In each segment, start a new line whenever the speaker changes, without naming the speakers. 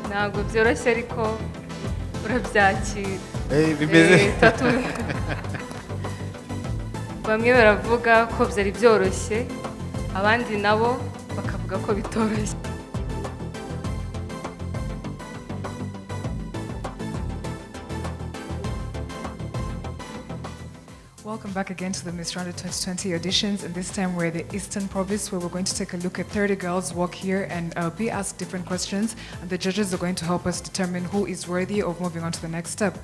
ntabwo byoroshye ariko urabyakira
bimeze
bamwe baravuga ko byari byoroshye abandi nabo bakavuga ko bitoroshye.
Welcome back again to the Miss Rwanda 2020 auditions, and this time we're in the Eastern Province, where we're going to take a look at 30 girls walk here and be asked different questions, and the judges are going to help us determine who is worthy of moving on to the next step.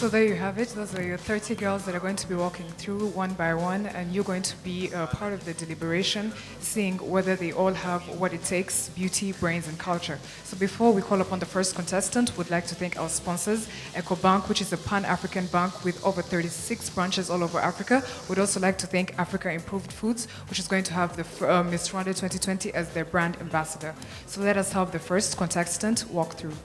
So there you have it. Those are your 30 girls that are going to be walking through one by one, and you're going to be part of the deliberation, seeing whether they all have what it takes: beauty, brains, and culture. So before we call upon the first contestant, we'd like to thank our sponsors, EcoBank, which is a Pan-African bank with over 36 branches all over Africa. We'd also like to thank Africa Improved Foods, which is going to have the Miss Rwanda 2020 as their brand ambassador. So let us have the first contestant walk through.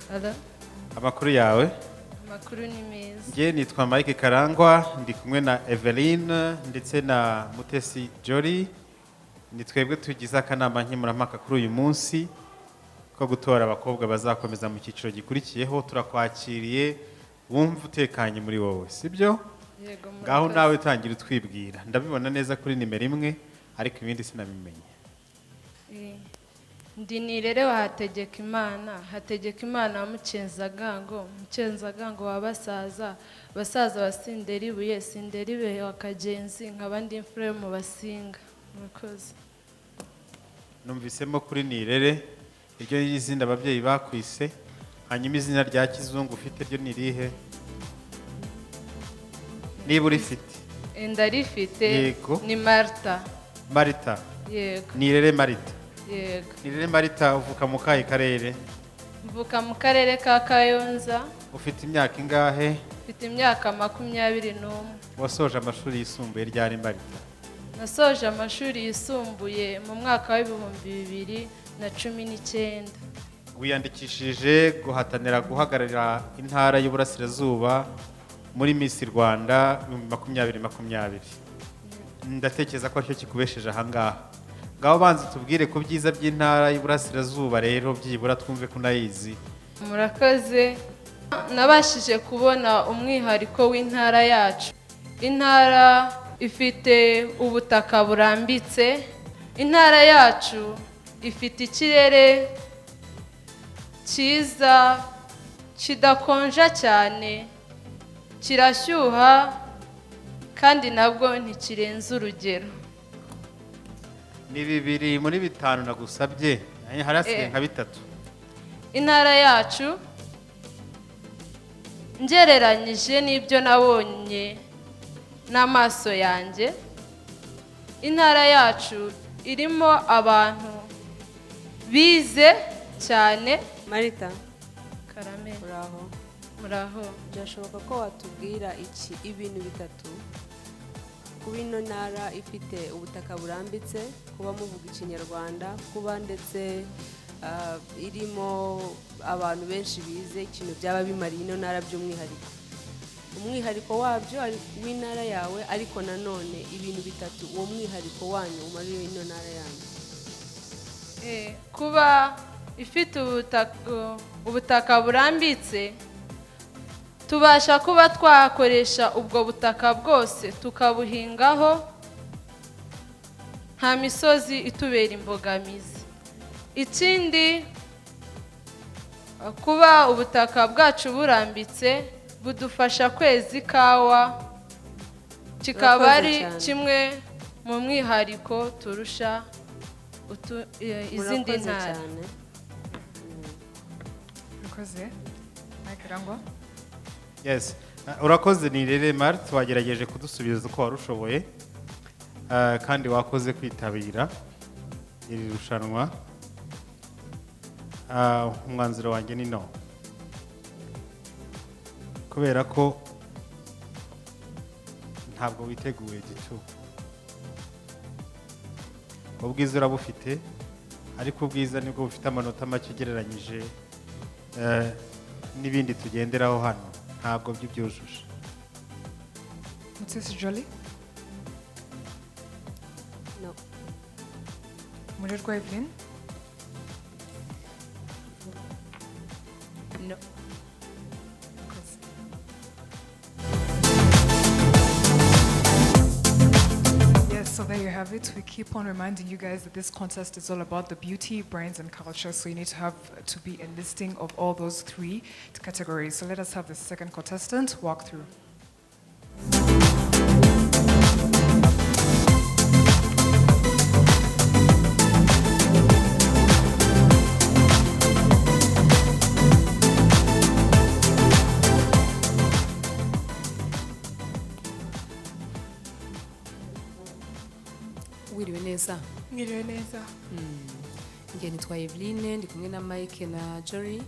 Hello.
Amakuru yawe?
Amakuru ni meza.
Ngiye nitwa Mike Karangwa, ndi kumwe na Eveline ndetse na Umutesi Jolly. Ni twebwe tugize akanama nkemurampaka kuri uyu munsi ko gutora abakobwa bazakomeza mu cyiciro gikurikiyeho. Turakwakiriye, wumva utekanye muri wowe, sibyo?
Yego.
Ngaho nawe tangira utwibwira. Ndabibona neza kuri nimero 1 ariko ibindi sinabimenye.
Ndi Nirere wa Hategekimana wa Mucenzagango wa Basaza wa Sinderibuye Sinderibe wa Kagenzi nk'abandi imfure mu Basinga. Murakoze.
Numvisemo kuri Nirere iryo y'izindi ababyeyi bakwise, hanyuma izina rya kizungu ufite ryo nirihe? Niba urifite?
Ndarifite. Ni Marta.
Marita.
Yego.
Nirere Marita.
Yego.
Nirere Marita, uvuka mu kahe karere?
Mvuka mu karere ka Kayonza.
Ufite imyaka ingahe?
Mfite imyaka 21.
Wasoje amashuri yisumbuye ryari Marita?
Nasoje amashuri yisumbuye mu mwaka wa 2019.
Wiyandikishije guhatanira guhagararira intara y'Uburasirazuba muri Miss Rwanda 2020. Ndatekereza ko aricyo kikubesheje ahangaha. Ngaho banze tubwire ku byiza by'intara y'Uburasirazuba rero byibura twumve ko nayizi.
Murakoze. Nabashije kubona umwihariko w'intara yacu. Intara ifite ubutaka burambitse. Intara yacu ifite ikirere cyiza, kidakonja cyane, kirashyuha kandi nabwo ntikirenze urugero.
Ni 2 muri 5 nagusabye, harasigaye nka 3.
Intara yacu ngereranyije n'ibyo nabonye n'amaso yanjye, intara yacu irimo abantu bize cyane.
Marita
Karame
uraho
muraho.
byashoboka ko watubwira ibintu bitatu kuba ino ntara ifite ubutaka burambitse, kuba muvuga Ikinyarwanda, kuba ndetse irimo abantu benshi bize, ikintu byaba bimariye ino ntara by'umwihariko, umwihariko wabyo w'intara yawe, ariko nanone ibintu bitatu uwo mwihariko wanyu umariye ino ntara yanyu.
Kuba ifite ubutaka burambitse, tubasha kuba twakoresha ubwo butaka bwose tukabuhingaho nta misozi itubera imbogamizi. Ikindi, kuba ubutaka bwacu burambitse budufasha kweza ikawa, kikaba ari kimwe mu mwihariko turusha izindi ntara.
Nikuze, Mike Rangwa.
Yes, urakoze Nirere Mart, wagerageje kudusubiza uko warushoboye kandi wakoze kwitabira iri rushanwa. Umwanzuro wanjye ni no, kubera ko ntabwo witeguye gicu. Ubwiza urabufite, ariko ubwiza nibwo bufite amanota make ugereranyije n'ibindi tugenderaho hano, ntabwo byujuje.
Umutesi Jolly.
No.
Murerwa Evelyn.
No.
Yes, so there you have it. We keep on reminding you guys that this contest is all about the beauty, brains, and culture. So you need to be a listing of all those three categories. So let us have the second contestant walk through.
Wiriwe neza.
Mwiriwe neza.
Nge nitwa Eveline, ndi kumwe na Mike na Jory.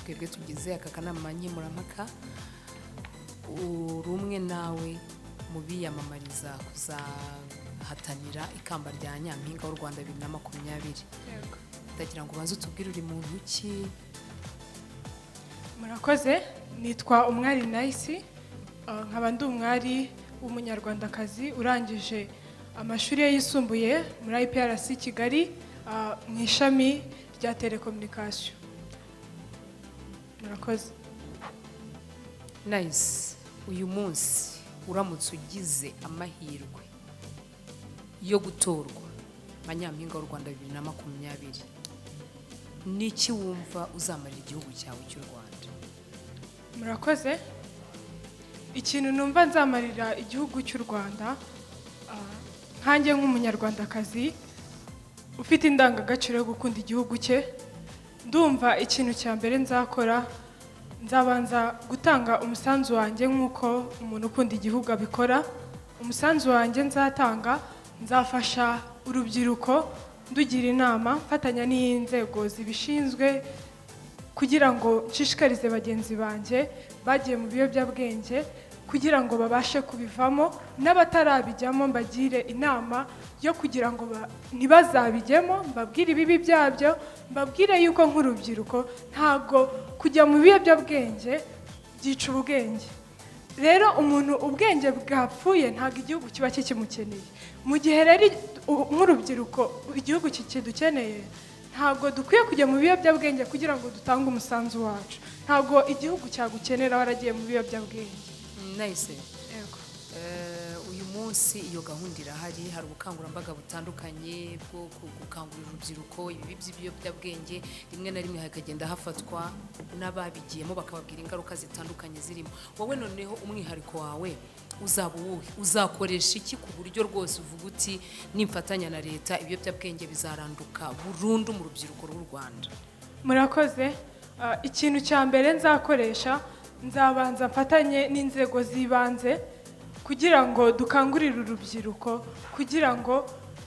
Twebwe tugize aka kanama nkemurampaka. Urumwe nawe mu biyamamariza kuzahatanira ikamba rya Nyampinga w'u Rwanda 2020.
Yego.
Ndagira ngo ubanze utubwire uri muntu ki.
Murakoze, nitwa Umwari Nice. Nkaba ndi umwari w'umunyarwandakazi urangije amashuri yisumbuye muri IPRC Kigali mu ishami rya telecommunication. Murakoze.
Nice. Uyu munsi uramutse ugize amahirwe yo gutorwa Nyampinga w'u Rwanda 2020, niki wumva uzamarira igihugu cyawe cy'u Rwanda?
Murakoze. Ikintu numva nzamarira igihugu cy'u Rwanda, nkanjye nk'umunyarwandakazi ufite indangagaciro yo gukunda igihugu cye, ndumva ikintu cya mbere nzakora, nzabanza gutanga umusanzu wanjye nk'uko umuntu ukunda igihugu abikora. Umusanzu wanjye nzatanga, nzafasha urubyiruko ndugira inama, mfatanya n'inzego zibishinzwe kugira ngo nshishikarize bagenzi banjye bagiye mu biyobyabwenge kugira ngo babashe kubivamo, n'abatarabijyamo mbagire inama yo kugira ngo ntibazabijyemo, mbabwire ibibi byabyo, mbabwire yuko nk'urubyiruko ntago kujya mu biyobyabwenge byica ubwenge. Rero umuntu ubwenge bwapfuye ntago igihugu kiba kikimukeneye. Mu gihe rero nk'urubyiruko igihugu kidukeneye, ntago dukwiye kujya mu biyobyabwenge kugira ngo dutange umusanzu wacu. Ntago igihugu cyagukenera waragiye mu biyobyabwenge.
Nice.
Yego.
Uyu munsi iyo gahunda irahari, hari ubukangurambaga butandukanye bwo gukangurira urubyiruko ibibi by'ibiyobyabwenge, rimwe na rimwe hakagenda hafatwa n'ababigiyemo bakababwira ingaruka zitandukanye zirimo. Wowe noneho umwihariko wawe uzaba uwuhe? Uzakoresha iki ku buryo rwose uvuga uti nimfatanya na leta ibiyobyabwenge bizaranduka burundu mu rubyiruko rw'u Rwanda?
Murakoze. Ikintu cya mbere nzakoresha, nzabanza mfatanye n'inzego z'ibanze kugira ngo dukangurire urubyiruko kugira ngo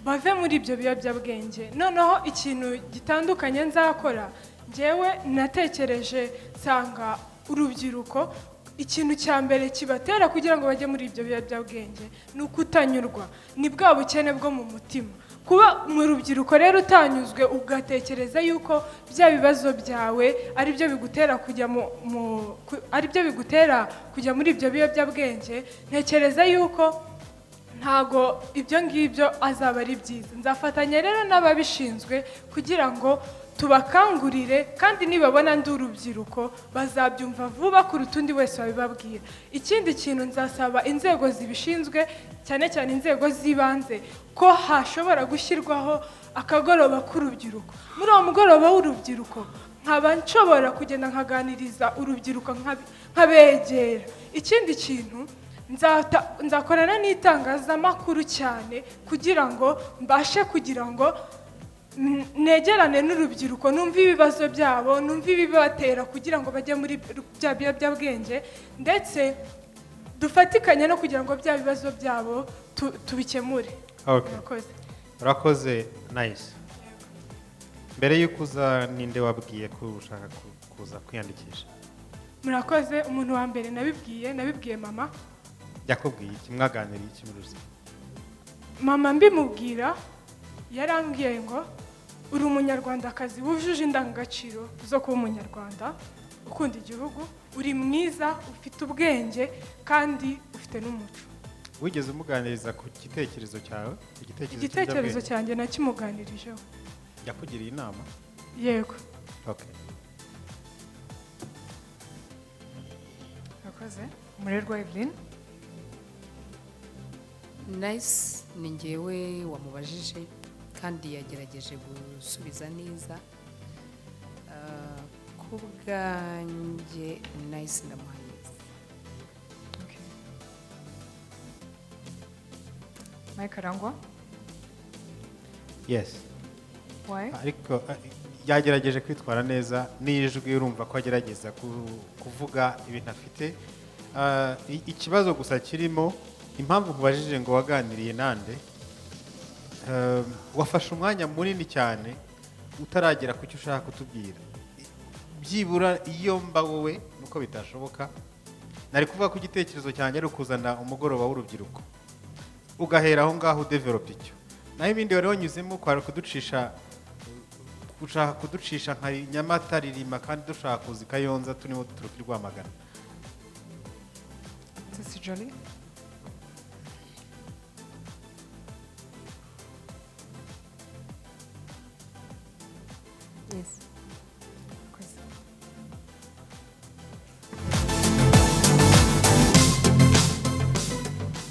bave muri ibyo biyobyabwenge. Noneho ikintu gitandukanye nzakora, njyewe natekereje nsanga urubyiruko ikintu cya mbere kibatera kugira ngo bajye muri ibyo biyobyabwenge ni ukutanyurwa, ni bwa bukene bwo mu mutima. Kuba mu rubyiruko rero utanyuzwe ugatekereza yuko bya bibazo byawe ari byo bigutera kujya muri ibyo biyobyabwenge, ntekereza yuko ntago ibyo ngibyo azaba ari byiza. Nzafatanya rero n'ababishinzwe kugira ngo tubakangurire, kandi nibabona ndi urubyiruko bazabyumva vuba kuruta undi wese wabibabwira. Ikindi kintu nzasaba inzego zibishinzwe, cyane cyane inzego z'ibanze, ko hashobora gushyirwaho akagoroba k'urubyiruko. Muri uwo mugoroba w'urubyiruko nkaba nshobora kugenda nkaganiriza urubyiruko nkabegera. Ikindi kintu nzakorana n'itangazamakuru cyane kugira ngo mbashe kugira ngo negerane n'urubyiruko, numva ibibazo byabo, numva ibibatera kugira ngo bajye muri bya biyobyabwenge, ndetse dufatikanye no kugira ngo bya bibazo byabo tubikemure.
Urakoze. Nice. Mbere y'uko uza ninde wabwiye ko ushaka kuza kwiyandikisha?
Murakoze. Umuntu wa mbere nabibwiye mama.
Yakubwiye iki? Mwaganiriye iki muri rusange?
Mama mbimubwira yarambwiye ngo uri umunyarwandakazi wujuje indangagaciro zo kuba umunyarwanda, ukunda igihugu, uri mwiza, ufite ubwenge kandi ufite n'umuco.
Wigeze umuganiriza ku gitekerezo cyawe?
Igitekerezo cyanjye nakimuganirijeho.
Yakugiriye inama?
Yego.
Okay.
Urakoze. Umurerwa Evelyn.
Nice, ni njyewe wamubajije kandi yagerageje gusubiza neza. Ku bwanjye Nice ndamuhanyuza.
Okay. Mike Arangwa.
Yes.
Why?
Ariko yagerageje kwitwara neza, n'ijwi urumva ko agerageza kuvuga ibintu afite. Ikibazo gusa kirimo, impamvu nkubajije ngo waganiriye nande, wafashe umwanya munini cyane utaragera ku cyo ushaka kutubwira. Byibura iyo mba wowe nuko bitashoboka, nari kuvuga ko igitekerezo cyanjye ari ukuzana umugoroba w'urubyiruko, ugahera aho ngaho udevelopa icyo. Naho ibindi wari wanyuzemo kwari ushaka kuducisha nka Nyamata Ririma, kandi dushaka kuza Kayonza turimo turuka Rwamagana.
Umutesi Jolly.
Yes.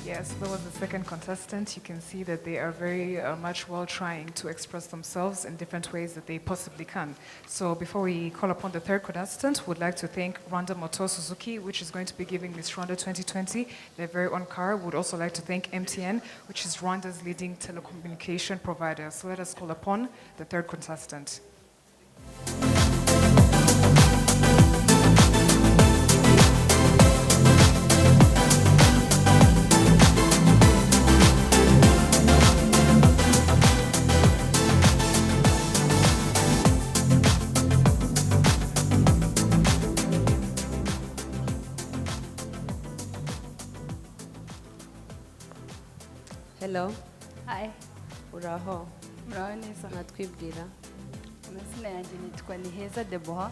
Yes, there was the second contestant. You can see that they are very much well trying to express themselves in different ways that they possibly can. So before we call upon the third contestant, we'd like to thank Rwanda Motor Suzuki, which is going to be giving Miss Rwanda 2020 their very own car. We'd also like to thank MTN, which is Rwanda's leading telecommunication provider. So let us call upon the third contestant.
Hello.
Hi.
Uraho.
Muraho neza.
Natwibwira.
Amazina yanjye nitwa Niheza Deborah.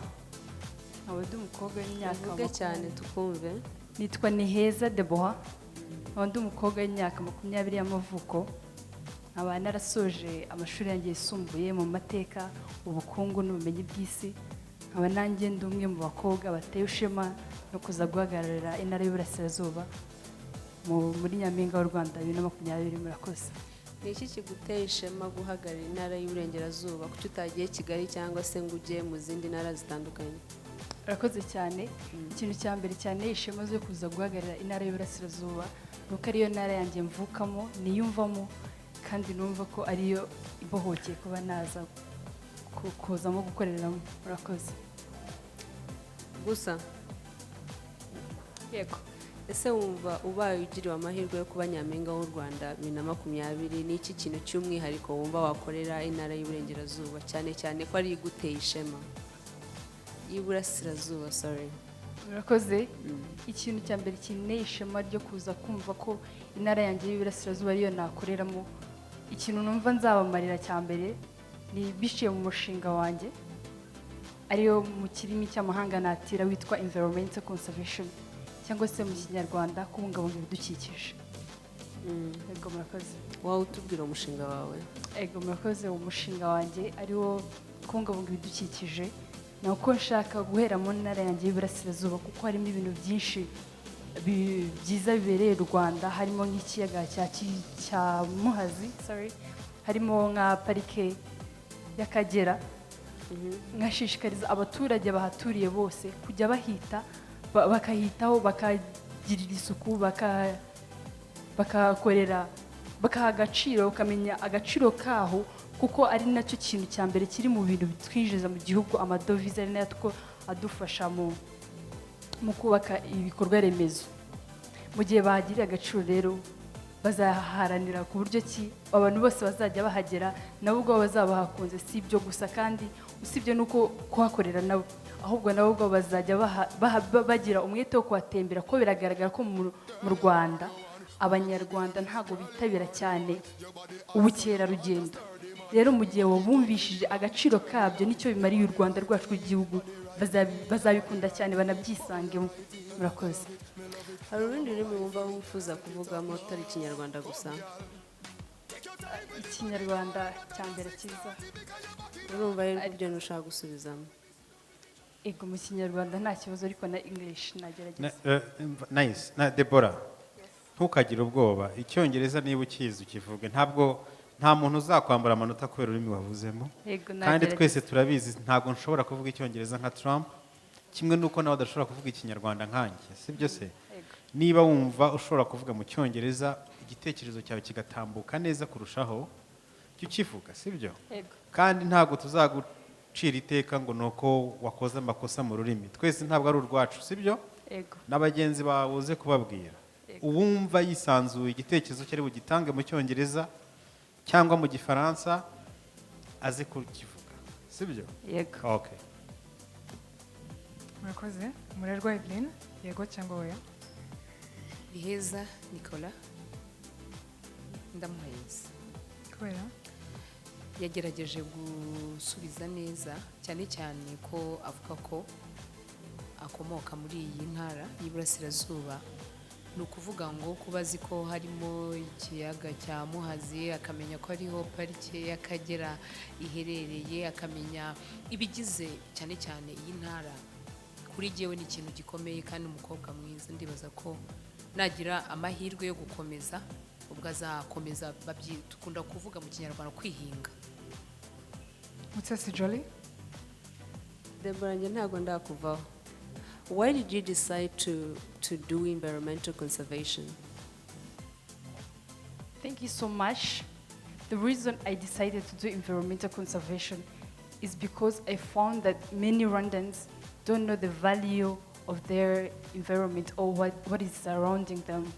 Nkaba ndi umukobwa w'imyaka
Uvuge cyane tukumve.
Nitwa Niheza Deborah. Nkaba ndi umukobwa w'imyaka 20 y'amavuko. Nkaba narasoje amashuri yanjye yisumbuye mu mateka, ubukungu n'ubumenyi bw'isi. Nkaba nanjye ndi umwe mu bakobwa bateye ushema no kuza guhagararira intara y'Uburasirazuba muri Nyampinga w'u Rwanda 2020. Murakoze.
Ni iki kiguteye ishema guhagararira intara y'Uburengerazuba, kuki utagiye Kigali cyangwa se ngo ujye mu zindi ntara zitandukanye?
Murakoze cyane. Ikintu cya mbere cyane ishema zo kuza guhagararira intara y'Uburasirazuba nuko ariyo ntara yanjye mvukamo, niyumvamo, kandi numva ko ariyo ibohokeye kuba naza kuzamo gukoreramo. Murakoze.
Gusa
yego.
ese wumva ubaye ugiriwe amahirwe yo kuba nyampinga w'u Rwanda 2020 ni iki kintu cy'umwihariko wumva wakorera intara y'Iburengerazuba cyane cyane ko ari iguteye ishema y'Iburasirazuba sorry
murakoze ikintu cya mbere kineye ishema ryo kuza kumva ko intara yanjye y'Iburasirazuba ariyo nakoreramo ikintu numva nzabamarira cya mbere ni bishiye mu mushinga wanjye ariyo mu kirimi cy'amahanga natira witwa environmental conservation cyangwa se mu kinyarwanda kubungabunga ibidukikije. Ego murakoze.
Wawe utubwira umushinga wawe?
Ego murakoze, umushinga wanjye ariwo kubungabunga ibidukikije nuko nshaka guhera mu ntara yanjye y'Iburasirazuba kuko harimo ibintu byinshi byiza bibereye u Rwanda, harimo nk'ikiyaga cya Muhazi, harimo nka parike y'Akagera. Nkashishikariza abaturage bahaturiye bose kujya bahita bakahitaho, bakagirira isuku, bakakorera, bakaha agaciro, ukamenya agaciro kaho kuko ari nacyo kintu cya mbere kiri mu bintu bitwinjiza mu gihugu amadovize, ari natwo adufasha mu kubaka ibikorwa remezo. Mu gihe bahagiriye agaciro rero bazaharanira ku buryo ki abantu bose bazajya bahagera nabo ubwo bazabahakunze, si ibyo gusa kandi usibye nuko kuhakorera nabo, ahubwo nabo ubwo bazajya bagira umwete wo kuhatembera ko biragaragara ko mu Rwanda abanyarwanda ntago bitabira cyane ubukerarugendo. Rero mu gihe wabumvishije agaciro kabyo nicyo bimariye u Rwanda rwacu rw'igihugu bazabikunda cyane banabyisangemo. Murakoze.
Hari urundi rurimi wumva wifuza kuvugamo utari Ikinyarwanda gusa?
Ikinyarwanda cya mbere cyiza.
Urumva rero ibyo ntushaka gusubizamo?
Ego mu Kinyarwanda nta kibazo, ariko na English nagerageza.
Nice. Na Deborah, ntukagire ubwoba. Icyongereza niba ukizi ukivuge. Nta muntu uzakwambara amanota kubera ururimi wavuzemo. Kandi twese turabizi ntabwo nshobora kuvuga Icyongereza nka Trump, kimwe nuko nawe adashobora kuvuga Ikinyarwanda nkanjye, sibyo se? Niba wumva ushobora kuvuga mu Cyongereza igitekerezo cyawe kigatambuka neza kurushaho, cyo kivuga, sibyo? Kandi ntabwo tuzagucira iteka ngo nuko wakoze amakosa mu rurimi. Twese ntabwo ari urwacu, sibyo? N'abagenzi bawe uze kubabwira. Uwumva yisanzuye igitekerezo cyari bugitange mu Cyongereza cyangwa mu Gifaransa aze kukivuga, sibyo?
Yego.
Okay.
Murakoze. Murerwa Aline, yego cyangwa oya?
Niheza Nicole, ndamuheza.
Kubera?
Yagerageje gusubiza neza cyane cyane ko avuga ko akomoka muri iyi ntara y'Iburasirazuba. Ni ukuvuga ngo kuba azi ko harimo ikiyaga cya Muhazi, akamenya ko ariho parike y'Akagera iherereye, akamenya ibigize cyane cyane iyi ntara, kuri jyewe ni ikintu gikomeye kandi umukobwa mwiza. Ndibaza ko nagira amahirwe yo gukomeza, ubwo azakomeza, dukunda kuvuga mu Kinyarwanda kwihinga.
Umutesi Jolly?
Deborah, njye ntabwo ndakuvaho. Why did you decide to do environmental conservation?
Thank you so much. The reason I decided to do environmental conservation is because I found that many Rwandans don't know the value of their environment or what is surrounding them.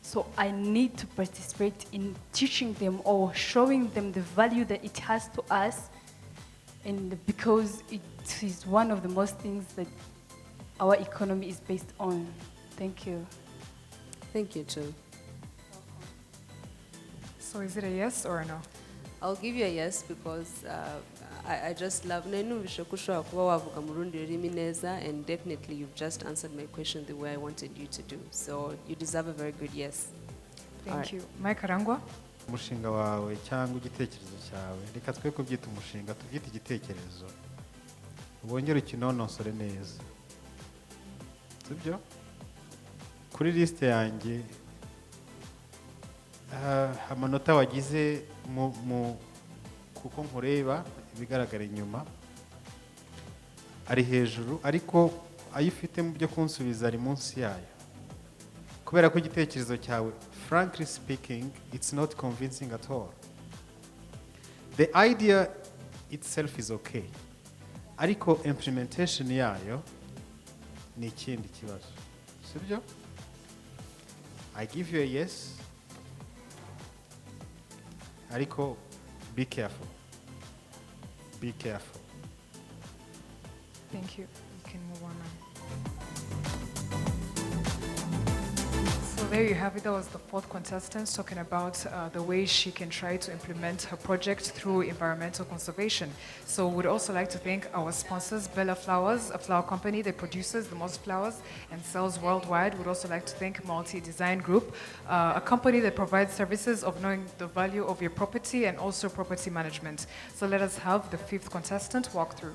So I need to participate in teaching them or showing them the value that it has to us, and because it is one of the most things that our economy is based on. Thank you.
Thank you too.
So is it a yes or a no?
I'll give you a yes because I just love nenumvishe ko ushobora kuba wavuga mu rundi rurimi neza, and definitely you've just answered my question the way I wanted you to do. So you deserve a very good yes.
Thank you. Mike Arangwa?
Umushinga wawe cyangwa igitekerezo cyawe, reka twe kubyita umushinga, tubyita igitekerezo. Ubongere ukinonosore neza. Sibyo? Kuri liste yanjye amanota wagize kuko nkureba ibigaragara inyuma ari hejuru, ariko ayifite mu byo kunsubiza ari munsi yayo, kubera ko igitekerezo cyawe, frankly speaking, it's not convincing at all. The idea itself is okay, ariko implementation yayo ni ikindi kibazo, sibyo? I give you a yes. Ariko, be careful. Be careful.
Thank you. You can move on now. So there you have it. That was the fourth contestant talking about the way she can try to implement her project through environmental conservation. So we'd also like to thank our sponsors, Bella Flowers, a flower company that produces the most flowers and sells worldwide. We'd also like to thank Multi Design Group, a company that provides services of knowing the value of your property and also property management. So let us have the fifth contestant walk through.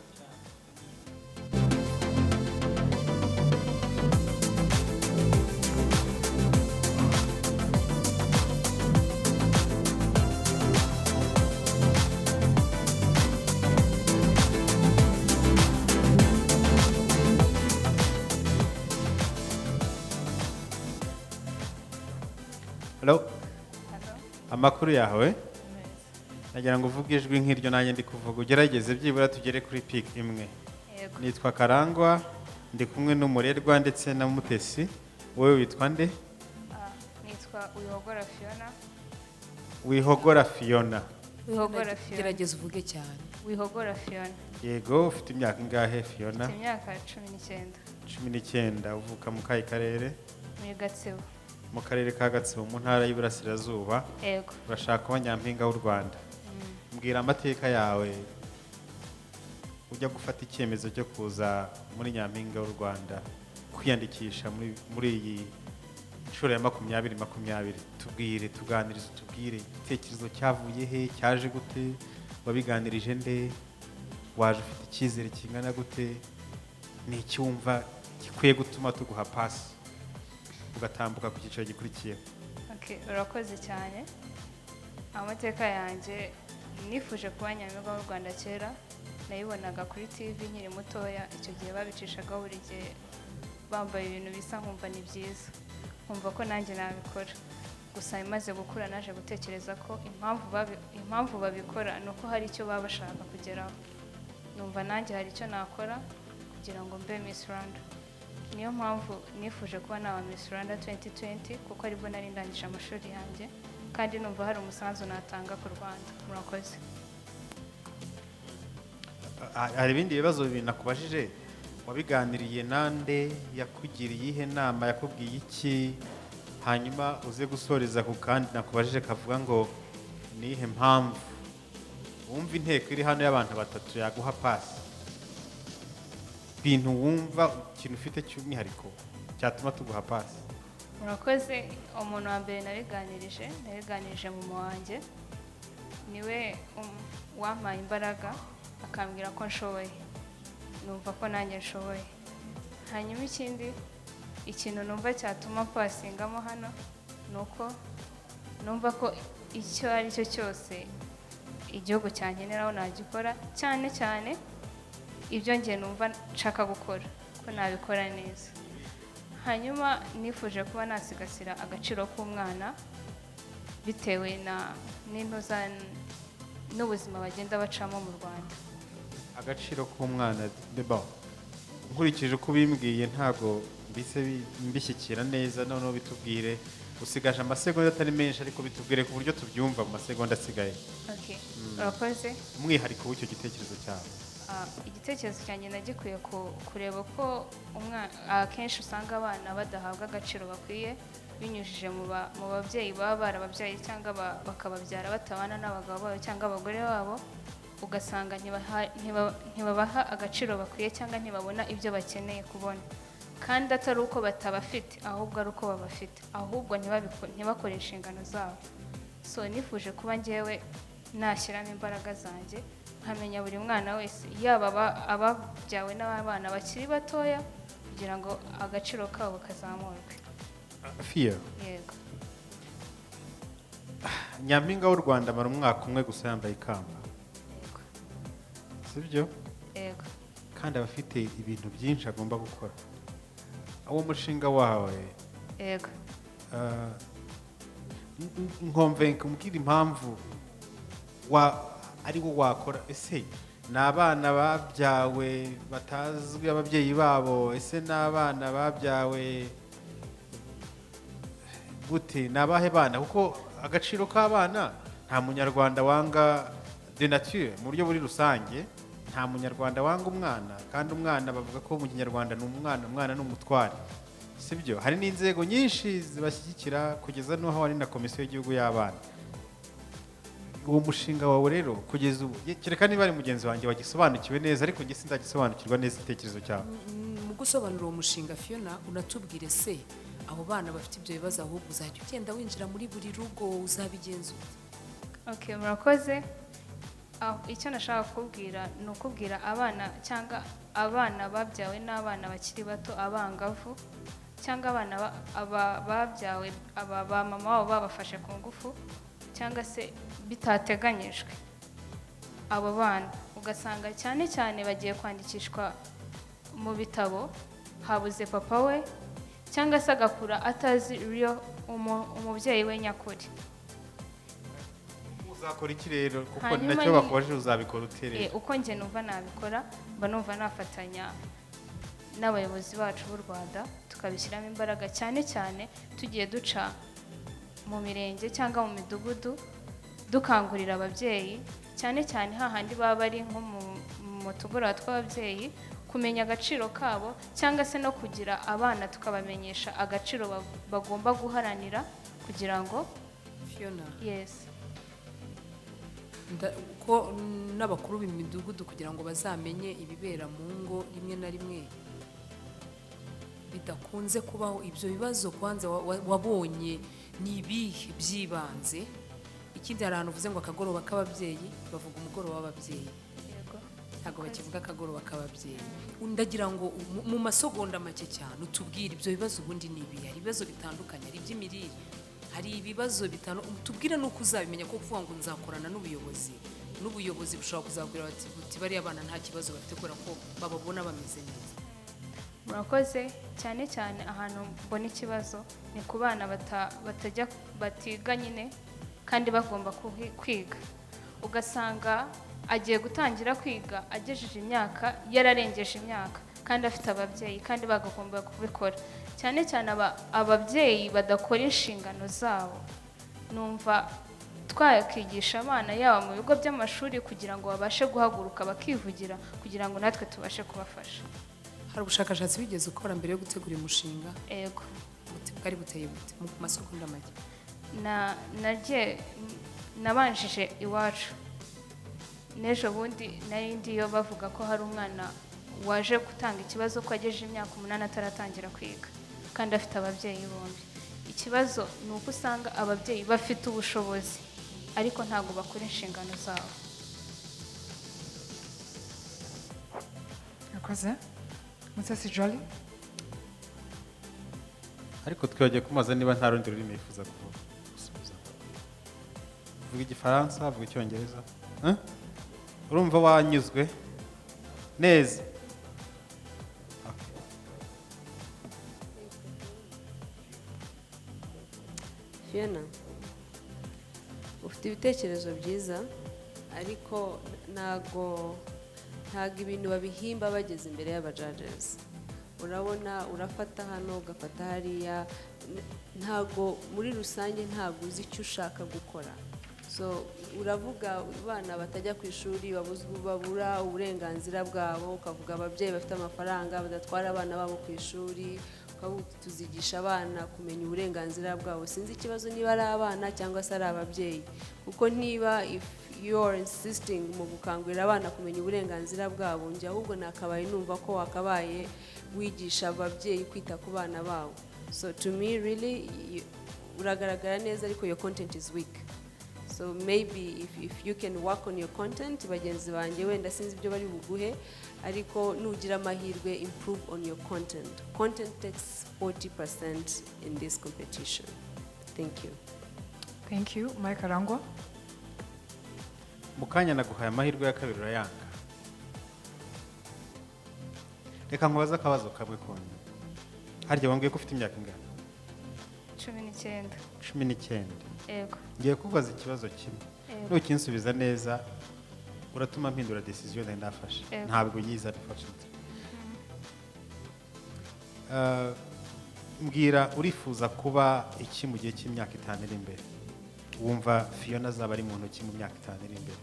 Hello?
Hello?
Amakuru yawe?
Neza.
Nagira ngo uvuge ijwi nk'iryo nanjye ndi kuvuga ugerageze byibura tugere kuri pick imwe.
Yego.
Nitwa Karangwa, ndi kumwe n'umurerwa ndetse na Umutesi. Wowe witwa nde?
Nitwa Wihogora Phionnah.
Wihogora Phionnah.
Wihogora Phionnah.
gerageza uvuge cyane.
Wihogora Phionnah.
Yego, ufite imyaka ingahe Phionnah?
Mfite imyaka 19.
19. Uvuka mu kahe karere?
Muri Gatsibo.
Mu karere ka Gatsibo mu ntara y'Iburasirazuba.
Yego.
Urashaka kuba nyampinga w'u Rwanda. Mbwira amateka yawe ujya gufata icyemezo cyo kuza muri nyampinga w'u Rwanda kwiyandikisha muri iyi nshuro ya 2020. Tubwire, tuganirize, tubwire igitekerezo cyavuye he, cyaje gute, wabiganirije nde, waje ufite icyizere kingana gute, ni icyumva gikwiye gutuma tuguha pasi ugatambuka ku cyiciro gikurikiye.
Okay, urakoze cyane. Amateka yanjye nifuje kuba nyampinga w'u Rwanda kera, nayibonaga kuri TV nkiri mutoya, icyo gihe babicishaga buri gihe bambaye ibintu bisa nkumva ni byiza, nkumva ko nanjye nabikora. Gusa imaze gukura naje gutekereza ko impamvu babikora ni uko hari icyo baba bashaka kugeraho. Numva nanjye hari icyo nakora kugira ngo mbe Miss Rwanda. Niyo mpamvu nifuje kuba naba Miss Rwanda 2020 kuko aribwo nari ndangije amashuri yanjye kandi numva hari umusanzu natanga ku Rwanda. Murakoze.
Hari ibindi bibazo binakubajije? Wabiganiriye nande, yakugiriye ihe nama, yakubwiye iki, hanyuma uze gusoreza ku kandi nakubajije kavuga ngo nihe mpamvu wumva inteko iri hano y'abantu batatu yaguha pasi, bintu wumva ikintu ufite cy'umwihariko cyatuma tuguha pasi?
Murakoze. Umuntu wa mbere nabiganirije mu wanjye, niwe wampaye imbaraga akambwira ko nshoboye, numva ko nanjye nshoboye. Hanyuma ikintu numva cyatuma pasingamo hano ni uko numva ko icyo ari cyo cyose igihugu cyankeneraho nagikora, cyane cyane ibyo njye numva nshaka gukora ko nabikora neza. Hanyuma nifuje kuba nasigasira agaciro k'umwana bitewe n'ubuzima bagenda bacamo mu Rwanda.
Agaciro k'umwana Deborah, nkurikije uko bimbwiye ntago mbishyikira neza, noneho bitubwire. Usigaje amasegonda atari menshi ariko bitubwire ku buryo tubyumva mu masegonda asigaye.
Okay. Urakoze.
Umwihariko w'icyo gitekerezo cyawe?
Igitekerezo cyanjye nagikuye kureba ko akenshi usanga abana badahabwa agaciro bakwiye binyujije mu babyeyi baba barababyaye cyangwa bakababyara batabana n'abagabo babo cyangwa abagore babo, ugasanga ntibabaha agaciro bakwiye cyangwa ntibabona ibyo bakeneye kubona, kandi atari uko batabafite ahubwo ari uko babafite, ahubwo ntibakore inshingano zabo. So nifuje kuba njyewe nashyiramo imbaraga zanjye nkamenya buri mwana wese, yaba ababyawe n'abana bakiri batoya, kugira ngo agaciro kabo kazamurwe.
Fia,
Yego.
nyampinga w'u Rwanda amara umwaka umwe gusa yambaye ikamba,
Yego.
sibyo?
Yego.
kandi aba afite ibintu byinshi agomba gukora. Uwo mushinga wawe,
Yego.
nkomve kumbwira impamvu ari wo wakora. Ese ni abana babyawe batazwi ababyeyi babo? Ese ni abana babyawe gute nabahe bana kuko agaciro k'abana nta munyarwanda wanga de nature mu buryo buri rusange nta munyarwanda wanga umwana kandi umwana bavuga ko mu kinyarwanda ni umwana ni umutware sibyo hari n'inzego nyinshi zibashyigikira kugeza n'aho hari na komisiyo y'igihugu y'abana uwo mushinga wawe rero kugeza ubu kereka niba ari mugenzi wanjye wagisobanukiwe neza ariko njye sindagisobanukirwa neza igitekerezo cyawe
mu gusobanura uwo mushinga Phiona unatubwire se abo bana bafite ibyo bibazo ahubwo uzajya ugenda winjira muri buri rugo uzabigenza
Okay, murakoze. Icyo nashaka kukubwira ni ukubwira abana cyangwa abana babyawe n'abana bakiri bato abangavu cyangwa abana babyawe ba mama wabo babafashe ku ngufu cyangwa se bitateganyijwe abo bana ugasanga cyane cyane bagiye kwandikishwa mu bitabo habuze papa we cyangwa se agakura atazi umubyeyi we nyakuri.
uzakora iki rero kuko nacyo bakubajije uzabikora utereye
uko njye numva nabikora mba numva nafatanya n'abayobozi bacu b'u Rwanda tukabishyiramo imbaraga cyane cyane tugiye duca mu mirenge cyangwa mu midugudu dukangurira ababyeyi cyane cyane hahandi baba bari nko mu tugoroba tw'ababyeyi kumenya agaciro kabo cyangwa se no kugira abana tukabamenyesha agaciro bagomba guharanira kugira ngo
Phiona
yes
ko n'abakuru b'imidugudu kugira ngo bazamenye ibibera mu ngo rimwe na rimwe bidakunze kubaho ibyo bibazo kwanza wabonye ni ibihe byibanze ikindi hari ahantu uvuze ngo akagoroba k'ababyeyi bavuga umugoroba w'ababyeyi ntabwo bakivuga akagoroba k'ababyeyi ndagira ngo mu masogonda make cyane utubwire ibyo bibazo ubundi ni ibihe hari ibibazo bitandukanye hari iby'imirire hari ibibazo tubwire nuko uzabimenya ko kuvuga ngo nzakorana n'ubuyobozi bushobora kuzabwira bati bariya abana nta kibazo bafite kubera ko bababona bameze neza.
Murakoze cyane cyane ahantu mbona ikibazo ni ku bana batiga nyine kandi bagomba kwiga ugasanga agiye gutangira kwiga agejeje imyaka yararengeje imyaka kandi afite ababyeyi kandi bagomba kubikora cyane cyane ababyeyi badakora inshingano zabo numva twakigisha abana yaba mu bigo by'amashuri kugira ngo babashe guhaguruka bakivugira kugira ngo natwe tubashe kubafasha.
Hari ubushakashatsi bigeze ukora mbere yo gutegura umushinga?
Yego.
Bwari buteye bute mu masegonda make?
Nabanjije iwacu n'ejo bundi nari ndiyo bavuga ko hari umwana waje gutanga ikibazo ko agejeje imyaka 8 ataratangira kwiga kandi afite ababyeyi bombi. Ikibazo ni uko usanga ababyeyi bafite ubushobozi ariko ntabwo bakora inshingano zabo.
Akoze Umutesi Jolly
ariko twagiye kumaza niba nta rundi rurimi yifuza kuvuga vuga igifaransa vuga icyongereza urumva wanyuzwe neza
Phiona ufite ibitekerezo byiza ariko ntago ibintu babihimba bageze imbere y'abajudges urabona urafata hano ugafata hariya ntago muri rusange ntago uzi icyo ushaka gukora so uravuga abana batajya ku ishuri babura uburenganzira bwabo ukavuga ababyeyi bafite amafaranga badatwara abana babo ku ishuri tuzigisha abana kumenya uburenganzira bwabo sinzi ikibazo niba ari abana cyangwa se ari ababyeyi kuko niba if you are insisting mu gukangurira abana kumenya uburenganzira bwabo njye ahubwo nakabaye numva ko wakabaye wigisha ababyeyi kwita ku bana babo so to me really uragaragara neza ariko your content is weak so maybe if you can work on your content bagenzi banjye wenda sinzi ibyo bari buguhe ariko nugira amahirwe improve on your content takes 40% in this competition.
Thank you Mike Arangwa.
Mukanya naguhaye amahirwe ya kabiri urayanga reka nkubaza akabazo kamwe konye harya wambwiye ko ufite imyaka ingana 19
yego
ngiye kubaza ikibazo kimwe nukinsubiza neza uratuma mpindura decision ndafashe ntabwo yiza unfortunately mbwira urifuza kuba iki mu gihe cy'imyaka 5 iri imbere wumva Phiona azaba ari mu ntoki mu myaka 5 iri imbere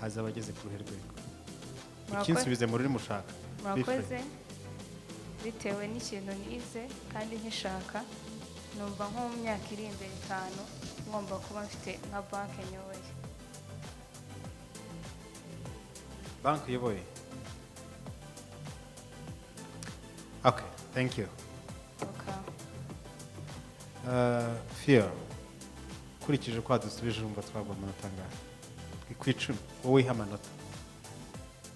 hazaba ageze ku ruhe rwego ikinsubize mu rurimi ushaka
murakoze bitewe n'ikintu nize kandi nkishaka numva nko mu myaka iri imbere 5 ngomba kuba mfite nka banki nyoboye
banki uyoboye okay thank you Phiona kurikije uko wadusubije urumva twagwa amanota angahe ku 10 wowe iha amanota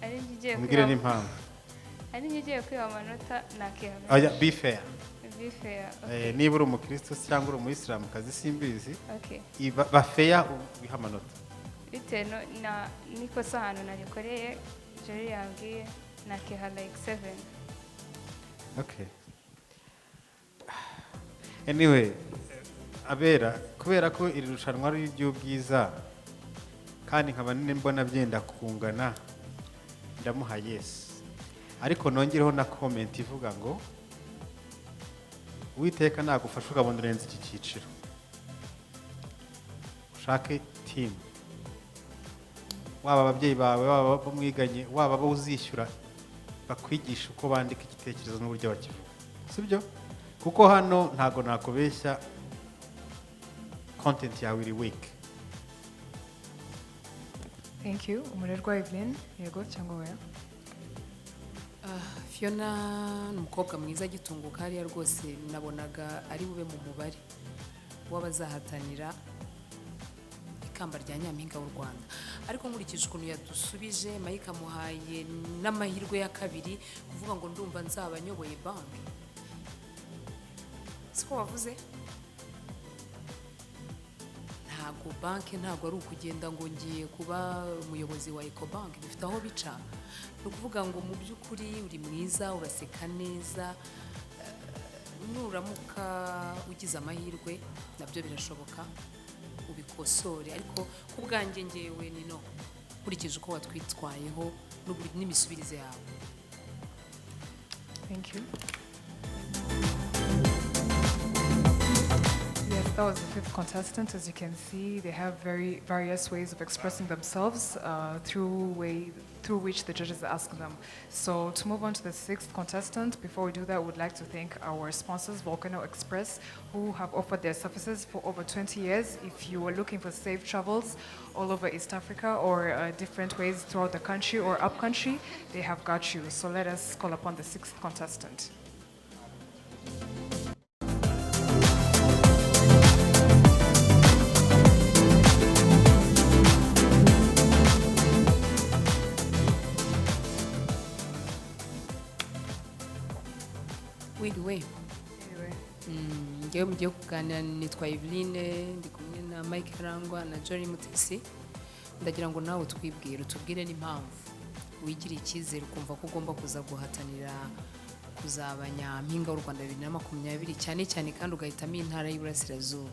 ari ngiye
umbwire n'impamvu
ari ngiye kwiha amanota nakihamye
oya be fair
okay.
niba uri umukristo cyangwa uri umuyisilamu kazi simbizi
okay.
ba fair uha amanota
bitewe na nikosa ahantu narikoreye jeri yambwiye nakiha like 7
okay anyway abera kubera ko iri rushanwa ari iry'ubwiza kandi nkaba mbona byenda kungana ndamuha yes ariko nongereho na comment ivuga ngo Uwiteka nagufasha ukabona urenze iki cyiciro ushake team waba ababyeyi bawe waba bamwiganye waba bawuzishyura bakwigisha uko bandika igitekerezo n'uburyo bakivuga sibyo kuko hano ntago nakubeshya content yawe iri weak.
Thank you. Umurerwa Evelyn, yego cyangwa oya?
Phiona numukobwa mwiza gitunguka hariya rwose nabonaga ari bube mu mubare w'abazahatanira ikamba rya Nyampinga w'u Rwanda, ariko nkurikije ukuntu yadusubije Mike amuhaye n'amahirwe ya kabiri kuvuga ngo ndumva nzaba nyoboye banki. Siko wavuze? Ntago banki ntago ari ukugenda ngo ngiye kuba umuyobozi wa Ecobank, bifite aho bica. Nukuvuga ngo mu by'ukuri uri mwiza, uraseka neza, nuramuka ugize amahirwe nabyo birashoboka ubikosore, ariko kubwanjye ngewe ni no kurikije uko watwitwayeho n'imisubirize yawe.
Thank you. Yes, that was the fifth contestant. As you can see, they have very various ways of expressing themselves through which the judges ask them. So to move on to the sixth contestant, before we do that, we'd like to thank our sponsors, Volcano Express, who have offered their services for over 20 years. If you are looking for safe travels all over East Africa or different ways throughout the country or up country, they have got you. So let us call upon the sixth contestant.
Ngewe mugiye kuganira nitwa Aline, ndi kumwe na Mike Rangwa na Jory Umutesi. Ndagira ngo nawe utubwire n'impamvu wigira icyizere ukumva ko ugomba kuza guhatanira kuzaba Nyampinga w'u Rwanda 2020 cyane cyane kandi ugahitamo intara y'Iburasirazuba.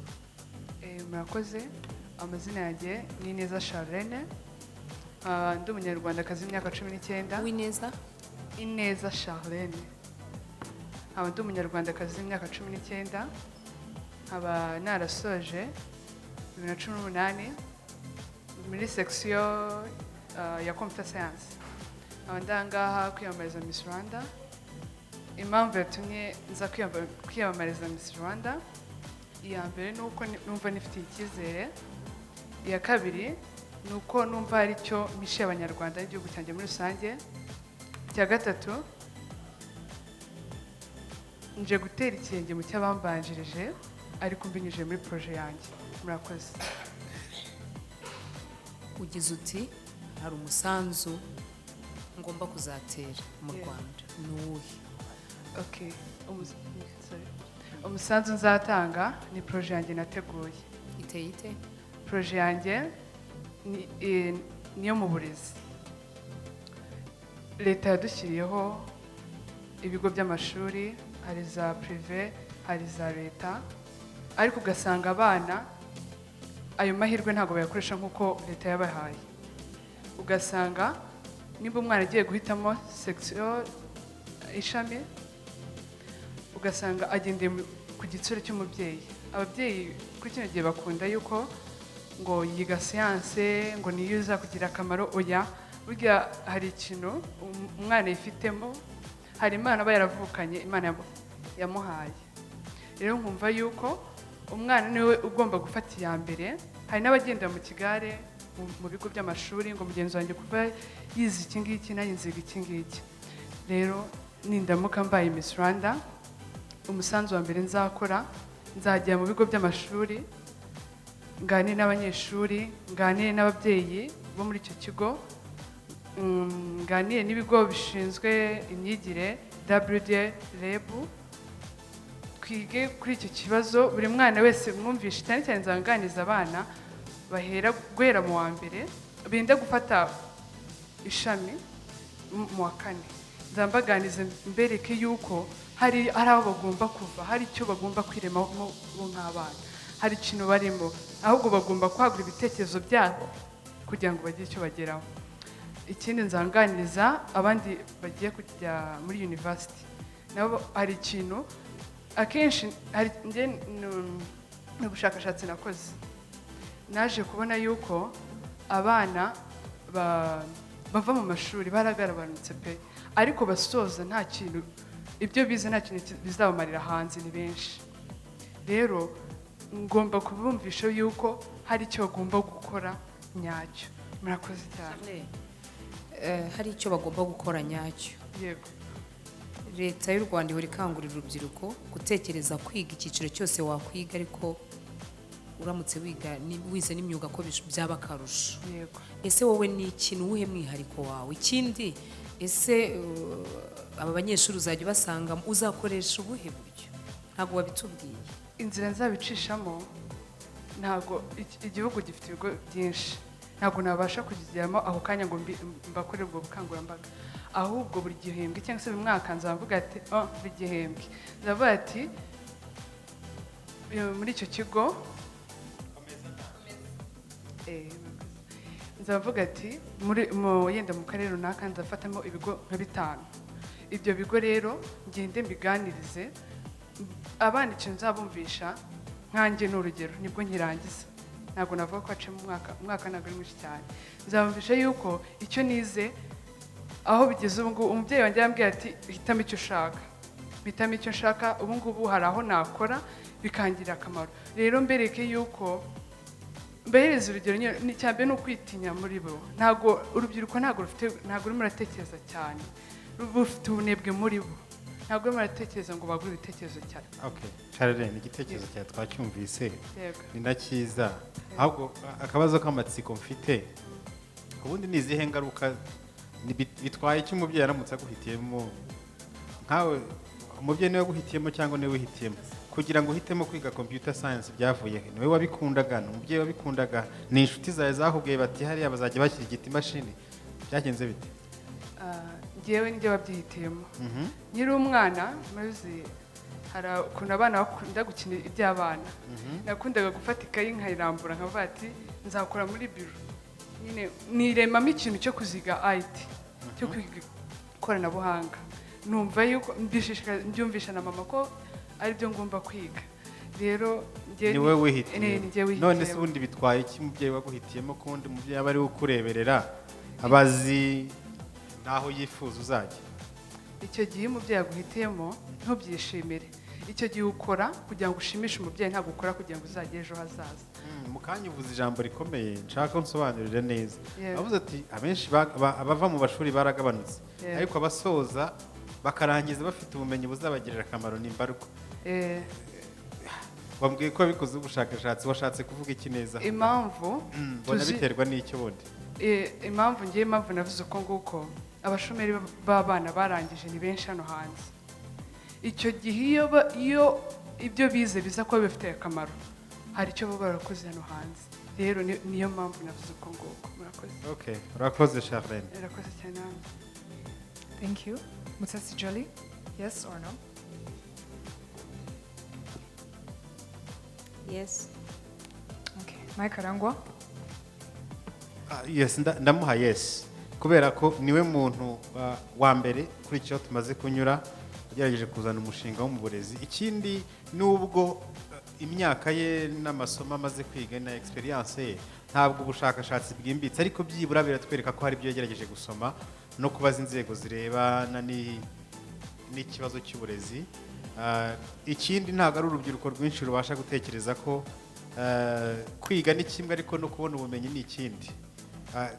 Murakoze. Amazina yanjye ni Ineza Charlene. Ndi umunyarwandakazi w'imyaka 19.
Wineza?
Ineza Charlene. Ndi umunyarwandakazi w'imyaka 19, nkaba narasoje 2018 muri section ya computer science. Ndangaha kwiyamamariza Miss Rwanda. Impamvu yatumye nza kwiyamamariza Miss Rwanda, iya mbere ni uko numva nifitiye icyizere, iya kabiri ni uko numva hari icyo mishe abanyarwanda n'igihugu cyanjye muri rusange, icya gatatu nje gutera ikirenge mu cy'abambanjirije ariko mbinyujije muri projet yanjye. Murakoze.
Ugize uti hari umusanzu ngomba kuzatera mu Rwanda, nuwuhe?
Okay, umusanzu nzatanga ni projet yanjye nateguye.
Iteye ite?
Projet yanjye niyo mu burezi. Leta yadushyiriyeho ibigo by'amashuri, hari za prive, hari za leta, ariko ugasanga abana ayo mahirwe ntabwo bayakoresha nk'uko leta yabahaye. Ugasanga niba umwana agiye guhitamo section ishami, ugasanga agendeye ku gitsure cy'umubyeyi. Ababyeyi kuri kino gihe bakunda yuko ngo yiga siyanse ngo niyo uzakugira akamaro. Oya, burya hari ikintu umwana yifitemo, hari impano aba yaravukanye Imana yamuhaye. Rero nkumva yuko umwana niwe ugomba gufata iya mbere. Hari n'abagendera mu kigare mu bigo by'amashuri ngo mugenzi wanjye kuva yize iki ngiki nanjye nziga iki ngiki. Rero nindamuka mbaye Miss Rwanda, umusanzu wa mbere nzakora, nzajya mu bigo by'amashuri nganire n'abanyeshuri, nganire n'ababyeyi bo muri icyo kigo, nganire n'ibigo bishinzwe imyigire WD, REB, twige kuri icyo kibazo. Buri mwana wese mwumvishe, cyane cyane nzanganiza abana guhera mu wa mbere benda gufata ishami mu wa kane. Nzambaganize mbereke yuko hari aho bagomba kuva, hari icyo bagomba kwiremamo bo nk'abana, hari ikintu barimo, ahubwo bagomba kwagura ibitekerezo byabo kugira ngo bagire icyo bageraho. Ikindi nzanganiriza abandi bagiye kujya muri university, nabo hari ikintu akenshi ni ubushakashatsi nakoze, naje kubona yuko abana bava mu mashuri baragarabanutse pe, ariko basoza nta kintu, ibyo bize nta kintu bizabamarira hanze, ni benshi. Rero ngomba kubumvisha yuko hari icyo bagomba gukora nyacyo. Murakoze cyane.
Hari icyo bagomba gukora nyacyo.
Yego.
Leta y'u Rwanda ihora ikangurira urubyiruko gutekereza kwiga icyiciro cyose wakwiga, ariko uramutse wize n'imyuga ko byaba akarusho.
Yego.
Ese wowe ni ikintu uwuhe mwihariko wawe? Ikindi, ese aba banyeshuri uzajya ubasanga uzakoresha ubuhe buryo? Ntabwo wabitubwiye.
Inzira nzabicishamo, ntabwo igihugu gifite ibigo byinshi, ntabwo nabasha kugigeramo ako kanya ngo mbakore ubwo bukangurambaga. Ahubwo buri gihembwe cyangwa se buri mwaka nzavuga ati buri gihembwe nzavuga ati muri icyo kigo nzavuga ati yenda mu karere runaka nzafatamo ibigo nka 5. Ibyo bigo rero ngende mbiganirize abana, ikintu nzabumvisha nkanjye n'urugero nibwo nkirangiza, ntabwo navuga ko hacemo umwaka ntabwo ari mwinshi cyane. Nzabumvisha yuko icyo nize aho bigeze ubu ngubu, umubyeyi wanjye yambwiye ati hitamo icyo ushaka, hitamo icyo nshaka. Ubu ngubu hari aho nakora bikangirira akamaro. Rero mbereke yuko mbahereza urugero, cyane ni ukwitinya muri bo. Ntabwo urubyiruko ntabwo rurimo ruratekereza cyane, rufite ubunebwe muri bo, ntabwo rurimo ruratekereza ngo bagure ibitekerezo cyane.
Okay, Charlene, igitekerezo cyawe twacyumvise ni na cyiza, ahubwo akabazo k'amatsiko mfite, ubundi ni izihe ngaruka bitwaye icyo umubyeyi aramutse aguhitiyemo? Nkawe umubyeyi niwe waguhitiyemo cyangwa niwe wihitiyemo? Kugira ngo uhitemo kwiga computer science byavuye he? Niwe wabikundaga? Ni umubyeyi wabikundaga? Ni inshuti zawe zakubwiye bati hariya bazajya bashyira igiti imashini? Byagenze bite?
Ngewe njye wabyihitiyemo. Nyiri umwana maze hari ukuntu abana bakunda gukina iby'abana, nakundaga gufata ikayi nkayirambura nkavuga ati nzakora muri biro, nyine niremamo ikintu cyo kuziga IT, cyo kwiga ikoranabuhanga. Numva yuko mbyumvisha na mama ko ari byo ngomba kwiga. Rero
ni wowe wihitiyemo. None se ubundi bitwaye iki umubyeyi waguhitiyemo ko undi umubyeyi aba ari we ukureberera, abazi naho yifuza uzajya?
Icyo gihe umubyeyi aguhitiyemo ntubyishimire. Icyo gihe ukora kugira ngo ushimishe umubyeyi, ntabwo ukora kugira ngo uzajye ejo hazaza.
Mu kanya uvuze ijambo rikomeye nshaka nsobanurire neza. Avuze ati abenshi abava mu mashuri baragabanutse, ariko abasoza bakarangiza bafite ubumenyi buzabagirira akamaro n'imbarwa. Wambwiye ko bikoze ubushakashatsi, washatse kuvuga iki neza?
Impamvu
mbona biterwa n'icyo bundi.
Impamvu navuze uko nguko, abashomeri b'abana barangije ni benshi hano hanze. Icyo gihe iyo ibyo bize biza kuba bifite akamaro, hari icyo baba barakoze hano hanze. Rero niyo mpamvu navuze uko nguko. Murakoze.
Okay, urakoze Charlene.
Urakoze cyane.
Thank you. Umutesi Jolly, yes or no?
Yes.
Okay. Mike Arangwa?
Yes, ndamuha yes. Kubera ko niwe muntu wa mbere kuri cyo tumaze kunyura yagerageje kuzana umushinga wo mu burezi. Ikindi nubwo imyaka ye n'amasomo amaze kwiga na experience ye ntabwo ubushakashatsi bwimbitse, ariko byibura biratwereka ko hari ibyo yagerageje gusoma no kubaza inzego zirebana n'ikibazo cy'uburezi. Ikindi ntabwo ari urubyiruko rwinshi rubasha gutekereza ko kwiga ni kimwe ariko no kubona ubumenyi ni ikindi.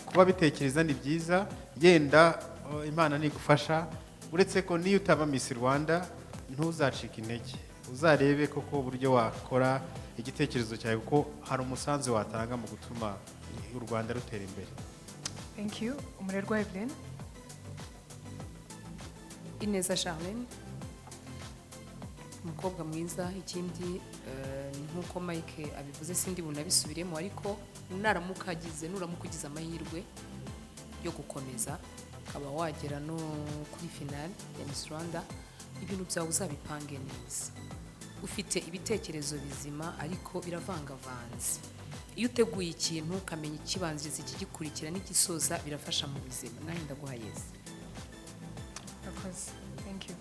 Kuba bitekereza ni byiza, yenda Imana nigufasha, uretse ko niyo utaba Miss Rwanda ntuzacika intege, uzarebe koko uburyo wakora igitekerezo cyawe kuko hari umusanzu watanga mu gutuma u Rwanda rutera imbere.
Thank you. Umurerwa Evelyn.
Ineza Charlene, umukobwa mwiza. Ikindi nkuko Mike abivuze sindi bunabisubiremo, ariko nuramuka ugize amahirwe yo gukomeza ukaba wagera no kuri final ya Miss Rwanda, ibintu byawe uzabipange neza, ufite ibitekerezo bizima ariko biravangavanze. Iyo uteguye ikintu ukamenya ikibanziriza ikigikurikira n'igisoza birafasha mu buzima. Nawe ndaguha yes.
Of course. Thank you.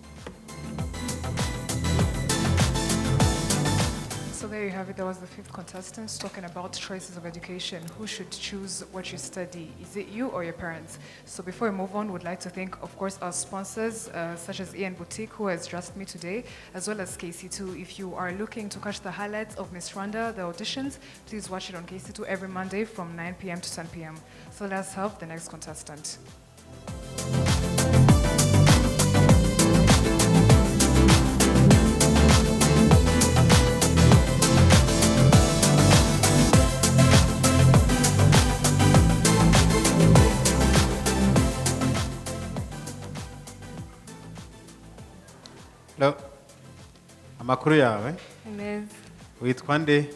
So there you have it. That was the 5th contestant talking about choices of education. Who should choose what you study? Is it you or your parents? So before we move on, we'd like to thank, of course, our sponsors, such as Ian Boutique, who has dressed me today, as well as KC2. If you are looking to catch the highlights of Miss Rwanda, the auditions, please watch it on KC2 every Monday from 9 p.m. to 10 p.m. So let's have the next contestant.
Hello. Amakuru yawe?
Neza.
Witwa nde?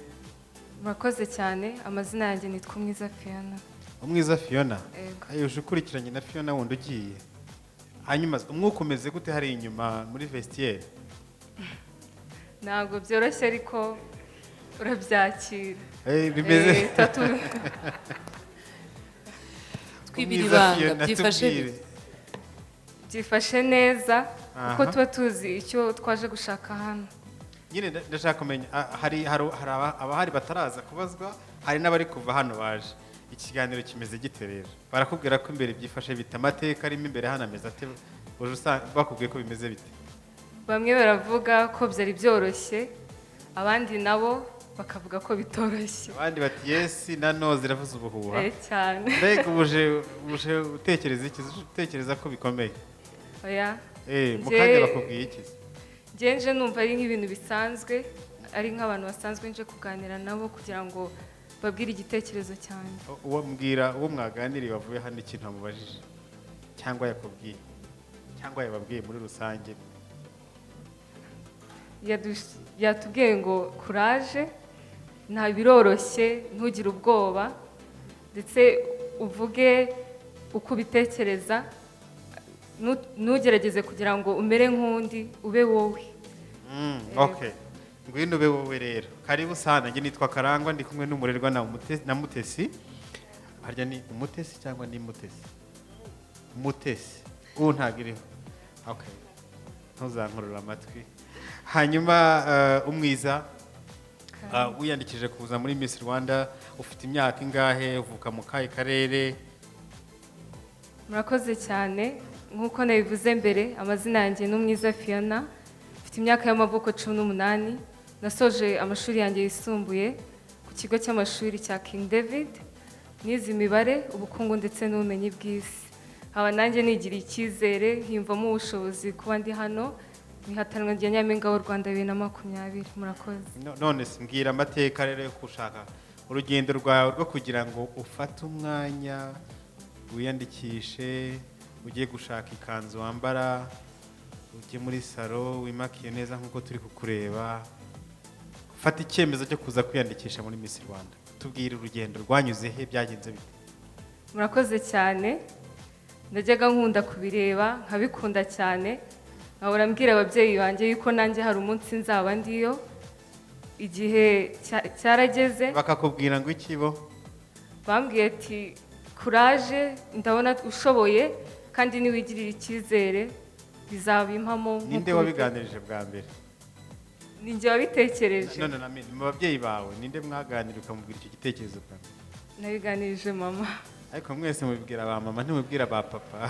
Murakoze cyane. Amazina yanjye nitwa Umwiza Phiona.
Umwiza Phiona.
Yego.
Ayuje ukurikiranye na Phiona wundi ugiye. Hanyuma umwuka umeze gute hari inyuma muri vestiaire?
Ntabwo byoroshye ariko urabyakira.
Bimeze.
Twibiri banga byifashe
byifashe neza kuko tuba tuzi icyo twaje gushaka hano.
Nyine ndashaka kumenya hari abahari bataraza kubazwa, hari n'abari kuva hano baje. Ikiganiro kimeze gite rero? Barakubwira ko imbere byifashe bita amateka arimo imbere hano ameze ate? Uje usanga bakubwiye ko bimeze bite?
Bamwe baravuga ko byari byoroshye, abandi nabo bakavuga ko bitoroshye.
Abandi bati yes na no ziravuza ubuhuha.
Cyane.
Mbega uje utekereza iki? Utekereza ko bikomeye?
Oya.
Mukanya bakubwiye iki?
Nje numva ari nk'ibintu bisanzwe, ari nk'abantu basanzwe nje kuganira nabo kugira ngo babwire igitekerezo cyane.
Uwo mwaganiriye bavuye hano ikintu amubajije cyangwa yakubwiye cyangwa yababwiye muri rusange?
Yatubwiye ngo courage, nta biroroshye, ntugire ubwoba, ndetse uvuge uko ubitekereza, nugerageze kugira ngo umere nk'undi, ube wowe.
Okay. Ngwino ube wowe rero. Karibu sana, nge nitwa Karangwa, ndi kumwe n'umurerwa na Mutesi. Harya ni Umutesi cyangwa ni Mutesi? Mutesi. Ntagiriho. Okay. Ntuzankurura amatwi. Hanyuma Umwiza, wiyandikije kuza muri Miss Rwanda, ufite imyaka ingahe, uvuka mu kahe karere?
Murakoze cyane. Nkuko nabivuze mbere, amazina yanjye ni Umwiza Phiona. Mfite imyaka y'amavuko 18. Nasoje amashuri yanjye yisumbuye ku kigo cy'amashuri cya King David. Nize imibare, ubukungu ndetse n'ubumenyi bw'isi. Haba nanjye nigira icyizere, himvamo ubushobozi kuba ndi hano mihatanwa rya Nyampinga w'u Rwanda 2020. Murakoze.
None simbwira amateka rero yo kushaka urugendo rwawe rwo kugira ngo ufate umwanya wiyandikishe, ugiye gushaka ikanzu wambara, ujye muri salo wimakiye neza nkuko turi kukureba, ufata icyemezo cyo kuza kwiyandikisha muri Miss Rwanda. Tubwire urugendo rwanyuze he, byagenze bite?
Murakoze cyane. Najyaga nkunda kubireba, nkabikunda cyane. Ahora mbwira ababyeyi banjye yuko nanjye hari umunsi nzaba ndiyo. Igihe cyarageze.
Bakakubwira ngo ikibo?
Bambwiye ati courage, ndabona ushoboye kandi niwigirira icyizere bizaba impamo
ninde wabiganirije bwa mbere
ni njye wabitekereje
none mu babyeyi bawe ninde mwaganira ukamubwira icyo gitekerezo bwa mbere
nabiganirije mama
ariko mwese mubibwira ba mama ntimubwira ba papa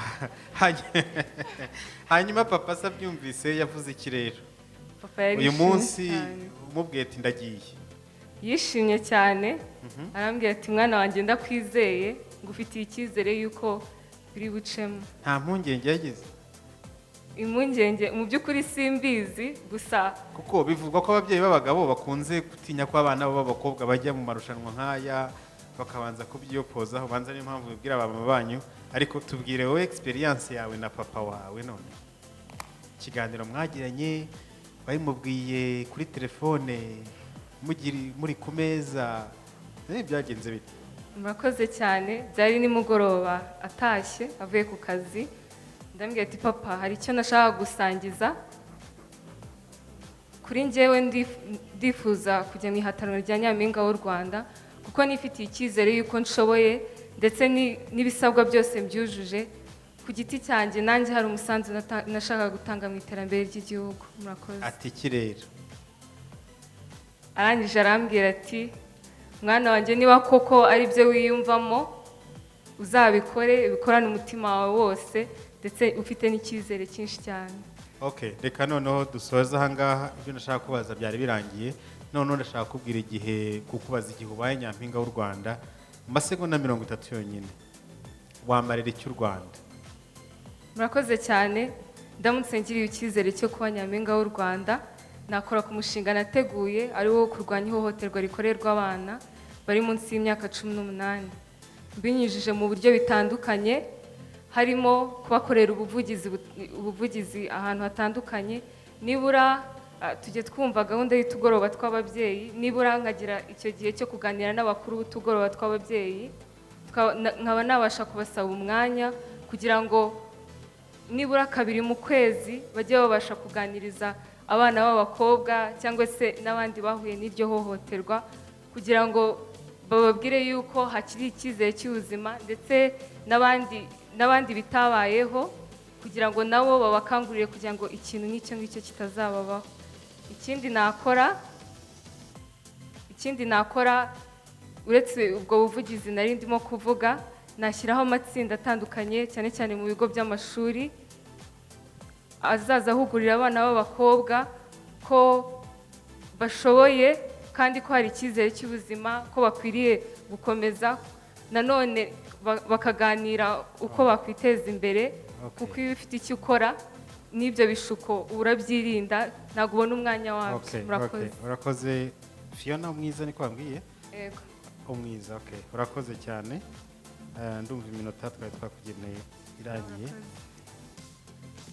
hanyuma papa se abyumvise yavuze iki rero
papa yari
uyu munsi umubwiye ati ndagiye
yishimye cyane arambwira ati mwana wanjye ndakwizeye ngufitiye icyizere yuko biri bucemo
nta mpungenge yagize
impungenge mu by'ukuri simbizi gusa
kuko bivugwa ko ababyeyi b'abagabo bakunze gutinya ko abana b'abakobwa bajya mu marushanwa nk'aya bakabanza kubyiyopozaho banza niyo mpamvu bibwira abamama banyu ariko tubwire wowe experience yawe na papa wawe none ikiganiro mwagiranye babimubwiye kuri telefone muri ku meza byagenze bite
murakoze cyane byari nimugoroba atashye avuye ku kazi ndambwira ati papa hari icyo nashaka gusangiza kuri njyewe ndifuza kujya mu ihatanwa rya nyampinga w'u Rwanda kuko nifitiye icyizere yuko nshoboye ndetse n'ibisabwa byose mbyujuje ku giti cyanjye nanjye hari umusanzu nashaka gutanga mu iterambere ry'igihugu murakoze
ati iki rero
arangije arambwira ati mwana wanjye niba koko ari byo wiyumvamo uzabikore bikorane umutima wawe wose ndetse ufite n'icyizere cyinshi cyane
reka noneho dusoza ahangaha ibyo nashaka kubaza byari birangiye noneho ndashaka kubwira kukubaza igihe ubaye nyampinga w'u Rwanda mu masegonda 30 yonyine wamarira icy'u Rwanda
murakoze cyane ndamutse ngiriye icyizere cyo kuba nyampinga w'u Rwanda nakora ku mushinga nateguye ari wo kurwanya ihohoterwa rikorerwa abana bari munsi y'imyaka 18 binyujije mu buryo bitandukanye harimo kubakorera ubuvugizi ahantu hatandukanye nibura tujye twumva gahunda y'utugoroba tw'ababyeyi nibura nkagira icyo gihe cyo kuganira n'abakuru b'utugoroba tw'ababyeyi nkaba nabasha kubasaba umwanya kugira ngo nibura 2 mu kwezi bajye babasha kuganiriza abana b'abakobwa cyangwa se n'abandi bahuye n'iryo hohoterwa kugira ngo bababwire yuko hakiri icyizere cy'ubuzima ndetse n'abandi bitabayeho kugira ngo nabo babakangurire kugira ngo ikintu nk'icyo ngicyo kitazababaho ikindi nakora uretse ubwo buvugizi nari ndimo kuvuga nashyiraho amatsinda atandukanye cyane cyane mu bigo by'amashuri azaza ahugurira abana b'abakobwa ko bashoboye kandi ko hari icyizere cy'ubuzima ko bakwiriye gukomeza nanone bakaganira uko bakwiteza imbere kuko iyo ufite icyo ukora n'ibyo bishuko urabyirinda ntabwo ubona umwanya wabyo murakoze
urakoze Phiona umwiza niko wambwiye
yego
umwiza urakoze cyane ndumva iminota twari twakugeneye irangiye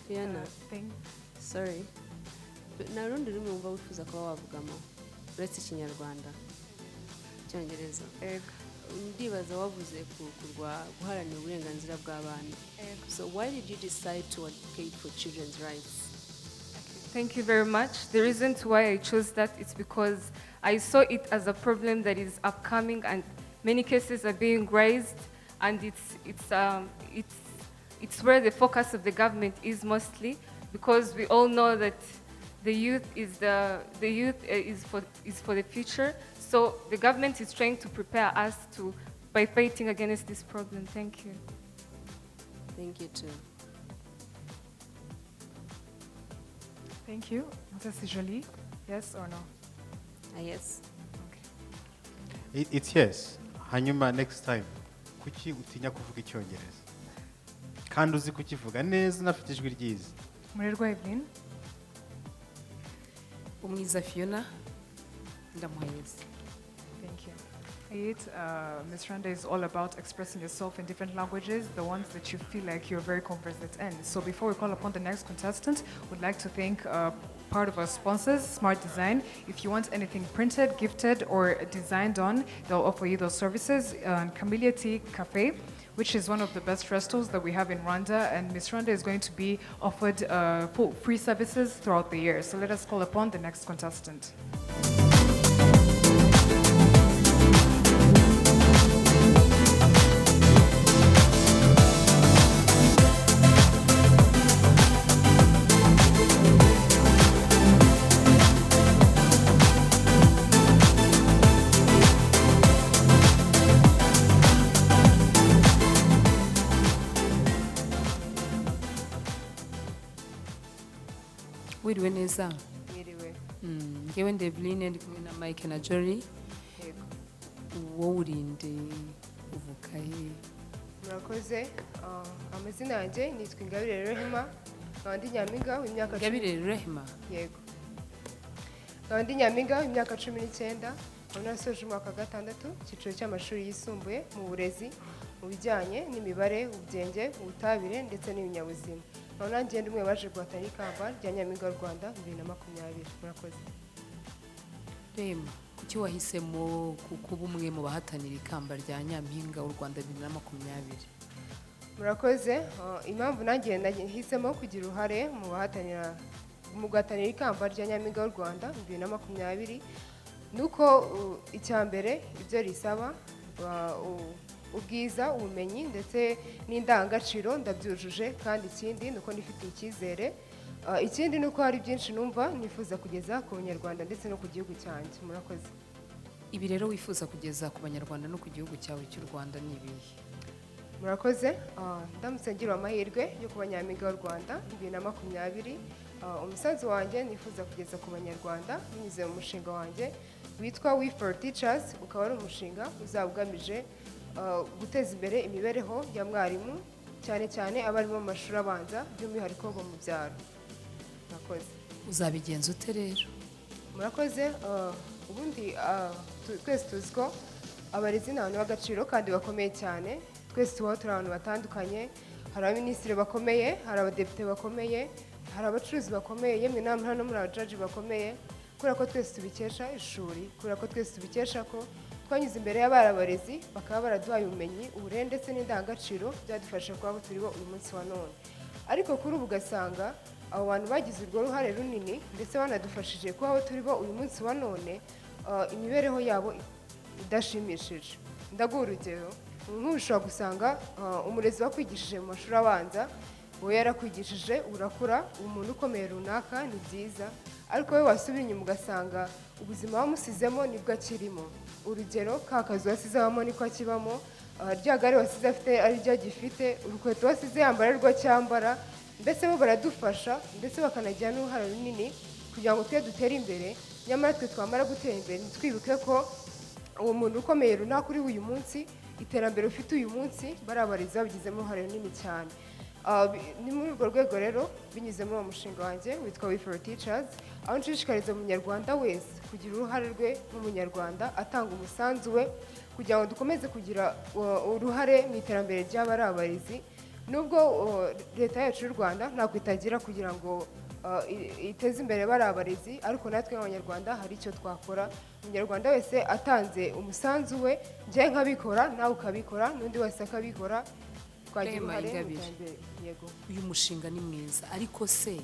Phiona sorry nta rundi rurimi wumva wifuza kuba wavugamo uretse ikinyarwanda icyongereza ndibaza wavuze guharanira uburenganzira bw'abana so why did you decide to advocate for children's rights?
Thank you very much. The reason why I chose that is because I saw it as a problem that is upcoming and many cases are being raised and it's where the focus of the government is mostly because we all know that the youth is for the future. So the government is trying to prepare us by fighting against this problem. Thank you.
Thank you too.
Thank you. Umutesi Jolie, yes or no?
Yes.
It's yes. Hanyuma next time kuki utinya kuvuga icyongereza kandi uzi kukivuga neza unafite ijwi ryiza
Murerwa Evelyn.
Umwiza Phiona ndamuheza.
Thank you. Ms. Rwanda is all about expressing yourself in different languages, the ones that you feel like you're very conversant in. So before we call upon the next contestant, we'd like to thank part of our sponsors, Smart Design. If you want anything printed, gifted, or designed on, they'll offer you those services. Camellia Tea Cafe, which is one of the best restos that we have in Rwanda, and Ms. Rwanda is going to be offered full free services throughout the year. So let us call upon the next contestant.
wiriwe neza
mwiriwe
ngewe Ndeveline ndi kumwe na Mike na Jory
yego
wowe urinde uvuka he
murakoze amazina yanjye nitwa Ingabire Rehema nkaba nyampinga w'imyaka
Ingabire Rehema
yego nkaba nyampinga w'imyaka 19 aho nasoje umwaka wa gatandatu icyiciro cy'amashuri yisumbuye mu burezi mu bijyanye n'imibare ubugenge ubutabire ndetse n'ibinyabuzima aho nanjye ndi umwe baje guhatana ikamba rya nyampinga w'u Rwanda 2020 murakoze
Rema kuki wahisemo kuba umwe mu bahatanira ikamba rya nyampinga w'u Rwanda 2020
murakoze impamvu nanjye nahisemo kugira uruhare mu guhatanira ikamba rya nyampinga w'u Rwanda 2020 nuko icya mbere ibyo risaba ubwiza ubumenyi ndetse n'indangagaciro ndabyujuje kandi ikindi nuko nifitiye icyizere ikindi nuko hari byinshi numva nifuza kugeza ku banyarwanda ndetse no ku gihugu cyanjye murakoze
ibi rero wifuza kugeza ku banyarwanda no ku gihugu cyawe cy'u Rwanda ni ibihe
murakoze ndamutse ngira amahirwe yo kuba nyampinga w'u Rwanda 2020 umusanzu wanjye nifuza kugeza ku banyarwanda binyuze mu mushinga wanjye witwa We for Teachers ukaba ari umushinga uzaba ugamije guteza imbere imibereho ya mwarimu cyane cyane abarimo mu mashuri abanza by'umwihariko bo mu byaro murakoze
uzabigenza ute rero
murakoze ubundi twese tuzi ko abarezi ni abantu b'agaciro kandi bakomeye cyane twese tubaho turi abantu batandukanye hari abaminisitiri bakomeye hari abadepite bakomeye hari abacuruzi bakomeye yemwe namwe no muri abajaji bakomeye kubera ko twese tubikesha ishuri kubera ko twese tubikesha ko twanyuze imbere y'abarabarezi bakaba baraduhaye ubumenyi uburere ndetse n'indangagaciro byadufasha kuba turiho uyu munsi wa none ariko kuri ubu ugasanga abo bantu bagize urwo ruhare runini ndetse banadufashije kuba turiho uyu munsi wa none imibereho yabo idashimishije ndaguha urugero nk'ubu ushobora gusanga umurezi wakwigishije mu mashuri abanza wowe yarakwigishije urakura umuntu ukomeye runaka ni byiza ariko wowe wasubira inyuma ugasanga ubuzima wamusizemo nibwo akirimo urugero ka kazi wasize abamo niko akibamo rya gare wasize afite ari ryo agifite urukweto wasize yambara ari rwo cyambara mbese bo baradufasha ndetse bakanagira n'uruhare runini kugira ngo twe dutere imbere nyamara twe twamara gutera imbere ntitwibuke ko uwo muntu ukomeye runaka uri uyu munsi iterambere ufite uyu munsi barabarezi babigizemo uruhare runini cyane ni muri urwo rwego rero binyuze muri uwo mushinga wanjye witwa We for Teachers aho nshishikariza umunyarwanda wese kugira uruhare rwe nk'umunyarwanda atanga umusanzu we kugira ngo dukomeze kugira uruhare mu iterambere ry'abari abarezi nubwo leta yacu y'u Rwanda ntabwo itagira kugira ngo iteze imbere bari abarezi ariko natwe nk'abanyarwanda hari icyo twakora umunyarwanda wese atanze umusanzu we njye nkabikora nawe ukabikora n'undi wese akabikora twagira uruhare mu iterambere yego
uyu mushinga ni mwiza ariko se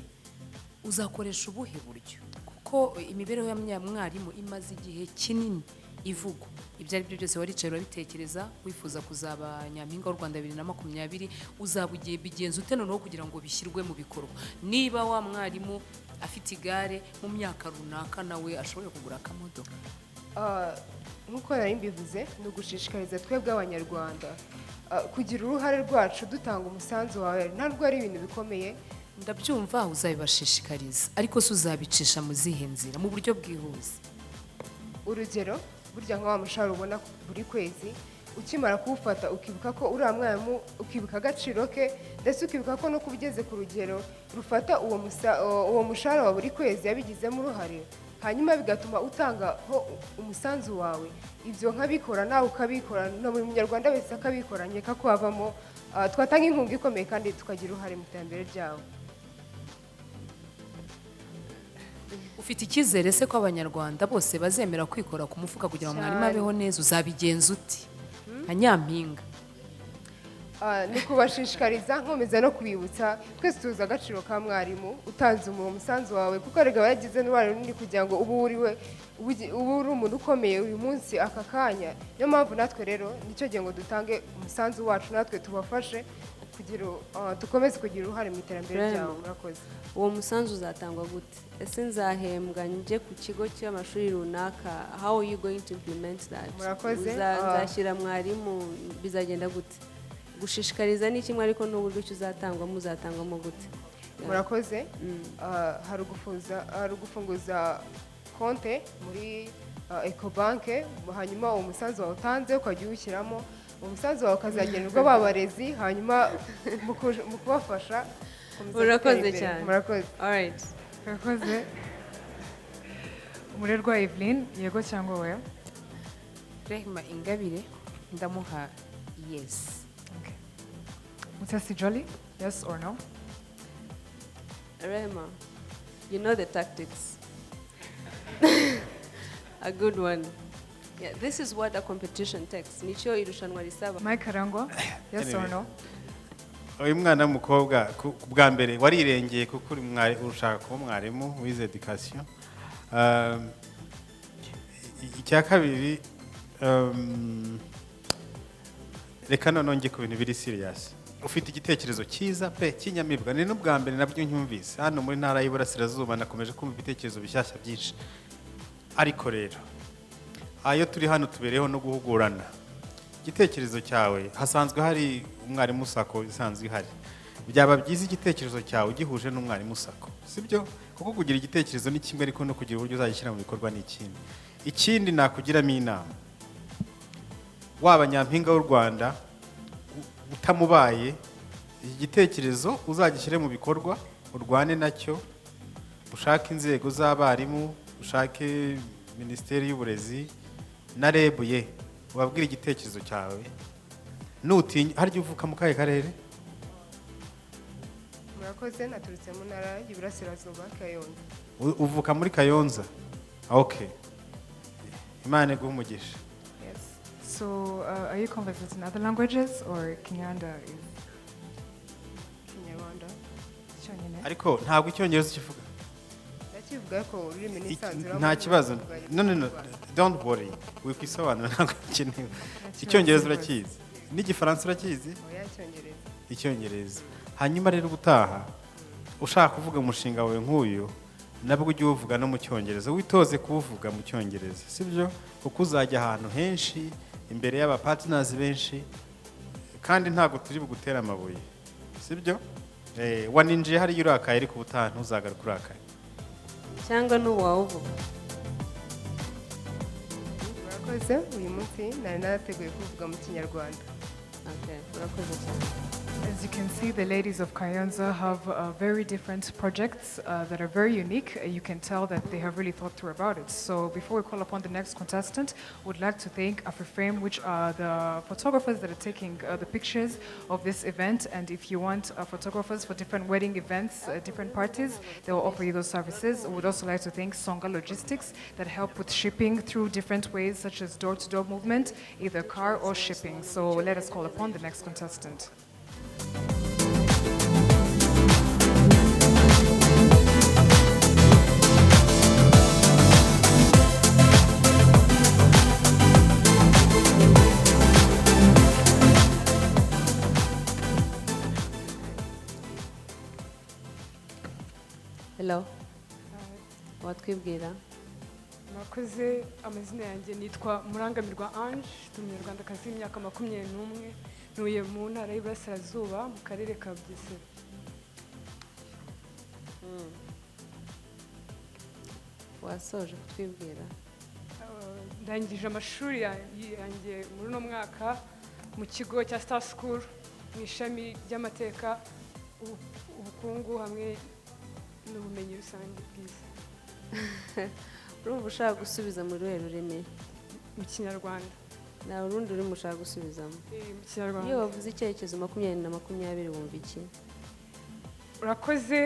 uzakoresha ubuhe buryo kuko imibereho ya mwarimu imaze igihe kinini ivugwa ibyo ari byo byose waricaye urabitekereza wifuza kuzaba nyampinga w'u Rwanda 2020 uzaba ugiye bigenza ute noneho kugira ngo bishyirwe mu bikorwa niba wa mwarimu afite igare mu myaka runaka nawe ashoboye kugura akamodoka
nk'uko nari mbivuze ni ugushishikariza twebwe abanyarwanda kugira uruhare rwacu dutanga umusanzu wawe ntabwo ari ibintu bikomeye
ndabyumva uzabibashishikariza ariko se uzabicisha mu zihe nzira mu buryo bwihuse
urugero burya nka wa mushahara ubona buri kwezi ukimara kuwufata ukibuka ko uriya mwarimu ukibuka agaciro ke ndetse ukibuka ko no kuba ugeze ku rugero rufata uwo mushahara wa buri kwezi yabigizemo uruhare hanyuma bigatuma utangaho umusanzu wawe ibyo nkabikora nawe ukabikora na buri munyarwanda wese akabikora nkeka ko havamo twatanga inkunga ikomeye kandi tukagira uruhare mu iterambere ryawe
ufite icyizere se ko abanyarwanda bose bazemera kwikora ku mufuka kugira ngo mwarimu abeho neza uzabigenza uti nka nyampinga
ni kubashishikariza nkomeza no kubibutsa twese tuzi agaciro ka mwarimu utanze umusanzu wawe kuko erega yagize n'uruhare runini kugira ngo ubu uri umuntu ukomeye uyu munsi aka kanya niyo mpamvu natwe rero nicyo gihe ngo dutange umusanzu wacu natwe tubafashe kugira dukomeze kugira uruhare mu iterambere ryawe murakoze
uwo musanzu uzatangwa gute ese nzahembwa njye ku kigo cy'amashuri runaka how are you going to implement that
murakoze
nzashyira mwarimu bizagenda gute gushishikariza ni kimwe ariko n'uburyo uzatangwamo uzatangwamo gute
murakoze hari ugufunguza konte muri ecobanke hanyuma umusanzu wawe utanze ukajya uwushyiramo umusanzu wawe ukazagenerwa babarezi hanyuma mu kubafasha
murakoze cyane
murakoze
alright
murakoze umurerwa Evelyn yego cyangwa oya
Rehema Ingabire ndamuha yes.
Umutesi Jolly, yes or no?
Rehema, you know the tactics. A good one. Yeah, this is what a competition takes. Nicho irushanwa risaba.
Mike Karangwa, yes or no?
uyu mwana w'umukobwa bwa mbere warirengeye kuko ushaka kuba umwarimu wize education. Icya kabiri reka nononge ku bintu biri serious. Ufite igitekerezo cyiza pe kinyamibwa ni n'ubwa mbere nabyo nyumvise hano muri ntara y'Iburasirazuba nakomeje kumva ibitekerezo bishyashya byinshi. Ariko rero ayo turi hano tubereho no guhugurana. Igitekerezo cyawe hasanzwe hari umwarimu sako isanzwe ihari. Byaba byiza igitekerezo cyawe gihuje n'umwarimu sako. Sibyo? Kuko kugira igitekerezo ni kimwe ariko no kugira uburyo uzagishyira mu bikorwa ni ikindi. Ikindi nakugiramo inama. Waba nyampinga w'u Rwanda utamubaye igitekerezo uzagishyire mu bikorwa urwane nacyo ushake inzego z'abarimu ushake Minisiteri y'Uburezi na REB ye ubabwira igitekerezo cyawe nutinya harya uvuka mu kahe karere
murakoze naturutse mu ntara y'Iburasirazuba Kayonza
uvuka muri Kayonza okay Imana iguhe umugisha.
So, are you conversant in other languages or Kinyarwanda is?
Kinyarwanda.
Ariko ntabwo icyongereza kivuga.
Ndakivuga ko ururimi nisanzura.
Nta kibazo. No, don't worry. Wikwisobanura ntabwo kintu. Icyongereza urakizi. N'igifaransa urakizi?
Oya Icyongereza.
Icyongereza. Hanyuma rero ubutaha ushaka kuvuga umushinga wawe nk'uyu nabwo ujye uvuga no mu cyongereza witoze kuvuga mu cyongereza sibyo kuko uzajya ahantu henshi imbere y'aba partners benshi kandi ntabwo turi bugutera amabuye sibyo waninjiye hari urakaye ariko ubutaha ntuzagaruka urakaye
cyangwa n'uwawuvuga
murakoze uyu munsi nari narateguye kuvuga mu Kinyarwanda.
Okay, murakoze cyane.
As you can see, the ladies of Kayonza have very different projects that are very unique. You can tell that they have really thought through about it. So before we call upon the next contestant, would like to thank AfriFrame, which are the photographers that are taking the pictures of this event. And if you want photographers for different wedding events, different parties, they will offer you those services. We would also like to thank Songa Logistics that help with shipping through different ways, such as door-to-door movement, either car or shipping. So let us call upon the next contestant.
Hello. Watwibwira?
Murakoze amazina yanjye nitwa Murangamirwa Ange, ndi umunyarwandakazi w'imyaka 21, ntuye mu ntara y'Iburasirazuba mu karere ka Bugesera.
Wasoje kutwibwira?
Ndangije amashuri yanjye muri uno mwaka mu kigo cya Star School mu ishami ry'amateka ubukungu hamwe n'ubumenyi rusange bwiza.
Urumva ushaka gusubiza mu ruhe rurimi?
Mu Kinyarwanda.
Nta urundi urimo ushaka gusubizamo?
Mu Kinyarwanda.
Iyo wavuze icyerekezo 2020 wumva iki?
Urakoze,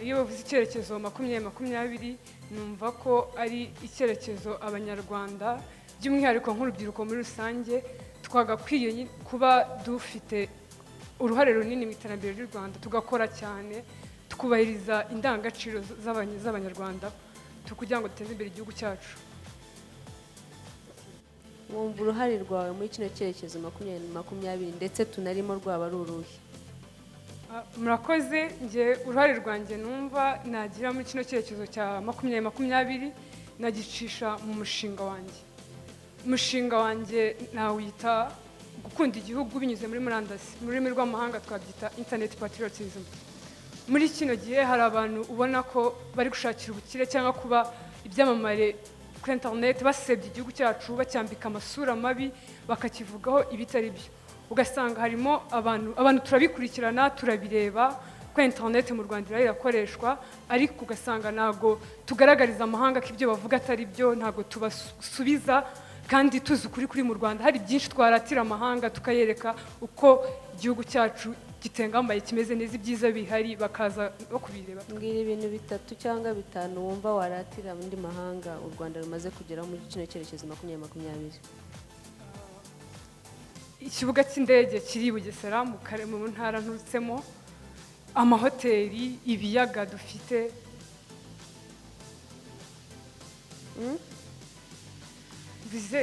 iyo bavuze icyerekezo 2020 numva ko ari icyerekezo abanyarwanda by'umwihariko nk'urubyiruko muri rusange twagakwiye kuba dufite uruhare runini mu iterambere ry'u Rwanda, tugakora cyane tukubahiriza indangagaciro z'abanyarwanda kugira ngo duteze imbere igihugu cyacu.
Wumva uruhare rwawe muri kino cyerekezo 2020 ndetse tunarimo rwaba ari uruhe?
Murakoze, nge uruhare rwanjye numva nagira muri kino cyerekezo cya 2020 nagicisha mu mushinga wanjye. Umushinga wanjye nawita gukunda igihugu binyuze muri murandasi, mu rurimi rw'amahanga twabyita internet patriotism. muri kino gihe hari abantu ubona ko bari gushakira ubukire cyangwa kuba ibyamamare kuri internet basebye igihugu cyacu bacyambika amasura mabi bakakivugaho ibitari byo ugasanga harimo abantu turabikurikirana turabireba kuri internet mu Rwanda irakoreshwa ariko ugasanga ntago tugaragariza amahanga ko ibyo bavuga atari byo ntago tubasubiza kandi tuzi ukuri kuri mu Rwanda hari byinshi twaratira amahanga tukayereka uko igihugu cyacu gitengambaye kimeze neza ibyiza bihari bakaza no kubireba.
Mbwira ibintu bitatu cyangwa bitanu wumva waratira mu ndi mahanga u Rwanda rumaze kugera muri kino cyerekezo 2020.
Ikibuga cy'indege kiri Bugesera mu ntara nturutsemo, amahoteli, ibiyaga dufite. Bize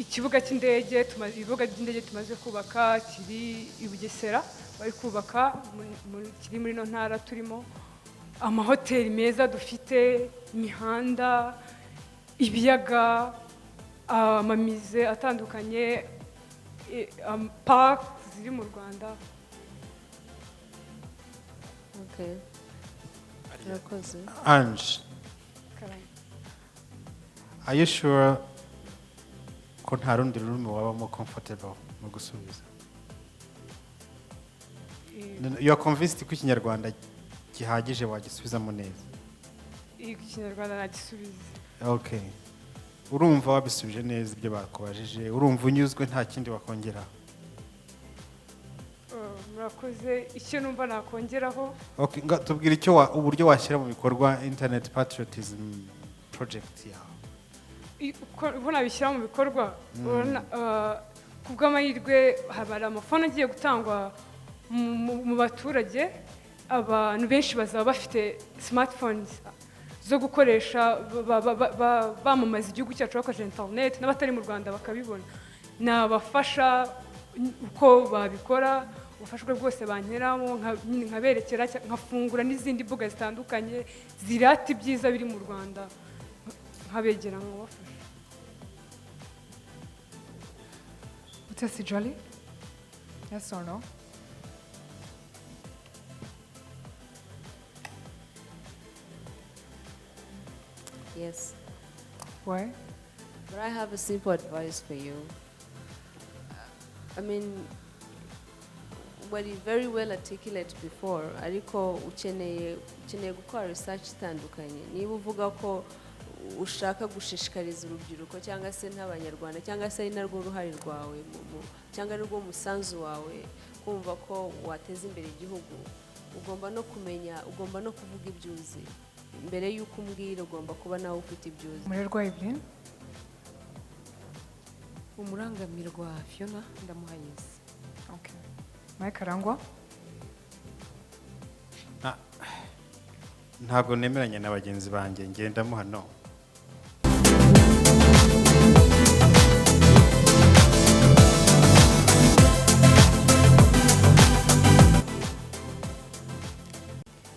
ikibuga cy'indege ibibuga by'indege tumaze kubaka kiri i Bugesera bari kubaka kiri muri no ntara turimo, amahoteli meza dufite, imihanda, ibiyaga, amamize atandukanye, park ziri mu Rwanda.
Okay. Murakoze.
Ange, are you sure ko nta rundi rurimi wabamo comfortable mu gusubiza? You are convinced ko ikinyarwanda gihagije wagisubizamo neza?
Ikinyarwanda nagisubiza.
Okay. Urumva wabisubije neza ibyo bakubajije, urumva unyuzwe nta kindi wakongera?
Murakoze, icyo numva nakongeraho.
Okay, tubwira icyo uburyo washyira mu bikorwa internet patriotism project yawe.
Ubona bishyira mu bikorwa kubw'amahirwe hari amafone agiye gutangwa mu baturage, abantu benshi bazaba bafite smartphones zo gukoresha bamamaza igihugu cyacu bakoresha internet n'abatari mu Rwanda bakabibona. Nabafasha uko babikora, ubufashwe bwose bankeramo nkaberekera nkafungura n'izindi mbuga zitandukanye zirata ibyiza biri mu Rwanda nkabegera nkabafasha.
Umutesi Jolly? Yes or no?
Yes.
Why?
But I have a simple advice for you. I mean, what you very well articulate before, ariko ukeneye gukora research itandukanye. Niba uvuga ko ushaka gushishikariza urubyiruko cyangwa se n'abanyarwanda cyangwa se narwo ruhari rwawe cyangwa narwo musanzu wawe kumva ko wateza imbere igihugu, ugomba no kumenya, ugomba no kuvuga ibyuzi. Mbere y'uko umbwira ugomba kuba nawe ufite ibyuzi.
Murerwa Evelyn?
Umurangamirwa Phiona ndamuhayize.
Okay. Mike Arangwa?
Ntabwo nemeranya na bagenzi banjye, ngendamo hano.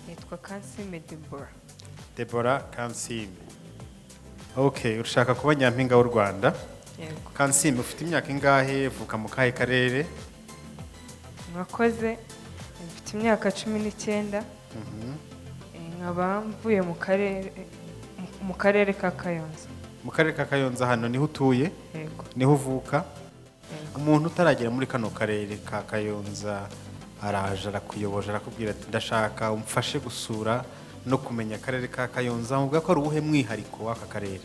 Nitwa Kansime Deborah.
Deborah Kansime. Okay, urashaka kuba nyampinga w'u Rwanda?
Yego.
Kansime, ufite imyaka ingahe, uvuka mu kahe karere?
Mwakoze, mfite imyaka 19. Nkaba mvuye mu karere ka Kayonza.
Mu karere ka Kayonza hano niho utuye?
Yego.
Niho uvuka? Umuntu utaragera muri kano karere ka Kayonza araje arakuyoboje arakubwira ati ndashaka umfashe gusura no kumenya akarere ka Kayonza, muvuga ko ari ubuhe mwihariko w'aka karere?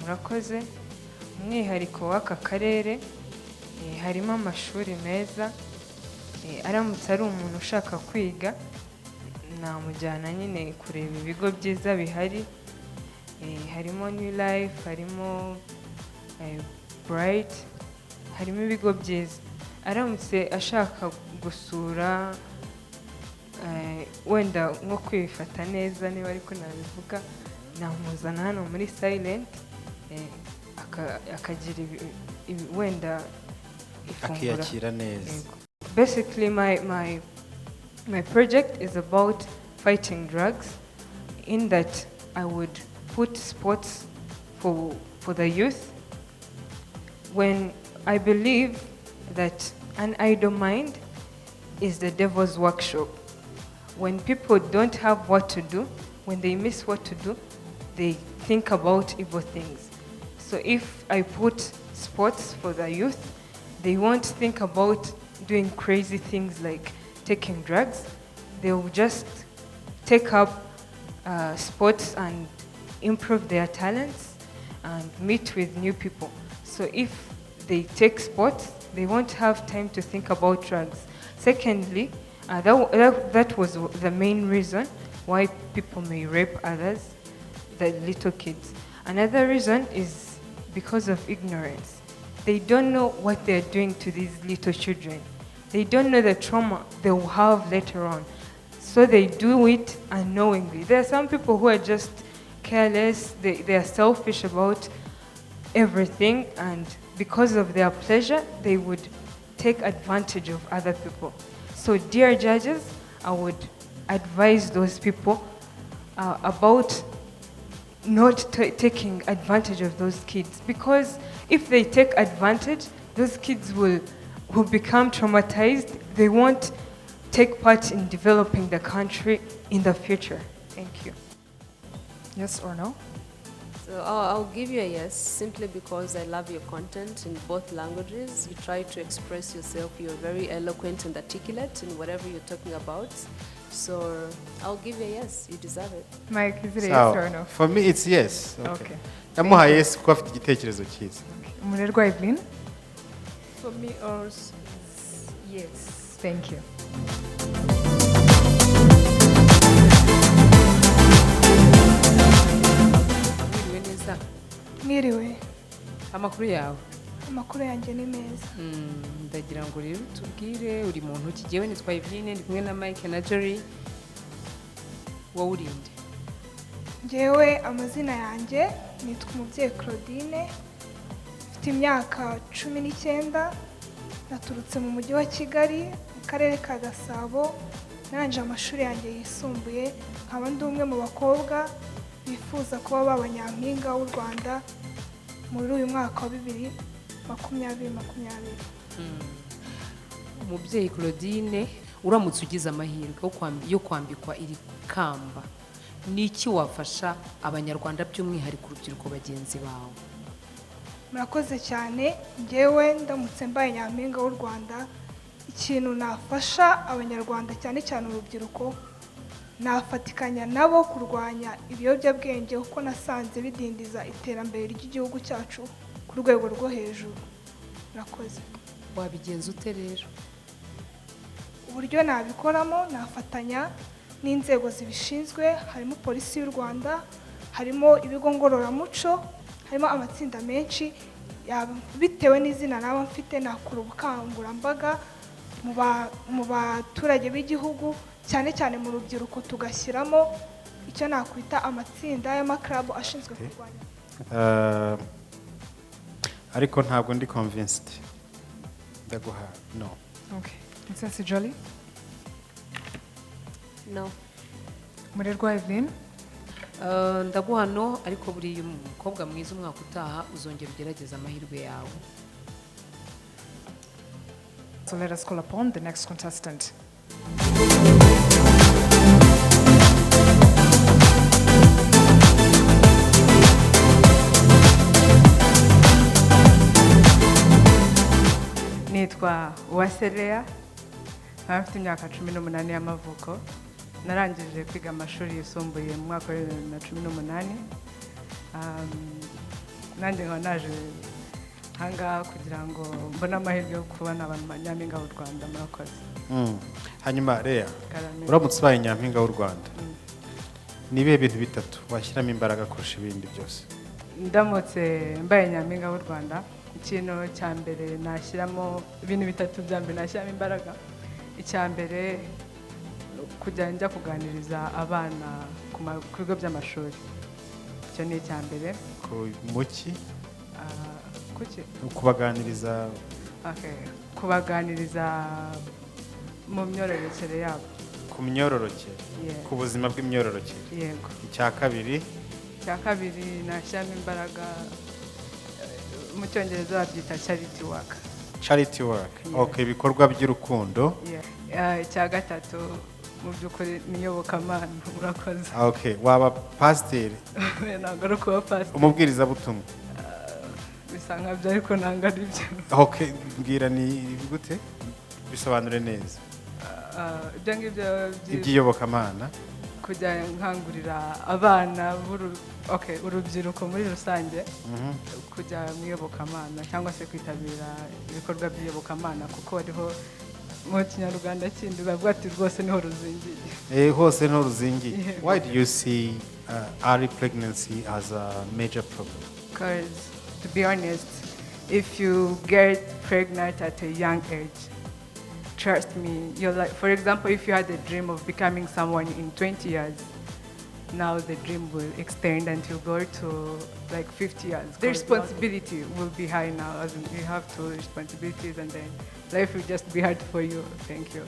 Murakoze, umwihariko w'aka karere harimo amashuri meza, aramutse ari umuntu ushaka kwiga namujyana nyine kureba ibigo byiza bihari, harimo New Life, harimo Bright, harimo ibigo byiza. Aramutse ashaka gusura wenda nko kwifata neza niba ariko nabivuga, namuzana hano muri Silent akagira wenda ifungura
akiyakira neza.
Basically my project is about fighting drugs, in that I would put sports for the youth, when I believe that an idle mind is the devil's workshop. When people don't have what to do, when they miss what to do, they think about evil things. So if I put sports for the youth, they won't think about doing crazy things like taking drugs. They'll just take up sports and improve their talents and meet with new people. So if they take sports, they won't have time to think about drugs. Secondly, that was the main reason why people may rape others, the little kids. Another reason is because of ignorance. They don't know what they're doing to these little children. They don't know the trauma they will have later on. So they do it unknowingly. There are some people who are just careless, they are selfish about everything, and because of their pleasure, they would take advantage of other people. So dear judges, I would advise those people about not taking advantage of those kids, because if they take advantage, those kids will become traumatized. They won't take part in developing the country in the future. Thank you.
Yes or no?
So I'll give you a yes, simply because I love your content in both languages. You try to express yourself. You're very eloquent and articulate in whatever you're talking about. So I'll give you a yes. You deserve it.
Mike, is it a yes or no?
For me, it's yes.
Okay.
Namuhaye yes kuko afite igitekerezo cyiza.
Umurerwa Evelyn?
For me also is yes.
Thank you.
Wiriwe neza.
Mwiriwe,
Amakuru yawe.
amakuru yanjye ni meza.
Ndagira ngo rero tubwire uri muntu ki, jyewe nitwa Eveline, ndi kumwe na Mike na Jerry. Wowe urinde.
Njyewe amazina yanjye nitwa Umubyeyi Claudine, mfite imyaka 19, naturutse mu mujyi wa Kigali, mu karere ka Gasabo, narangije amashuri yanjye yisumbuye, nkaba ndi umwe mu bakobwa bifuza kuba baba nyampinga w'u Rwanda muri uyu mwaka wa 2020.
Umubyeyi Claudine, uramutse ugize amahirwe yo kwambikwa iri kamba, ni iki wafasha abanyarwanda by'umwihariko urubyiruko bagenzi bawe?
Murakoze cyane. Njyewe ndamutse mbaye nyampinga w'u Rwanda, ikintu nafasha abanyarwanda cyane cyane urubyiruko, nafatikanya nabo kurwanya ibiyobyabwenge kuko nasanze bidindiza iterambere ry'igihugu cyacu ku rwego rwo hejuru. Murakoze.
Wabigenza ute rero?
Uburyo nabikoramo, nafatanya n'inzego zibishinzwe, harimo polisi y'u Rwanda, harimo ibigo ngororamuco, harimo amatsinda menshi, bitewe n'izina naba mfite, nakora ubukangurambaga mu baturage b'igihugu, cyane cyane mu rubyiruko, tugashyiramo icyo nakwita amatsinda y'amaklabu ashinzwe kurwanya.
Ariko ntabwo ndi convinced. Ndaguha no.
Okay. Umutesi Jolly?
No.
Umurerwa Evelyn?
Ndaguha no, ariko buriya umukobwa mwiza umwaka utaha uzongera ugerageza amahirwe yawe.
So let us call upon the next contestant.
Nitwa Uwaselea, mfite imyaka 18 y'amavuko. Narangije kwiga amashuri yisumbuye mu mwaka wa 2018. Nanjye nkaba naje hanga kugira ngo mbone amahirwe yo kubona abanyampinga w'u Rwanda. Murakoze.
Hanyuma Lea, uramutse ubaye nyampinga w'u Rwanda, ni ibihe bintu bitatu washyiramo imbaraga kurusha ibindi byose?
Ndamutse mbaye nyampinga w'u Rwanda, ikintu cya mbere nashyiramo, ibintu bitatu bya mbere nashyiramo imbaraga. Icya mbere kujya njya kuganiriza abana ku bigo by'amashuri. Icyo ni icya mbere.
Muki?
Kuki?
Kubaganiriza.
Okay. Kubaganiriza mu myororokere yabo.
Ku myororokere? Ku buzima bw'imyororokere?
Yego.
Icya kabiri?
Icya kabiri nashyiramo imbaraga, mu Cyongereza babyita charity work.
charity work.
Yes.
Okay, ibikorwa by'urukundo.
icya gatatu mu by'ukuri niyobokamana murakoze.
Okay, waba pasiteri?
Ntabwo ari ukuba pasiteri.
Umubwirizabutumwa?
Bisa nkabyo ariko ntabwo ari byo.
Okay, mbwira ni gute? Bisobanure neza.
Ibyo ngibyo
iby'iyobokamana
kujya nkangurira abana urubyiruko muri rusange kujya mu iyobokamana cyangwa se kwitabira ibikorwa by'iyobokamana kuko ariho mu kinyarwanda kindi bavuga ati rwose niho ruzingiye.
Hose niho ruzingiye. Why do you see early pregnancy as a major problem?
Because to be honest, if you get pregnant at a young age, trust me, you're like, for example, if you had a dream of becoming someone in 20 years, now the dream will extend until go to like 50 years. The responsibility will be high now, as in you have 2 responsibilities and then life will just be hard for you. Thank you.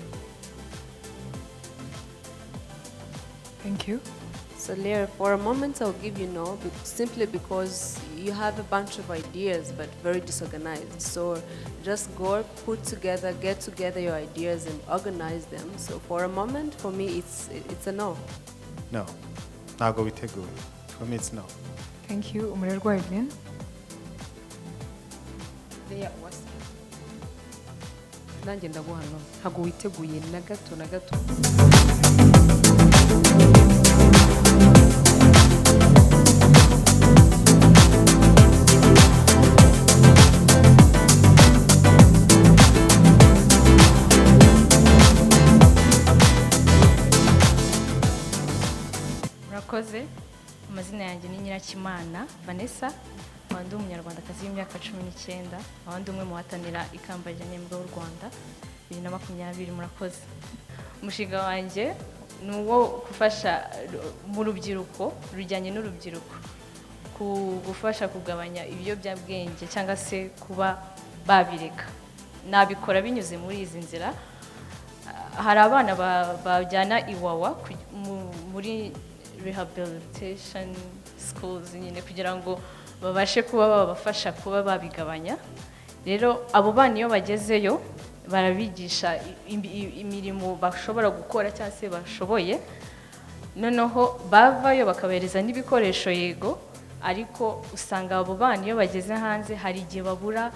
Thank you.
So Leah, for a moment I'll give you no, simply because you have a bunch of ideas but very disorganized. So just go, get together your ideas and organize them. So for a moment, for me, it's a no.
No. Ntago witeguye. For me, it's no.
Thank you. Umurerwa Aline.
nanjye ndaguha no. Ntago witeguye na gato na gato.
Murakoze. Amazina yanjye ni Nyirakimana Vanessa, ndi umunyarwandakazi w'imyaka 19, abandi umwe muhatanira ikamba rya Nyembwa w'u Rwanda 2020. Murakoze. Umushinga wanjye ni uwo gufasha mu rubyiruko, rujyanye n'urubyiruko gufasha kugabanya ibiyobyabwenge cyangwa se kuba babireka. Nabikora binyuze muri izi nzira. Hari abana bajyana iwawa muri rehabilitation schools nyine kugira ngo babashe kuba babafasha kuba babigabanya. Rero abo bana iyo bagezeyo barabigisha imirimo bashobora gukora cyangwa se bashoboye, noneho bavayo bakabereza n'ibikoresho yego, ariko usanga abo bana iyo bageze hanze hari igihe babura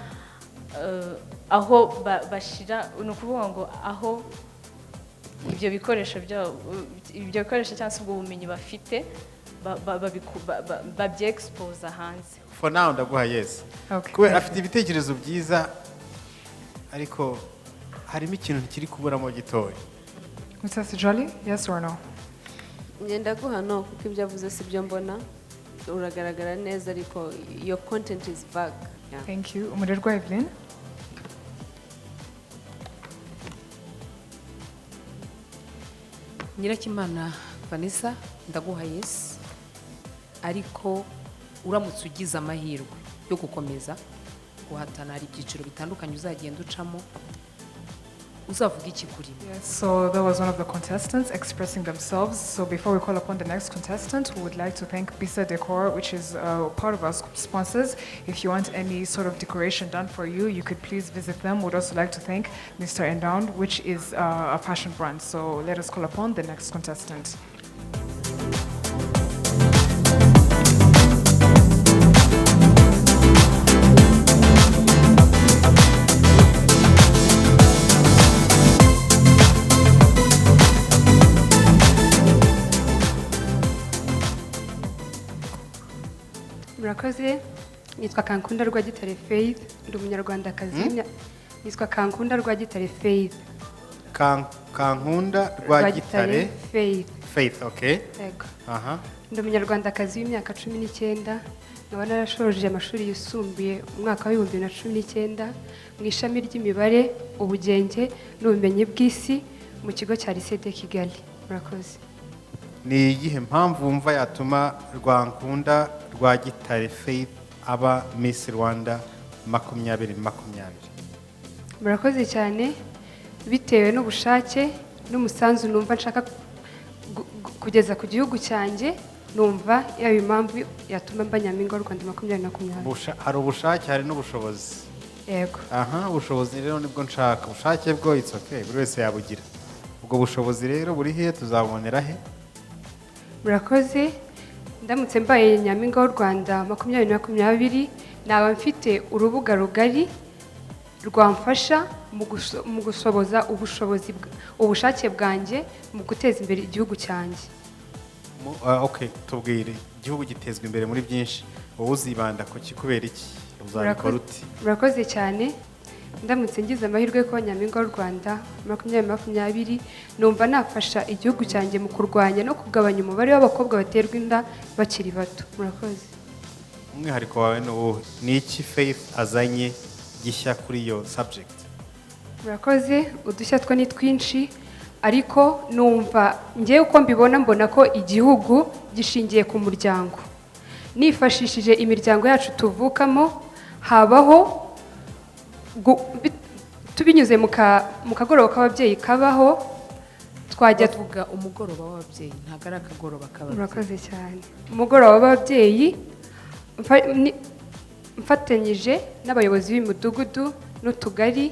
aho bashira, ni ukuvuga ngo aho ibyo bikoresho cyangwa se ubwo bumenyi bafite babye-expose hanze.
For now ndaguha yes.
Okay.
Kubera afite ibitekerezo byiza ariko harimo ikintu kiri kuburamo gitoya.
Umutesi Jolly, yes or no?
Ndaguha no kuko ibyo avuze si byo mbona. Uragaragara neza ariko your content is vague. Yeah.
Thank you. Umurerwa Evelyn.
Nyirakimana Vanessa, ndaguha yes, ariko uramutse ugize amahirwe yo gukomeza guhatana hari ibyiciro bitandukanye uzagenda ucamo, uzavuga iki kuri?
Yes, so that was one of the contestants expressing themselves. So before we call upon the next contestant, we would like to thank Bisa Decor, which is part of our sponsors. If you want any sort of decoration done for you, you could please visit them. We'd also like to thank Mr. Endown, which is a fashion brand. So let us call upon the next contestant.
Murakoze, nitwa Kankunda Rwagitare Faith, ndi umunyarwandakazi. Nitwa Kankunda Rwagitare Faith.
Kankunda Rwagitare Faith, okay.
Yego.
Aha.
Ndi umunyarwandakazi w'imyaka 19, nkaba narashoje amashuri yisumbuye umwaka wa 2019 mu ishami ry'imibare, ubugenge n'ubumenyi bw'isi mu kigo cya Delice Kigali. Murakoze.
Ni igihe mpamvu wumva yatuma Rwankunda Rwagitare Faith aba Miss Rwanda 2020?
Murakoze cyane, bitewe n'ubushake n'umusanzu numva nshaka kugeza ku gihugu cyanjye, numva yaba impamvu yatuma mba Nyampinga w'u Rwanda 2020.
Hari ubushake, hari n'ubushobozi.
yego
aha ubushobozi rero nibwo nshaka ubushake bwo it's okay buri wese yabugira ubwo bushobozi rero buri he tuzabonera he
murakoze ndamutse mbaye nyampinga w'u Rwanda 2020 naba mfite urubuga rugari rwamfasha mu gusoboza ubushake bwanjye mu guteza imbere igihugu cyanjye.
Okay, tubwire igihugu gitezwa imbere muri byinshi wowe uzibanda ku kikubera iki uzabikora uti?
Murakoze cyane ndamutse ngize amahirwe yo kuba nyampinga w'u Rwanda 2020 numva nafasha igihugu cyanjye mu kurwanya no kugabanya umubare w'abakobwa baterwa inda bakiri bato. Murakoze.
Umwihariko wawe ni iki Faith azanye gishya kuri iyo subject?
Murakoze, udushya two ni twinshi ariko numva ngewe uko mbona ko igihugu gishingiye ku muryango. Nifashishije imiryango yacu tuvukamo habaho tubinyuze mu kagoroba k'ababyeyi kabaho twajya
tuvuga umugoroba w'ababyeyi ntabwo ari akagoroba k'ababyeyi.
Murakoze cyane. Umugoroba w'ababyeyi mfatanyije n'abayobozi b'imidugudu n'utugari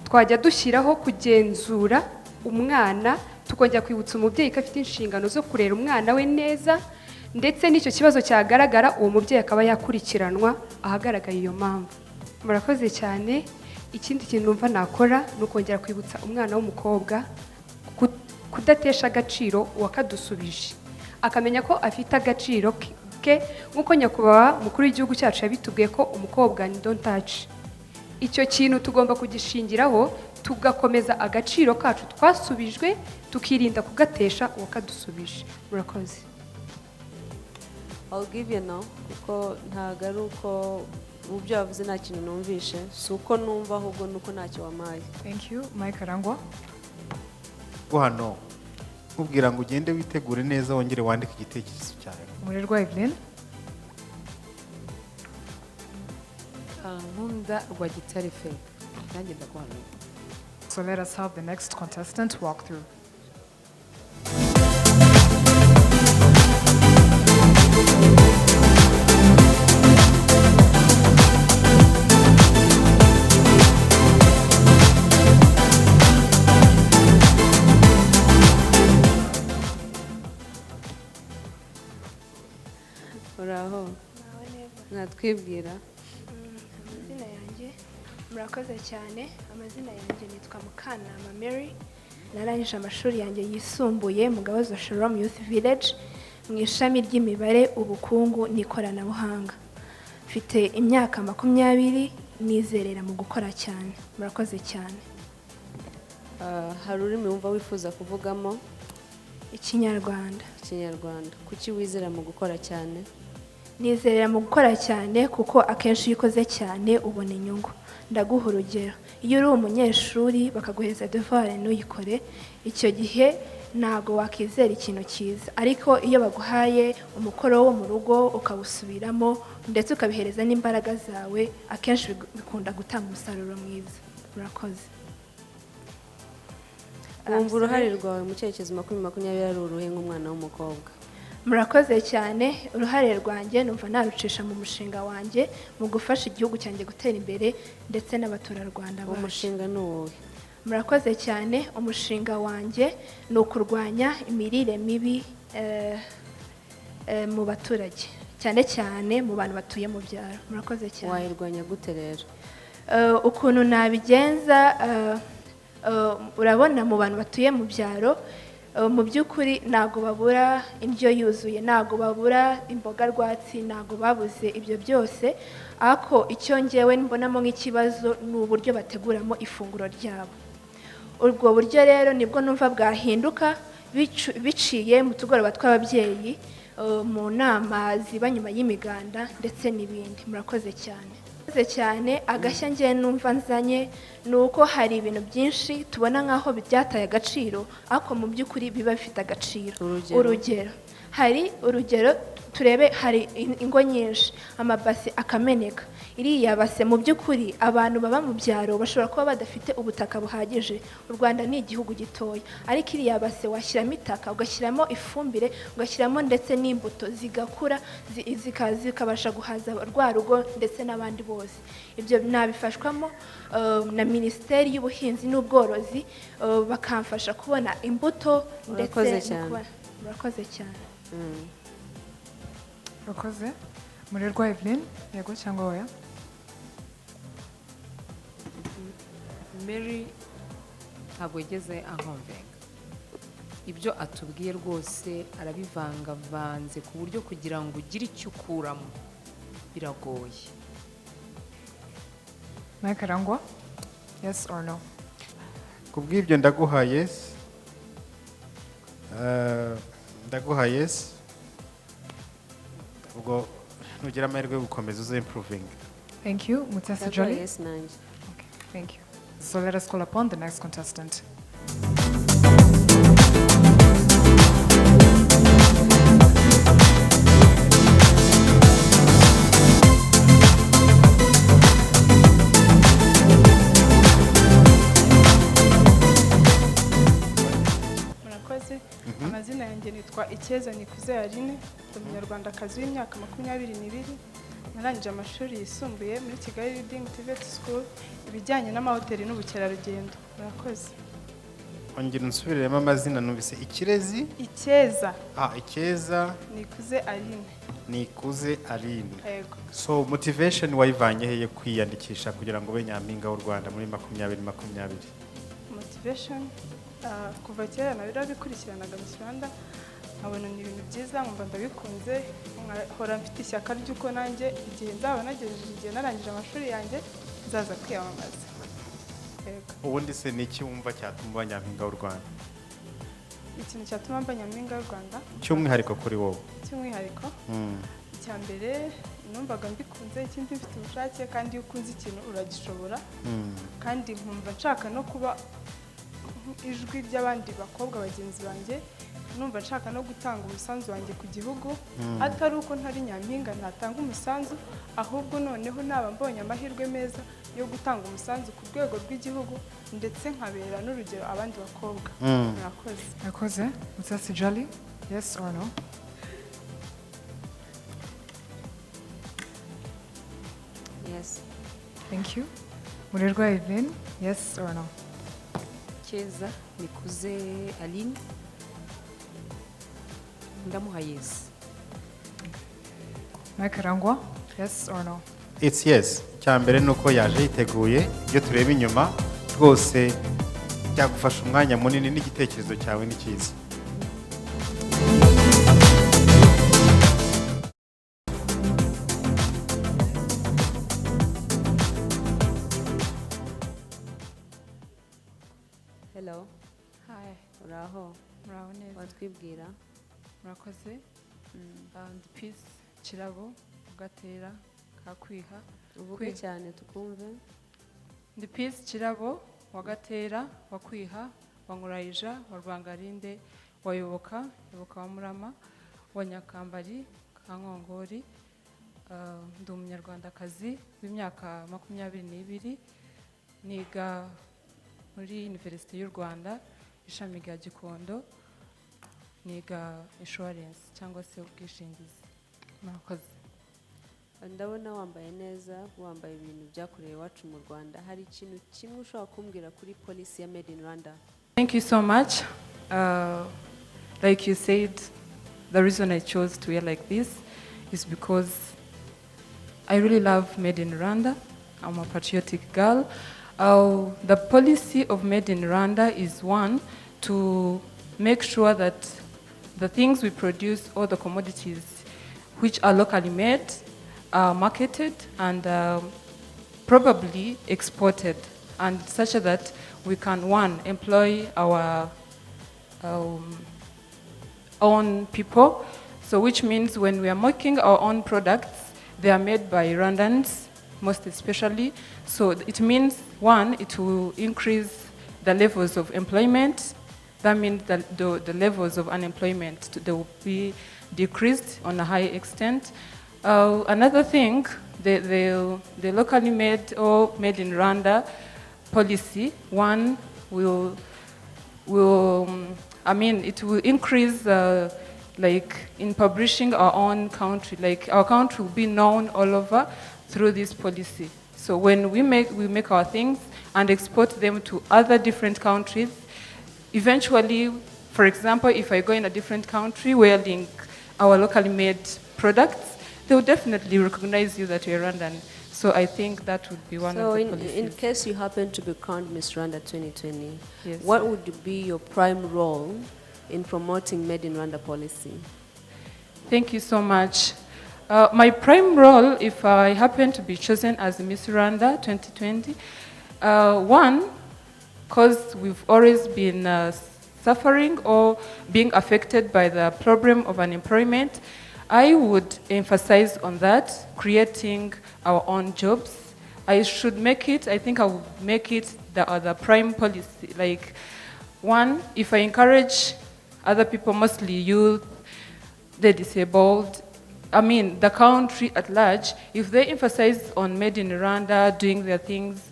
twajya dushyiraho kugenzura umwana tukongera kwibutsa umubyeyi ko afite inshingano zo kurera umwana we neza ndetse n'icyo kibazo cyagaragara uwo mubyeyi akaba yakurikiranwa ahagaragaye iyo mpamvu. Murakoze cyane. Ikindi kintu numva nakora ni ukongera kwibutsa umwana w'umukobwa kudatesha agaciro uwakadusubije akamenya ko afite agaciro ke nk'uko nyakubahwa mukuru w'igihugu cyacu yabitubwiye ko umukobwa ni don't touch. Icyo kintu tugomba kugishingiraho tugakomeza agaciro kacu twasubijwe tukirinda kugatesha uwakadusubije. Murakoze.
I'll give you now kuko ntago ari uko mu byo wavuze nta kintu numvishe si uko numva ahubwo nuko ntacyo wamaye.
Thank you. Mike Arangwa.
Hano nkubwira ngo ugende witegure neza wongere wandike igitekerezo cyawe.
Umurerwa Evelyn.
Nkunda Rwagitare Faith. Nanjye ndaguhamya.
So let us have the next contestant walk through.
Uraho mwatwibwira?
Amazina yanjye murakoze cyane. Amazina yanjye nitwa Mukanama Mary. Narangije amashuri yanjye yisumbuye mu Gahozo Shalom Youth Village mu ishami ry'imibare ubukungu n'ikoranabuhanga. Mfite imyaka 20 nizerera mu gukora cyane. Murakoze cyane.
Hari ururimi wumva wifuza kuvugamo?
Ikinyarwanda.
Ikinyarwanda. Kuki wizera mu gukora cyane?
Nizerera mu gukora cyane kuko akenshi iyo ukoze cyane ubona inyungu. Ndaguha urugero. Iyo uri umunyeshuri bakaguheza devoir ntuyikore, icyo gihe ntago wakizera ikintu cyiza. Ariko iyo baguhaye umukoro wo mu rugo ukawusubiramo ndetse ukabihereza n'imbaraga zawe, akenshi bikunda gutanga umusaruro mwiza. Murakoze.
Wumva uruhare rwawe mu cyerekezo 2020 ari uruhe nk'umwana w'umukobwa?
Murakoze cyane. Uruhare rwanjye numva narucisha mu mushinga wanjye mu gufasha igihugu cyanjye gutera imbere ndetse n'abaturarwanda bacu.
Umushinga ni uwuhe?
Murakoze cyane. Umushinga wanjye ni ukurwanya imirire mibi mu baturage cyane cyane mu bantu batuye mu byaro. Murakoze cyane.
Wayirwanya gute rero?
Ukuntu nabigenza urabona mu bantu batuye mu byaro mu by'ukuri ntago babura indyo yuzuye, ntago babura imboga rwatsi, ntago babuze ibyo byose, ariko icyo ngewe mbonamo nk'ikibazo ni uburyo bateguramo ifunguro ryabo. Ubwo buryo rero nibwo numva bwahinduka biciye mu tugoroba tw'ababyeyi, mu nama ziba nyuma y'imiganda ndetse n'ibindi. Murakoze cyane. Cyane agashya ngiye numva nzanye nuko hari ibintu byinshi tubona nkaho byataye agaciro ariko mu by'ukuri biba bifite agaciro. Urugero turebe, hari ingo nyinshi amabase akameneka. Iriya base mu by'ukuri abantu baba mu byaro bashobora kuba badafite ubutaka buhagije. U Rwanda ni igihugu gitoya, ariko iriya base washyiramo itaka, ugashyiramo ifumbire, ugashyiramo ndetse n'imbuto zigakura zikabasha guhaza rwa rugo ndetse n'abandi bose. ubworozi. Ibyo nabifashwamo na Minisiteri y'Ubuhinzi n'Ubworozi, bakamfasha kubona imbuto ndetse murakoze cyane.
Urakoze. Murerwa Evelyn, yego cyangwa oya?
Mary ntabwo yigeze ankonvenga. Ibyo atubwiye rwose arabivangavanze ku buryo kugira ngo ugire icyo ukuramo biragoye.
Mike Arangwa, yes or no?
Kubw'ibyo ndaguha yes. Ndaguha yes. Ubwo nugira amahirwe yo gukomeza uze improving.
Thank you. Umutesi Jolly?
Yes, Nange.
Okay, thank you. So let us call upon the next contestant.
Murakoze. Amazina yanjye nitwa Icyeza Nikuze Aline, ndi umunyarwandakazi w'imyaka 22. Narangije amashuri yisumbuye muri Kigali Leading TVET School, ibijyanye n'amahoteli n'ubukerarugendo. Murakoze.
Ongera unsubiremo amazina numvise Ikirezi?
Icyeza.
Icyeza.
Nikuze Aline.
Nikuze Aline.
Yego.
So motivation wayivanye heye kwiyandikisha kugira ngo ube nyampinga w'u Rwanda muri 2020?
Motivation kuva kera nabirabikurikiranaga mu Rwanda, nkabona ni ibintu byiza, nkumva ndabikunze, nkahora mfite ishyaka ry'uko nanjye igihe nzaba nagejeje igihe narangije amashuri yanjye nzaza kwiyamamaza.
Ubundi se ni iki wumva cyatuma uba nyampinga w'u Rwanda?
Ikintu cyatuma mba nyampinga w'u Rwanda
cy'umwihariko kuri wowe?
Cy'umwihariko icya mbere numvaga mbikunze, ikindi mfite ubushake, kandi iyo ukunze ikintu uragishobora, kandi nkumva nshaka no kuba ijwi ry'abandi bakobwa bagenzi banjye, numva nshaka no gutanga umusanzu wanjye ku gihugu, atari uko ntari nyampinga ntatanga umusanzu, ahubwo noneho naba mbonye amahirwe meza yo gutanga umusanzu ku rwego rw'igihugu ndetse nkabera n'urugero abandi bakobwa. Murakoze.
Murakoze. Umutesi Jolly, yes or no?
Yes.
Thank you. Murerwa Evelyn, yes or no?
Icyeza Nikuze Aline, ndamuha yes.
Mike Arangwa, yes or no?
It's yes. Cyambere nuko yaje yiteguye, ibyo tureba inyuma rwose byagufasha umwanya munini, n'igitekerezo cyawe ni cyiza.
Hello.
Hi.
Uraho.
Muraho neza.
Watwibwira?
Murakoze. Ndi Peace Kirabo Gatera Kakwiha.
Uvuge cyane tukumve.
Ndi Peace Kirabo wa Gatera wa Kwiha wa Nkurayija wa Rwangarinde wa Yoboka wa Murama wa Nyakambari Kankongori. Ndi umunyarwandakazi w'imyaka 22, niga muri University y'u Rwanda ishami rya Gikondo, niga insurance cyangwa se ubwishingizi. Murakoze.
Ndabona wambaye neza, wambaye ibintu byakorewe iwacu mu Rwanda. Hari ikintu kimwe ushobora kumbwira kuri policy ya Made in Rwanda?
Thank you so much. Like you said, the reason I chose to wear like this is because I really love Made in Rwanda. I'm a patriotic girl. The policy of Made in Rwanda is one, to make sure that the things we produce, all the commodities which are locally made, are marketed and probably exported, and such that we can, one, employ our own people. So which means when we are making our own products, they are made by Rwandans, most especially. So it means, one, it will increase the levels of employment. That means that the levels of unemployment, they will be decreased on a high extent. Another thing, the locally made or Made in Rwanda policy, one, it will increase like in publishing our own country, like our country will be known all over,
through this policy. So when we make our things and export them to other different countries, eventually, for example, if I go in a different country wearing our locally made products, they will definitely recognize you that you're Rwandan. So I think that would be one of the policies.
So in case you happen to be crowned Miss Rwanda 2020,
yes,
what would be your prime role in promoting Made in Rwanda policy?
Thank you so much. My prime role, if I happen to be chosen as Miss Rwanda 2020, one, because we've always been suffering or being affected by the problem of unemployment, I would emphasize on that, creating our own jobs. I should make it, I think I would make it the prime policy. Like, one, if I encourage other people, mostly youth, the disabled, I mean, the country at large, if they emphasize on Made in Rwanda, doing their things,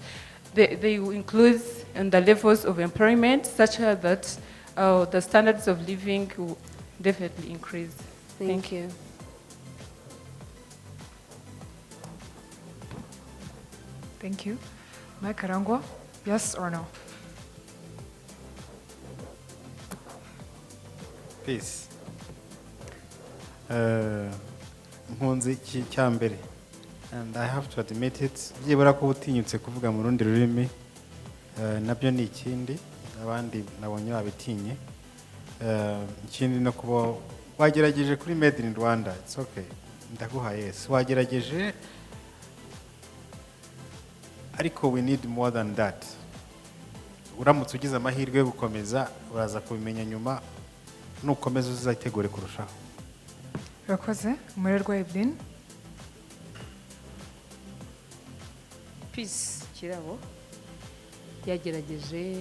they will include in the levels of employment such that the standards of living will definitely increase.
Thank you.
Thank you. Mike Karangwa, yes or no?
Peace. Mpunzi iki cyambere, and I have to admit it, byibura ko utinyutse kuvuga mu rundi rurimi nabyo ni ikindi abandi nabonye babitinye. Ikindi no kuba wagerageje kuri Made in Rwanda, it's okay, ndaguha yes, wagerageje, ariko we need more than that. Uramutse ugize amahirwe yo gukomeza uraza kubimenya nyuma, nukomeza uzategure kurushaho.
Urakoze. Umurerwa Evelyn.
Peace Kirabo yagerageje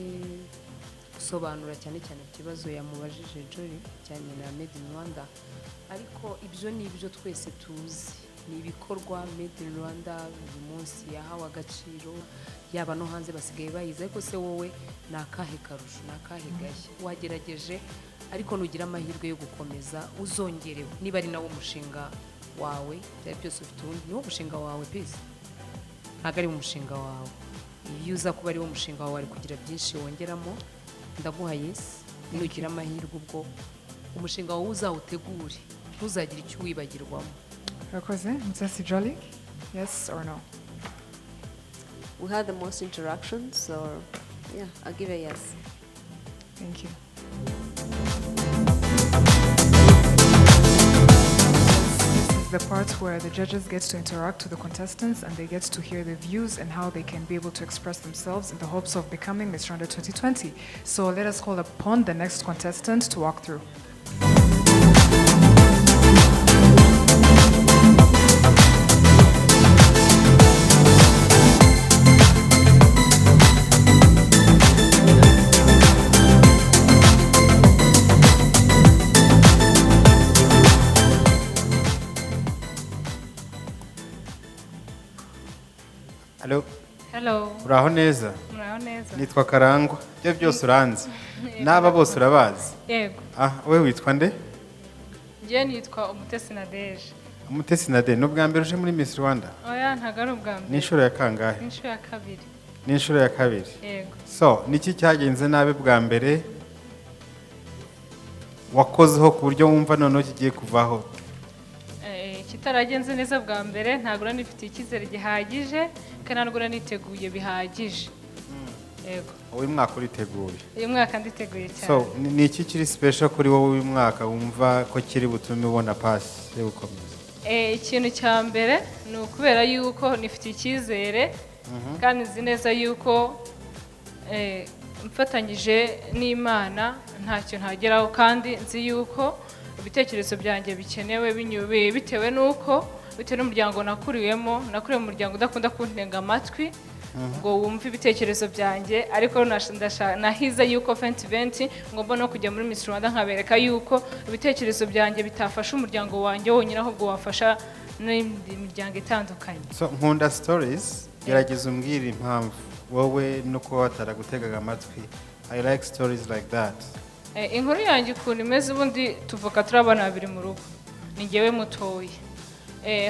gusobanura cyane cyane ikibazo yamubajije Jory cyane na Made in Rwanda, ariko ibyo ni ibyo twese tuzi, ni ibikorwa Made in Rwanda uyu munsi yahawe agaciro, yaba no hanze basigaye bayize, ariko se wowe ni akahe karusho, ni akahe gashya wagerageje, ariko nugira amahirwe yo gukomeza uzongerewe, niba ari nawo umushinga wawe, byari byose ufite undi niwo umushinga wawe Peace, ntabwo ari umushinga wawe. Iyo uza kuba ari wo umushinga wawe ari kugira byinshi wongeramo, ndaguha yes, nugira amahirwe ubwo umushinga wawe uzawutegure, ntuzagire icyo wibagirwamo.
Urakoze. Umutesi Nadege, yes or no?
We had the most interactions, so yeah, I'll give a yes.
Thank you. The part where the judges get to interact with the contestants and they get to hear their views and how they can be able to express themselves in the hopes of becoming Miss Rwanda 2020. So let us call upon the next contestant to walk through.
Hello.
Hello.
Uraho neza?
Muraho neza.
Nitwa Karangwa. Byo byose uranzi. Naba bose urabazi.
Yego.
Wewe witwa nde?
Njye nitwa Umutesi Nadege.
Umutesi Nadege, no bwa mbere uje muri Miss Rwanda?
Oya, ntago ari ubwa mbere.
Ni inshuro ya kangahe?
Ni inshuro ya kabiri.
Ni inshuro ya kabiri.
Yego.
So, niki cyagenze nabe bwa mbere wakozeho ku buryo wumva noneho kigiye kuvaho?
Kitaragenze neza bwa mbere, ntago nifite icyizere gihagije, kandi ntabwo niteguye bihagije. Yego.
Uyu mwaka uriteguye?
Uyu mwaka nditeguye cyane.
So, ni iki kiri special kuri wowe uyu mwaka wumva ko kiri butume ubona pass yo gukomeza?
Ikintu cya mbere ni ukubera yuko nifite icyizere, kandi nzi neza yuko mfatanyije n'Imana ntacyo ntageraho, kandi nzi yuko ibitekerezo byanjye bikenewe binyubiye bitewe n'umuryango nakuriye mu muryango udakunda kuntenga amatwi ngo wumve ibitekerezo byanjye, ariko nahize yuko 2020 ngomba no kujya muri Miss Rwanda nkabereka yuko ibitekerezo byanjye bitafasha umuryango wanjye wonyine, ahubwo wafasha n'indi miryango itandukanye.
So nkunda stories, gerageza umbwira impamvu wowe no kuba wataragutegaga amatwi. I like stories like that.
Inkuru yanjye ukuntu imeze, ubundi tuvuka turi abana babiri mu rugo, ni njyewe mutoya,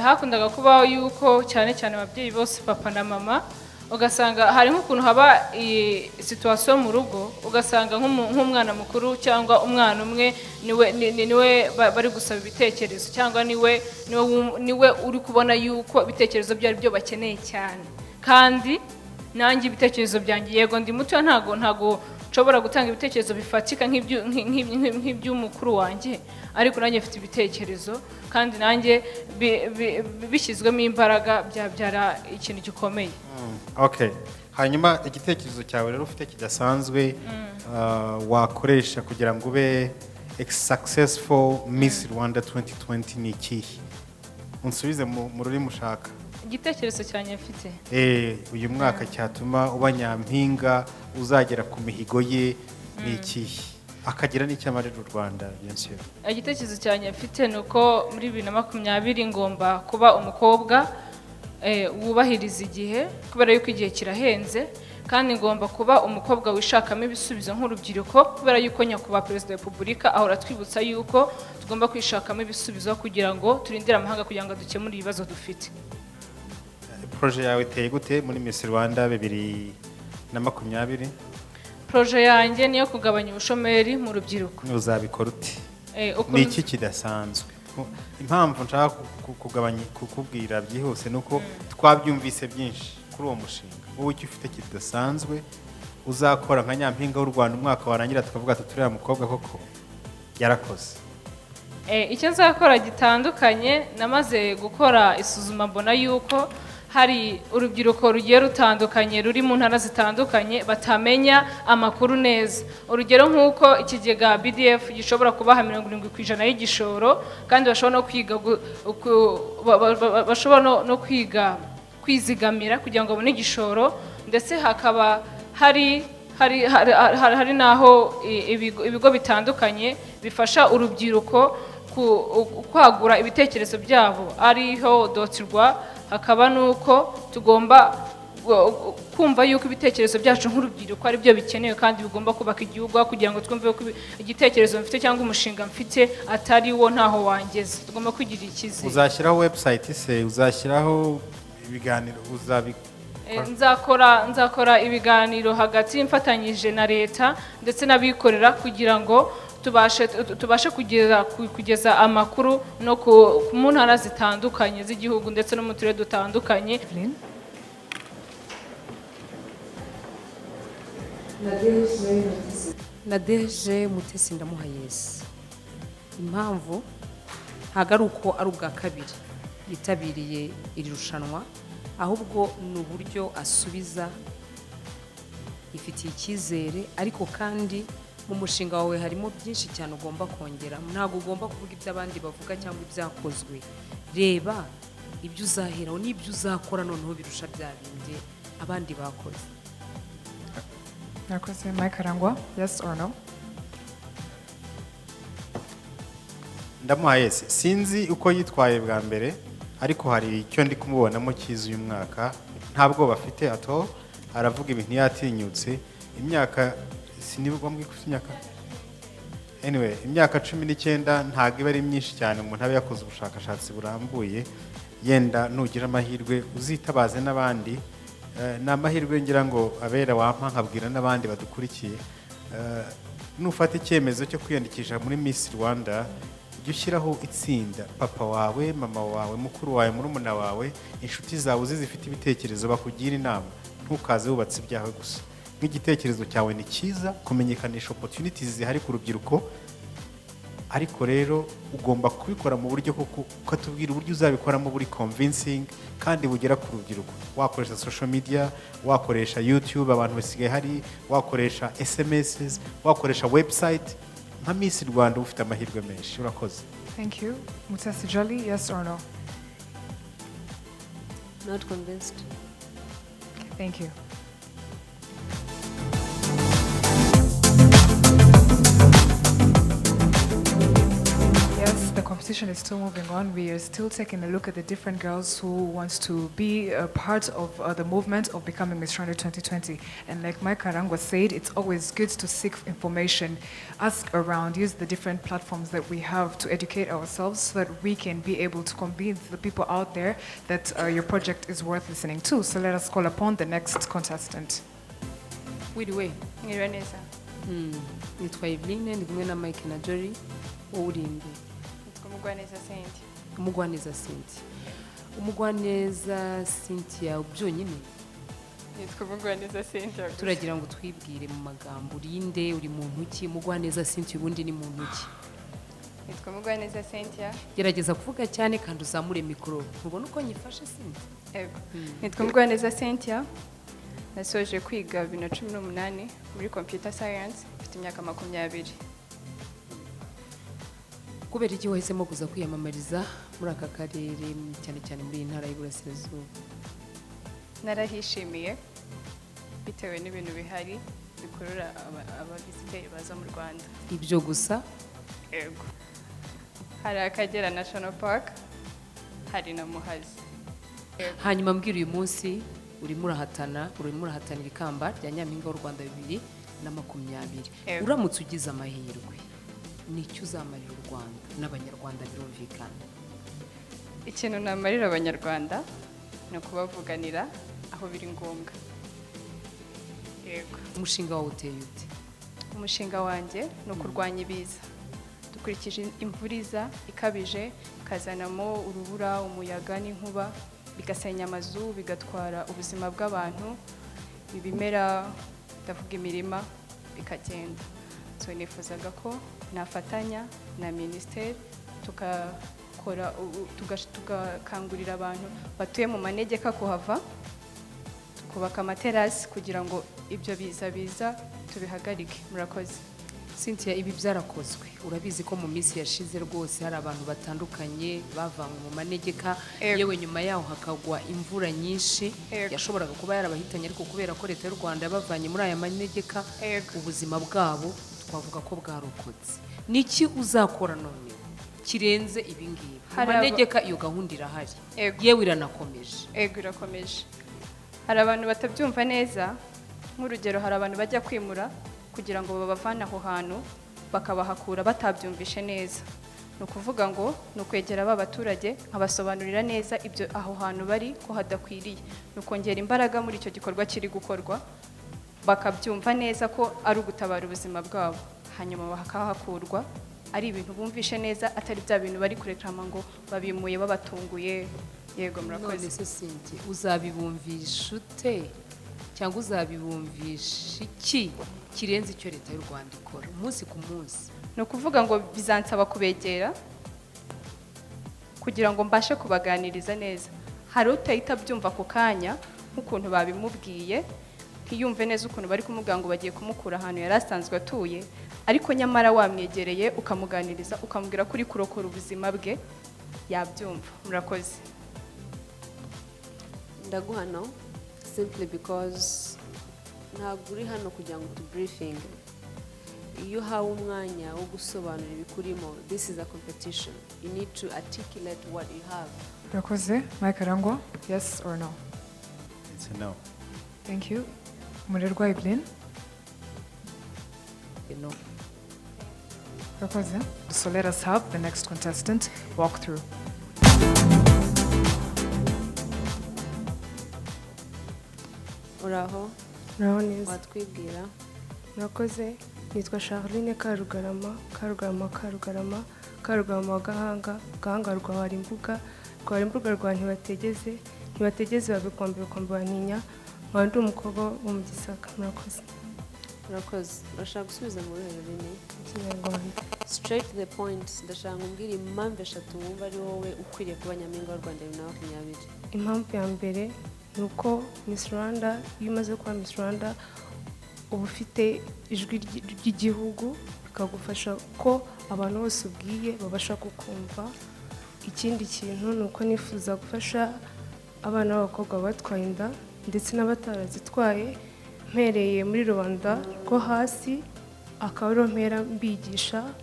hakundaga kubaho yuko cyane cyane ababyeyi bose papa na mama ugasanga hari nk'ukuntu haba situation mu rugo ugasanga nk'umwana mukuru cyangwa umwana umwe niwe bari gusaba ibitekerezo cyangwa niwe uri kubona yuko ibitekerezo byari byo bakeneye cyane kandi nanjye ibitekerezo byanjye yego ndi muto ntago nshobora gutanga ibitekerezo bifatika nk'iby'umukuru wanjye ariko nanjye mfite ibitekerezo kandi nanjye bishyizwemo imbaraga byabyara ikintu gikomeye.
Okay, hanyuma igitekerezo cyawe rero ufite kidasanzwe wakoresha kugira ngo ube successful Miss Rwanda 2020 ni ikihe? Unsubize mu rurimi ushaka.
Igitekerezo cyane mfite
uyu mwaka cyatuma uba nyampinga uzagera ku mihigo ye ni ikihe? Akagira n'icyamarira u Rwanda bien sûr.
Igitekerezo cyane mfite nuko muri 2020 ngomba kuba umukobwa wubahiriza igihe kubera yuko igihe kirahenze kandi ngomba kuba umukobwa wishakamo ibisubizo nk'urubyiruko kubera yuko nyakubahwa Perezida wa Repubulika ahora twibutsa yuko tugomba kwishakamo ibisubizo kugira ngo turindire amahanga kugira ngo dukemure ibibazo dufite.
Projet yawe iteye gute muri Miss Rwanda 2020?
Projet yanjye niyo kugabanya ubushomeri mu rubyiruko.
Uzabikora ute? Ni iki kidasanzwe? Impamvu nshaka kukubwira byihuse nuko twabyumvise byinshi kuri uwo mushinga. Wowe icyo ufite kidasanzwe uzakora nka nyampinga w'u Rwanda umwaka warangira tukavuga ati turiya mukobwa koko yarakoze.
Icyo nzakora gitandukanye namaze gukora isuzuma mbona yuko hari urubyiruko rugiye rutandukanye ruri mu ntara zitandukanye batamenya amakuru neza. Urugero nk'uko ikigega BDF gishobora kubaha 70% y'igishoro kandi bashobora no kwiga kwizigamira kugira ngo babone igishoro ndetse hakaba hari naho ibigo bitandukanye bifasha urubyiruko kwagura ibitekerezo byabo ariho dotirwa hakaba nuko tugomba kumva yuko ibitekerezo byacu nk'urubyiruko ari byo bikenewe kandi bigomba kubaka igihugu kugira ngo twumve ko igitekerezo mfite cyangwa umushinga mfite atari wo ntaho wangeze. Tugomba kugira ikizi.
Uzashyiraho website se uzashyiraho ibiganiro
nzakora ibiganiro hagati mfatanyije na leta ndetse n'abikorera kugira ngo tubashe kugeza amakuru no mu ntara zitandukanye z'igihugu ndetse no mu turere dutandukanye.
Nadege Umutesi ndamuhayese. Impamvu ntago ari uko ari ubwa kabiri yitabiriye iri rushanwa ahubwo ni uburyo asubiza ifitiye icyizere ariko kandi mu mushinga wawe harimo byinshi cyane ugomba kongera. Ntabwo ugomba kuvuga ibyo abandi bavuga cyangwa ibyakozwe. Reba ibyo uzaheraho n'ibyo uzakora noneho birusha bya bindi abandi bakoze.
Nakoze Mike Arangwa, yes or no?
Ndamuhayese sinzi uko yitwaye bwa mbere ariko hari icyo ndi kumubonamo cyiza uyu mwaka ntabwo bafite ato aravuga ibintu yatinyutse imyaka sinibwo mwikufi imyaka anyway imyaka 19 ntago iba ari myinshi cyane umuntu abe yakoze ubushakashatsi burambuye yenda nugira amahirwe uzitabaze n'abandi n'amahirwe ngira ngo abera wampa nkabwira n'abandi badukurikiye nufata icyemezo cyo kwiyandikisha muri Miss Rwanda ushyiraho itsinda papa wawe mama wawe mukuru wawe murumuna wawe inshuti zawe zifite ibitekerezo bakugira inama ntukaze wubatse ibyawe gusa nk'igitekerezo cyawe ni cyiza kumenyekanisha opportunities zihari ku rubyiruko ariko rero ugomba kubikora mu buryo ukatubwira uburyo uzabikoramo buri convincing kandi bugera ku rubyiruko wakoresha social media wakoresha YouTube abantu basigaye hari wakoresha SMS wakoresha website nka Miss Rwanda ufite amahirwe menshi urakoze.
Thank you. Umutesi Nadege, yes or no?
Not convinced.
Thank you. Yes, the competition
competition is still moving on. We are still taking a look at the different girls who wants to be a part of the movement of becoming Miss Rwanda 2020. And like Mike Karangwa said, it's always good to seek information, ask around, use the different platforms that we have to educate ourselves so that we can be able to convince the people out there that your project is worth listening to. So let us call upon the next contestant.
Wiriwe.
Mwiriwe neza.
Nitwa Aline, ndi kumwe na Mike na Jory. Wowe uri nde?
Nitwa Umugwaneza Cynthia.
Umugwaneza Cynthia. Umugwaneza Cynthia ubyonyine?
Nitwa Umugwaneza Cynthia.
Turagira ngo twibwire mu magambo urinde uri muntu ki? Umugwaneza Cynthia ubundi ni muntu ki?
Nitwa Umugwaneza Cynthia.
Gerageza kuvuga cyane kandi uzamure mikoro. Ntubona uko nyifashe Cynthia?
Ego. Nitwa Umugwaneza Cynthia. Nasoje kwiga 2018 muri computer science, mfite imyaka 20.
Kubera iki wahisemo kuza kwiyamamariza muri aka karere cyane cyane muri intara y'Iburasirazuba?
Narahishimiye bitewe n'ibintu bihari bikurura abaviziteri baza mu Rwanda.
Ibyo gusa?
Ego. Hari Akagera National Park, hari na Muhazi.
Hanyuma mbwira uyu munsi urimo urahatanira ikamba rya Nyampinga w'u Rwanda 2020. Uramutse ugize amahirwe nicyo uzamarira u Rwanda n'abanyarwanda birumvikana?
Ikintu namarira abanyarwanda no kubavuganira aho biri ngombwa. Yego.
Umushinga wawe uteye ute?
Umushinga wanjye no kurwanya ibiza. Dukurikije imvuriza ikabije kazanamo urubura, umuyaga n'inkuba, bigasenya amazu, bigatwara ubuzima bw'abantu, ibimera, ndavuga imirima bikagenda. So nifuzaga ko nafatanya na ministeri tugakangurira abantu batuye mu manegeka kuhava, tukubaka amaterasi kugira ngo ibyo biza tubihagarike. Murakoze.
Cynthia, ibi byarakozwe. Urabizi ko mu minsi yashize rwose hari abantu batandukanye bavanywe mu manegeka, yewe nyuma yaho hakagwa imvura nyinshi yashoboraga kuba yarabahitanye, ariko kubera ko leta y'u Rwanda yabavanye muri aya manegeka, ubuzima bwabo twavuga ko bwarokotse. Niki uzakora none kirenze ibi ngibi? Mu manegeka iyo gahunda irahari, yewe iranakomeje.
Ego, irakomeje. Hari abantu batabyumva neza, nk'urugero hari abantu bajya kwimura kugira ngo babavane aho hantu bakabahakura batabyumvishe neza. No kuvuga ngo no kwegera abaturage nkabasobanurira neza ibyo aho hantu bari ko hadakwiriye, no kongera imbaraga muri icyo gikorwa kiri gukorwa, bakabyumva neza ko ari ugutabara ubuzima bwabo, hanyuma bakahakurwa ari ibintu bumvishe neza, atari bya bintu bari kureklama ngo babimuye babatunguye. Yego, murakoze.
None se Cynthia, uzabibumvisha ute cyangwa uzabibumvisha iki kirenze icyo leta y'u Rwanda ikora umunsi ku munsi?
No kuvuga ngo bizansaba kubegera kugira ngo mbashe kubaganiriza neza. Hari utahita byumva ku kanya nk'ukuntu babimubwiye, ntiyumve neza ukuntu bari kumubwira ngo bagiye kumukura ahantu yari asanzwe atuye, ariko nyamara wamwegereye ukamuganiriza ukamubwira kuri kurokora ubuzima bwe, yabyumva. Murakoze.
Ndaguha no simply because ntabwo uri hano kugira ngo tu briefing. Iyo uhawe umwanya wo gusobanura ibikurimo, this is a competition. You need to articulate what you have.
Murakoze. Mike Karangwa, yes or no?
It's a no.
Thank you. Murerwa Aline?
No.
Murakoze. So let us have the next contestant walk through.
Uraho?
Uraho neza.
Watwibwira?
Murakoze. Nitwa Charlene Karugarama wa Gahanga rwa imbuga rwa ntibategeze babikombe bantinya, nkaba ndi umukobwa wo mu Gisaka. Murakoze.
Urashaka gusubiza mu rurimi
Ikinyarwanda?
Straight to the point. Ndashaka umbwira impamvu eshatu wumva ari wowe ukwiriye kuba Nyampinga w'u Rwanda 2020.
Impamvu ya mbere ni uko Miss Rwanda, iyo umaze kuba Miss Rwanda, uba ufite ijwi ry'igihugu, bikagufasha ko abantu bose ubwiye babasha kukumva. Ikindi kintu ni uko nifuza gufasha abana b'abakobwa batwaye inda ndetse n'abatarazitwaye, mpereye muri rubanda rwo hasi, akaba ariho mpera mbigisha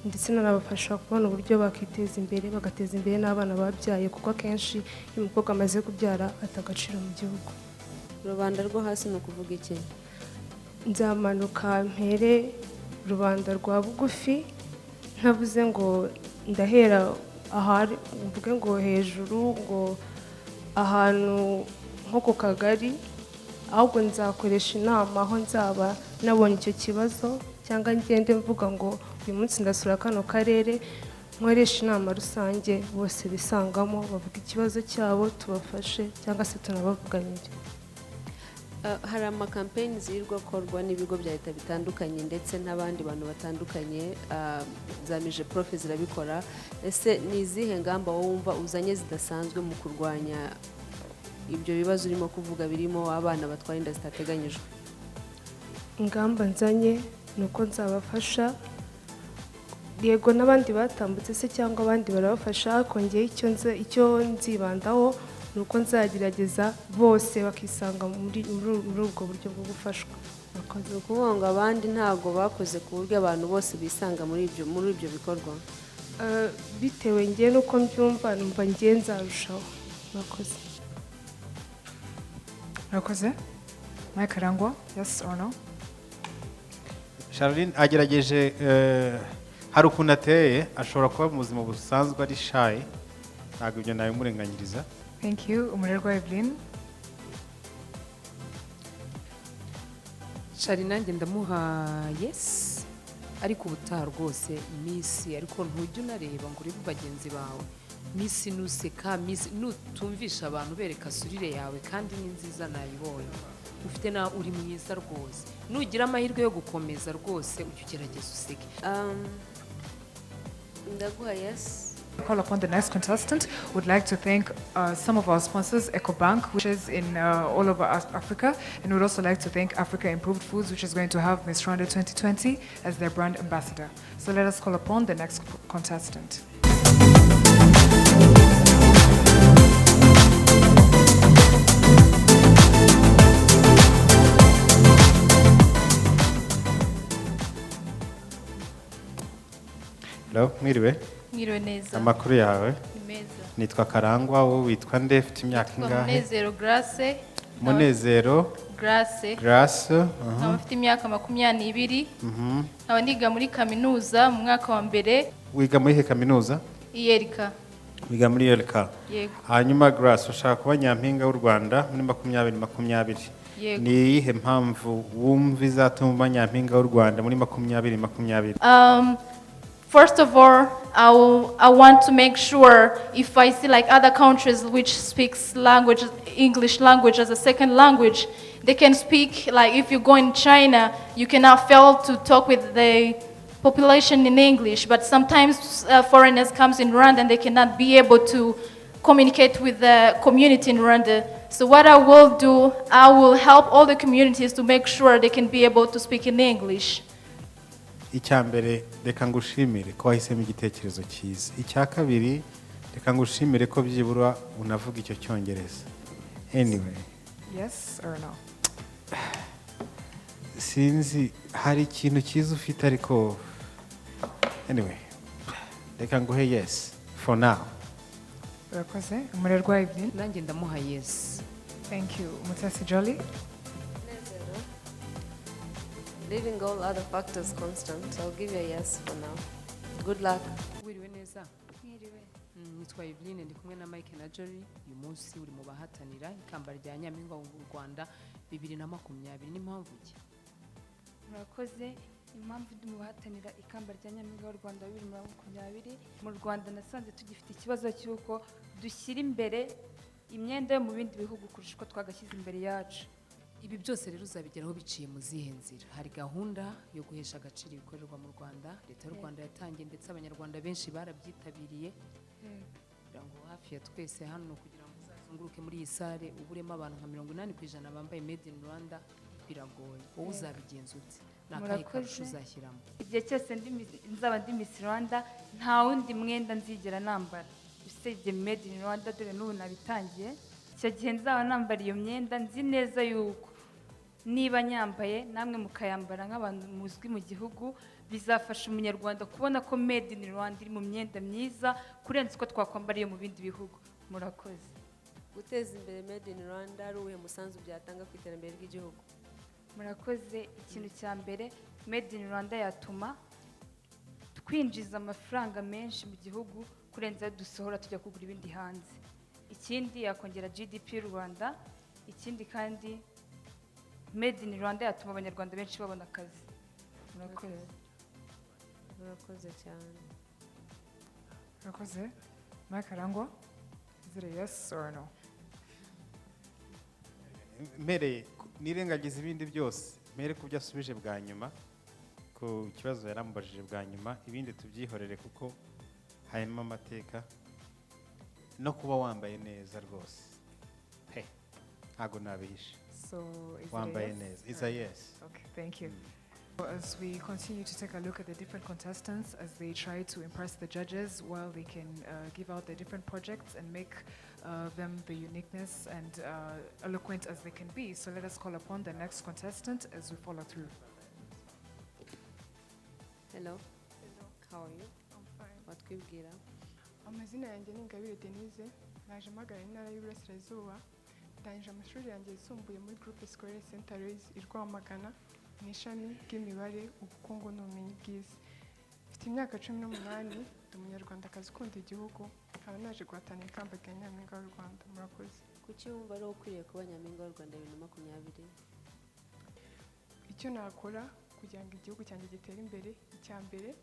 ndetse nanabafasha kubona uburyo bakiteza imbere bagateza imbere n'abana babyaye kuko akenshi iyo umukobwa amaze kubyara ata agaciro mu gihugu.
rubanda rwo hasi ni ukuvuga iki?
Nzamanuka mpere rubanda rwa bugufi ntavuze ngo ndahera ahari mvuge ngo hejuru ngo ahantu nko ku kagari, ahubwo nzakoresha inama aho nzaba nabonye icyo kibazo cyangwa ngende mvuga ngo uyu munsi ndasura kano karere, nkoresha inama rusange bose bisangamo bavuga ikibazo cyabo tubafashe cyangwa se tunabavuganire.
Hari amakampeyini zirirwa akorwa n'ibigo bya leta bitandukanye ndetse n'abandi bantu batandukanye, zamije profe zirabikora. Ese ni izihe ngamba wowe wumva uzanye zidasanzwe mu kurwanya ibyo bibazo urimo kuvuga birimo abana batwara inda zitateganyijwe?
Ingamba nzanye ni uko nzabafasha, yego n'abandi batambutse se cyangwa abandi barabafasha, kongera icyo nzibandaho ni uko nzagerageza bose bakisanga muri ubwo buryo bwo gufashwa.
Bakoze ukuvuga ngo abandi ntabwo bakoze ku buryo abantu bose bisanga muri ibyo bikorwa?
Bitewe ngiye n'uko mbyumva numva ngiye nzarushaho. Bakoze.
Rakoze? Mike Arangwa, yes or no?
Charlene agerageje hari ukuntu ateye, ashobora kuba mu buzima busanzwe ari shy, ntabwo ibyo nawe murenganyiriza.
Thank you. Umurerwa Evelyn.
Charlene nanjye ndamuha yes, ariko ubutaha rwose Miss, ariko ntujya unareba ngo urebe bagenzi bawe. Miss nuseka, Miss nutumvisha abantu bereka surire yawe kandi ni nziza nayibonye. Ufite na uri mwiza rwose. Nugira amahirwe yo gukomeza rwose ujye ugerageza useke.
Ndaguha yes.
Call upon the next contestant. Would like to thank some of our sponsors, EcoBank, which is in all over Africa, and would also like to thank Africa Improved Foods, which is going to have Miss Rwanda 2020 as their brand ambassador. So let us call upon the next contestant.
Hello, mwiriwe.
Mwiriwe neza.
Amakuru yawe?
Meza.
Nitwa Karangwa, wowe witwa nde, ufite imyaka ingahe?
Munezero Grace.
Munezero
Grace.
Grace.
Nkaba mfite imyaka 22. Nkaba niga muri kaminuza mu mwaka wa mbere.
Wiga muri he kaminuza?
Iyerika.
Wiga muri Iyerika.
Yego.
Hanyuma Grace ushaka kuba nyampinga w'u Rwanda muri 2020.
Yego.
Ni iyihe mpamvu wumva izatuma uba nyampinga w'u Rwanda muri 2020?
First of all, I want to make sure if I see like other countries which speaks language, English language as a second language, they can speak, like if you go in China, you cannot fail to talk with the population in English, but sometimes foreigners comes in Rwanda and they cannot be able to communicate with the community in Rwanda. So what I will do, I will help all the communities to make sure they can be able to speak in English.
Icyambere reka ngushimire ko wahisemo igitekerezo cyiza. Icyakabiri reka ngushimire ko byibura unavuga icyo cyongereza. Anyway.
Yes or no?
Sinzi hari ikintu cyiza ufite ariko anyway. Reka nguhe yes for now.
Rakoze? Umurerwa Evelyn.
Nanjye ndamuha yes.
Thank you. Umutesi Jolly.
Leaving all other factors constant, I'll give you a yes for now. Good luck.
Wiriwe neza. Mwiriwe. Nitwa Evelyn ndi kumwe na Mike na Jory. Uyu munsi uri mu bahatanira ikamba rya Nyampinga w'u Rwanda 2020. N'impamvu ki?
Murakoze. Impamvu ndi mu bahatanira ikamba rya Nyampinga w'u Rwanda 2020. Mu Rwanda nasanze tugifite ikibazo cy'uko dushyira imbere imyenda yo mu bindi bihugu kurusha uko twagashyize imbere yacu.
Ibi byose rero uzabigeraho biciye mu zihe nzira. Hari gahunda yo guhesha agaciro ibikorerwa mu Rwanda. Leta y'u Rwanda yatangiye ndetse abanyarwanda benshi barabyitabiriye. Kugira ngo hafi ya twese hano kugira ngo uzazunguruke muri iyi sare uburemo abantu nka 80% bambaye made in Rwanda biragoye. Wowe uzabigenza ute? Nakahe karusho uzashyiramo?
Igihe cyose nzaba ndi Miss Rwanda nta wundi mwenda nzigera nambara. Usibye made in Rwanda dore n'ubu nabitangiye. Icyo gihe nzaba nambara iyo myenda nzi neza yuko niba nyambaye namwe mukayambara nk'abantu muzwi mu gihugu bizafasha umunyarwanda kubona ko made in Rwanda iri mu myenda myiza kurenza uko twakwambariye mu bindi bihugu. Murakoze.
guteza imbere made in Rwanda ari uwuhe musanzu byatanga ku iterambere ry'igihugu?
Murakoze. Ikintu cya mbere made in Rwanda yatuma twinjiza amafaranga menshi mu gihugu kurenza ayo dusohora tujya kugura ibindi hanze. Ikindi yakongera GDP y'u Rwanda. Ikindi kandi made in Rwanda yatuma abanyarwanda benshi babona akazi. Murakoze.
Murakoze cyane.
Murakoze. Mike Arangwa, is it a yes or a no?
Mere nirengagiza ibindi byose mere ku byo asubije bwa nyuma ku kibazo yaramubajije bwa nyuma, ibindi tubyihorere kuko harimo amateka no kuba wambaye neza rwose pe ntago nabihishe.
So is
wambaye
it a yes?
neza. It's a yes.
Okay, thank you. As we continue to take a look at the different contestants as they try to impress the judges while they can give out their different projects and make them the uniqueness and eloquent as they can be. So let us call upon the next contestant as we follow through.
Hello.
Hello.
How are you?
I'm fine.
Watwibwira?
Amazina yanjye ni Ingabire Denyse, naje mpagarara intara y'Iburasirazuba, ndangije amashuri yanjye yisumbuye muri Groupe Scolaire Saint Aloys i Rwamagana mu ishami ry'imibare, ubukungu n'ubumenyi bw'isi. Mfite imyaka 18, ndi umunyarwandakazi ukunda igihugu, nkaba naje guhatanira ikamba rya Nyampinga w'u Rwanda. Murakoze.
Kuki wumva ari ukwiriye kuba Nyampinga w'u Rwanda 2020?
Icyo nakora kugira ngo igihugu cyanjye gitere imbere, icya mbere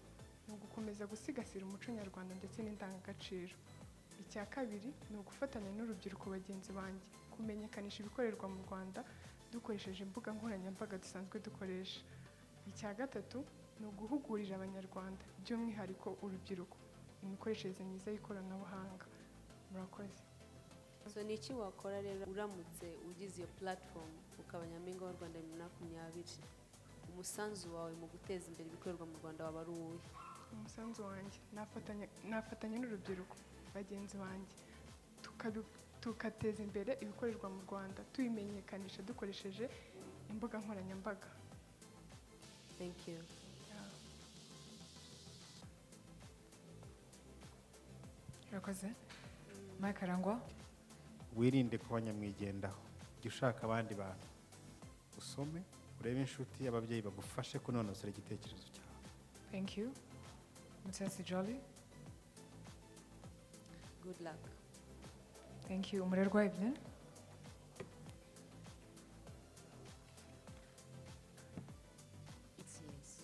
ni ugukomeza gusigasira umuco nyarwanda ndetse n'indangagaciro. Icya kabiri ni ugufatanya n'urubyiruko bagenzi banjye kumenyekanisha ibikorerwa mu Rwanda dukoresheje imbuga nkoranyambaga dusanzwe dukoresha. Icya gatatu ni uguhugurira abanyarwanda by'umwihariko urubyiruko imikoreshereze myiza y'ikoranabuhanga. Murakoze.
So ni iki wakora rero uramutse ugize iyo platform ukaba Nyampinga w'u Rwanda 2020? Umusanzu wawe mu guteza imbere ibikorerwa mu Rwanda waba ari uwuhe?
Umusanzu wanjye nafatanya n'urubyiruko bagenzi banjye tukateza imbere ibikorerwa mu Rwanda tubimenyekanisha dukoresheje imbuga nkoranyambaga.
Thank you.
Murakoze. Mike Arangwa.
Wirinde kuba nyamwigendaho, jya ushaka abandi bantu usome urebe inshuti ababyeyi bagufashe kunonosora igitekerezo cyawe.
Thank you. Umutesi Jolly.
Good luck.
Thank you. Umurerwa Evelyn.
It's yes.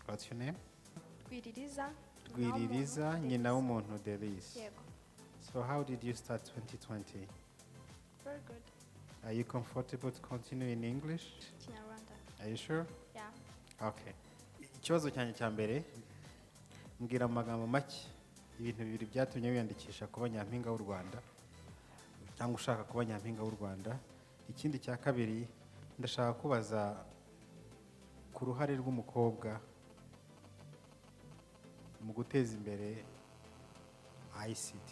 What's your name?
Rwiririza.
Rwiririza, Nyinawumuntu Delice.
Yego.
So how did you start 2020?
Very good.
Are you comfortable to continue in English?
Kinyarwanda.
Are you sure?
Yeah.
Okay. Ikibazo cyanjye cya mbere mbwira amagambo make ibintu bibiri byatumye wiyandikisha kuba Nyampinga w'u Rwanda cyangwa ushaka kuba Nyampinga w'u Rwanda. Ikindi cya kabiri ndashaka kubaza ku ruhare rw'umukobwa mu guteza imbere ICT,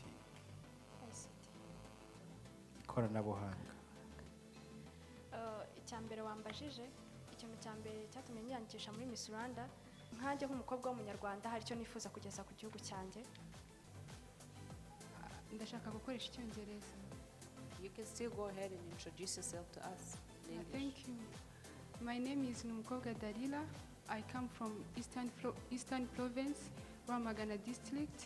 ikoranabuhanga.
Icya mbere wambajije, ikintu cya mbere cyatumye nyandikisha muri Miss Rwanda, nkanjye nk'umukobwa w'umunyarwanda hari icyo nifuza kugeza ku gihugu cyanjye.
Ndashaka gukoresha Icyongereza.
You can still go ahead and introduce yourself to us in English.
Thank you. My name is Numukobwa Dalillah. I come from Eastern Province, Rwamagana District.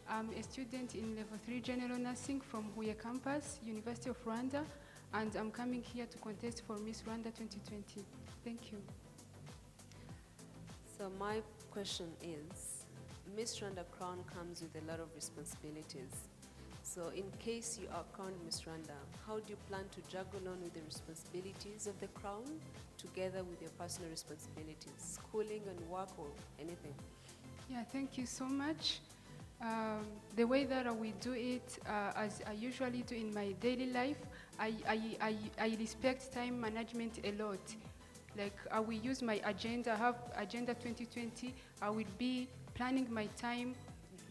I'm a student in Level 3 General Nursing from Huye Campus, University of Rwanda, and I'm coming here to contest for Miss Rwanda 2020. Thank you.
So my question is, Miss Rwanda crown comes with a lot of responsibilities. So in case you are crowned Miss Rwanda, how do you plan to juggle on with the responsibilities of the crown together with your personal responsibilities, schooling and work or anything?
Yeah, thank you so much. The way that we do it, as I usually do in my daily life, I respect time management a lot. Like I will use my agenda, I have Agenda 2020, I will be planning my time,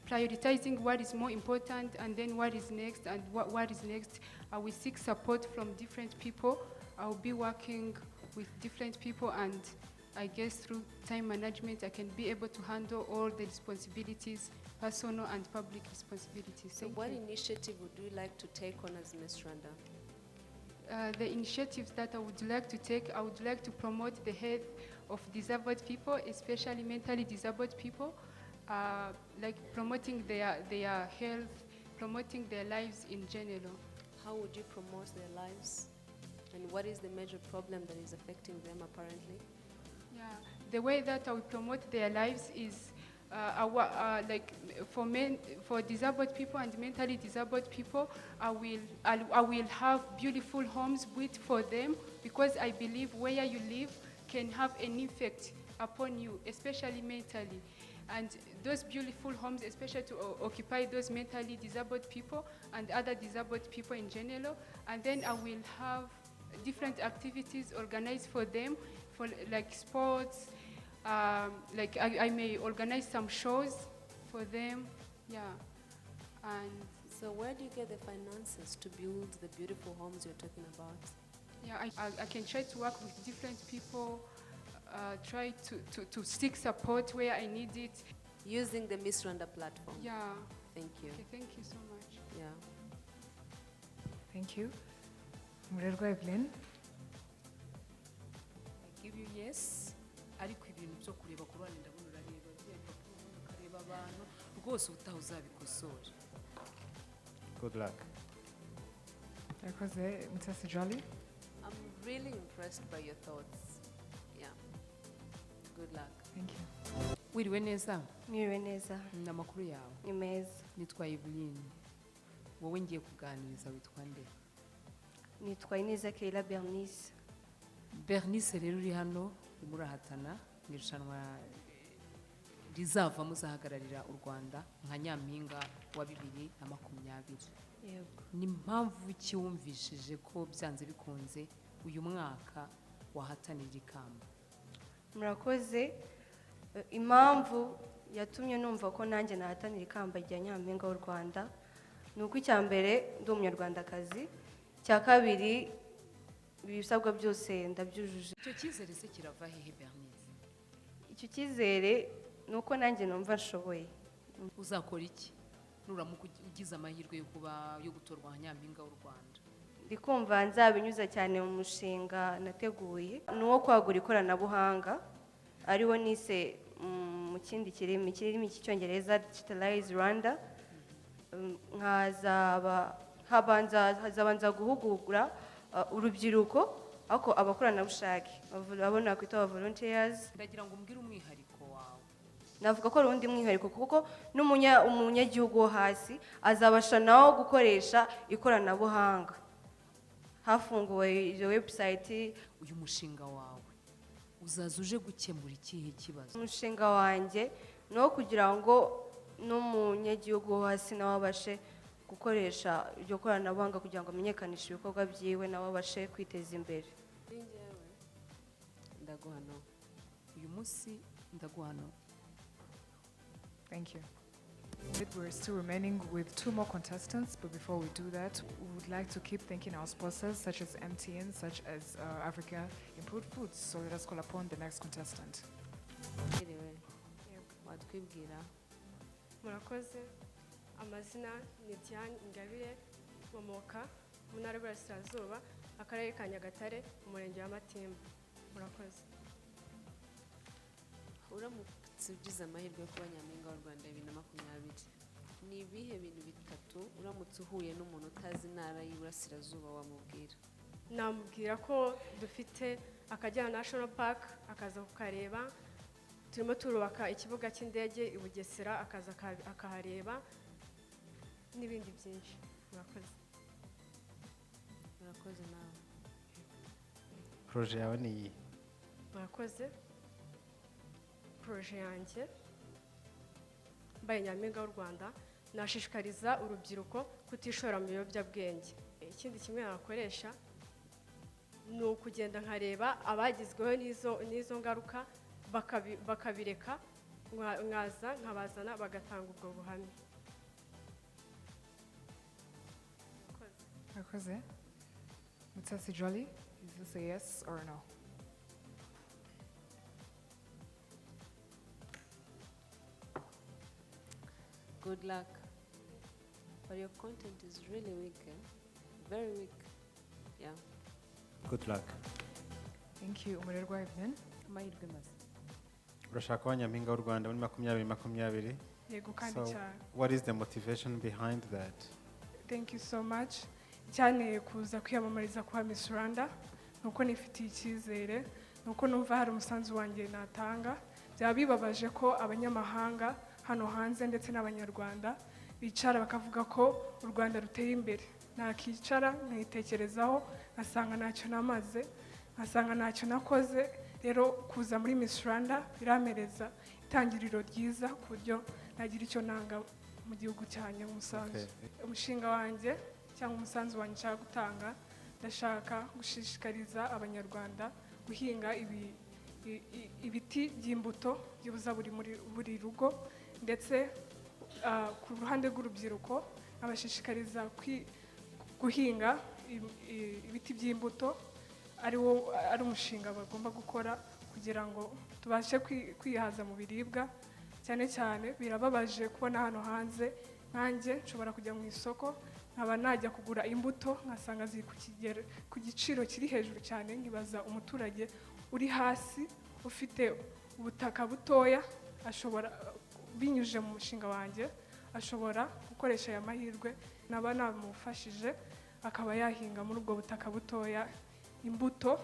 prioritizing what is more important and then what is next and what is next. I will seek support from different people. I'll be working with different people, and I guess through time management, I can be able to handle all the responsibilities, personal and public responsibilities.
So
Thank
what
you.
initiative would you like to take on as Miss Rwanda?
The initiatives that I would like to take, I would like to promote the health of disabled people, especially mentally disabled people, like promoting their health, promoting their lives in general.
How would you promote their lives? And what is the major problem that is affecting them apparently?
Yeah, the way that I will promote their lives is like for disabled people and mentally disabled people, I will have beautiful homes built for them, because I believe where you live can have an effect upon you, especially mentally. And those beautiful homes, especially to occupy those mentally disabled people and other disabled people in general. And then I will have different activities organized for them, for like sports, like I may organize some shows for them, yeah. And
so where do you get the finances to build the beautiful homes you're talking about?
Yeah, I can try to work with different people, try to seek support where I need it.
Using the Miss Rwanda platform?
Yeah.
Thank you.
Okay, thank you so much.
Yeah.
Thank you. Murerwa Evelyn.
I give you yes. Ariko ibintu byo kureba ku ruhande ndabona urareba byemba ukareba abantu rwose utaha uzabikosora.
Good luck.
Yakoze Umutesi Jolly.
I'm really impressed by your thoughts. Yeah. Good luck.
Thank you.
Wiriwe neza?
Mwiriwe neza.
Ni amakuru yawe?
Ni meza.
Nitwa Evelyn. Wowe ngiye kuganiriza witwa nde?
Nitwa Ineza Denyse.
Bernice rero uri hano murahatana mu irushanwa rizava muzahagararira u Rwanda nka nyampinga wa 2020.
Yego.
Ni impamvu ki wumvishije ko byanze bikunze uyu mwaka wahatanira ikamba?
Murakoze. Impamvu yatumye numva ko nanjye nahatanira ikamba rya nyampinga w'u Rwanda ni uko icya mbere ndi umunyarwandakazi, icya kabiri ibisabwa byose ndabyujuje.
Icyo cyizere se kirava hehe Bernice?
Icyo cyizere ni uko nanjye numva nshoboye.
Uzakora iki nuramuka ugize amahirwe yo gutorwa nka nyampinga w'u Rwanda?
Ndi kumva nzabinyuza cyane mu mushinga nateguye, ni uwo kwagura ikoranabuhanga, ariwo nise mu kindi kirimi cy'icyongereza Digitalize Rwanda. Hazabanza guhugura urubyiruko, ako abakoranabushake abona kwita aba volunteers.
Ndagira ngo umbwire umwihariko wawe.
Navuga ko ari undi mwihariko kuko umunyagihugu wo hasi azabasha nawo gukoresha ikoranabuhanga. Hafunguwe iyo website.
Uyu mushinga wawe uzaza uje gukemura ikihe kibazo?
Umushinga wanjye no kugira ngo n'umunyagihugu wo hasi nawe abashe gukoresha iryo koranabuhanga kugira ngo amenyekanishe ibikorwa byiwe nawe abashe kwiteza imbere.
Ndaguhano uyu munsi ndaguhano.
Thank you. We're still remaining with 2 more contestants, but before we do that, we would like to keep thanking our sponsors such as MTN, such as Africa Improved Foods. So let us call upon the next contestant.
Murakoze. Amazina ni Diane Ingabire, Momoka, mu ntara y'Iburasirazuba, akarere ka Nyagatare, umurenge wa Matimba. Murakoze.
Uramutse ugize amahirwe yo kuba nyampinga w'u Rwanda 2020, ni ibihe bintu bitatu uramutse uhuye n'umuntu utazi intara y'Iburasirazuba wamubwira?
Namubwira ko dufite Akagera National Park, akaza kukareba. Turimo turubaka ikibuga cy'indege i Bugesera, akaza akahareba n'ibindi byinshi. Murakoze.
Murakoze nawe.
Proje yawe ni iyi?
Murakoze. Proje yanjye mbaye nyampinga w'u Rwanda, nashishikariza urubyiruko kutishora mu biyobyabwenge. Ikindi kimwe nakoresha ni ukugenda nkareba abagizweho n'izo ngaruka bakabireka, nkaza nkabazana bagatanga ubwo buhamya.
Murakoze. Umutesi Jolly. Is this a yes or no?
Good luck. But your content is really weak, eh? Very weak. Yeah.
Good luck.
Thank you. Umurerwa Evelyn.
amahirwe maze
urashaka kuba nyampinga w'u Rwanda muri 2020.
Yego kandi
So
cyane.
what is the motivation behind that?
Thank you so much. Cyane kuza kwiyamamariza kwa Miss Rwanda nuko nifitiye icyizere nuko numva hari umusanzu wanjye natanga. Byaba bibabaje ko abanyamahanga hano hanze ndetse n'abanyarwanda bicara bakavuga ko u Rwanda ruteye imbere. Nakicara nkitekerezaho nkasanga ntacyo namaze, nkasanga ntacyo nakoze. Rero kuza muri Miss Rwanda biramereza itangiriro ryiza ku buryo nagira icyo nanga mu gihugu cyanjye umusanzu. Umushinga wanjye cyangwa umusanzu wanjye nshaka gutanga, ndashaka gushishikariza abanyarwanda guhinga ibiti by'imbuto byibuza buri rugo, ndetse ku ruhande rw'urubyiruko abashishikariza guhinga ibiti by'imbuto ari umushinga bagomba gukora kugira ngo tubashe kwihaza mu biribwa. Cyane cyane birababaje kubona hano hanze nkanjye nshobora kujya mu isoko nkaba najya kugura imbuto nkasanga ziri ku giciro kiri hejuru cyane, nkibaza umuturage uri hasi ufite ubutaka butoya ashobora binyuje mu mushinga wanjye ashobora gukoresha aya mahirwe naba namufashije akaba yahinga muri ubwo butaka butoya imbuto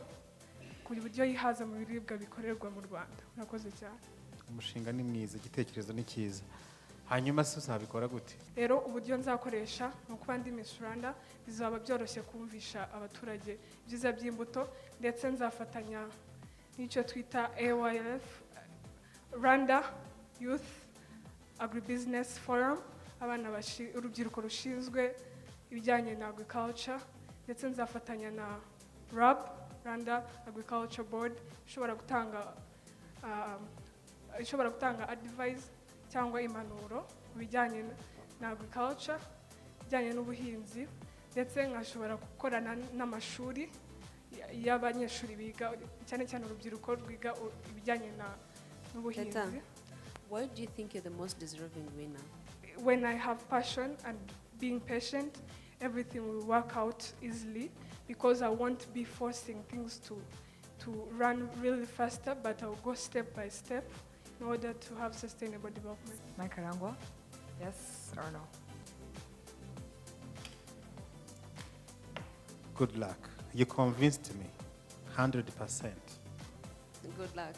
ku buryo yihaza mu biribwa bikorerwa mu Rwanda. Murakoze cyane.
Umushinga ni mwiza, igitekerezo ni cyiza. Hanyuma se uzabikora gute?
Rero uburyo nzakoresha ni ukuba ndi Miss Rwanda, bizaba byoroshye kumvisha abaturage ibyiza by'imbuto, ndetse nzafatanya n'icyo twita AYF, Rwanda Youth Agribusiness Forum, urubyiruko rushinzwe ibijyanye na agriculture, ndetse nzafatanya na RAB, Rwanda Agriculture Board, ishobora gutanga advice cyangwa impanuro mu bijyanye na agriculture, bijyanye n'ubuhinzi, ndetse nkashobora gukorana n'amashuri y'abanyeshuri biga cyane cyane urubyiruko rwiga ibijyanye n'ubuhinzi.
Teta, why do you think you're the most deserving winner?
When I have passion and being patient, everything will work out easily, because I won't be forcing things to run really faster, but I'll go step by step in order to have sustainable development.
Mike Arangwa, yes or no?
Good luck. You convinced me 100%.
Good luck.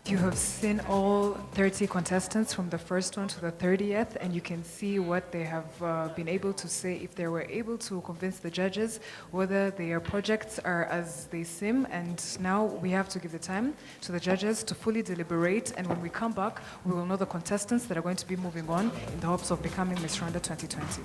You have seen all 30 contestants from the first one to the 30th, and you can see what they have been able to say, if they were able to convince the judges, whether their projects are as they seem. And now we have to give the time to the judges to fully deliberate, and when we come back, we will know the contestants that are going to be moving on in the hopes of becoming Miss Rwanda 2020.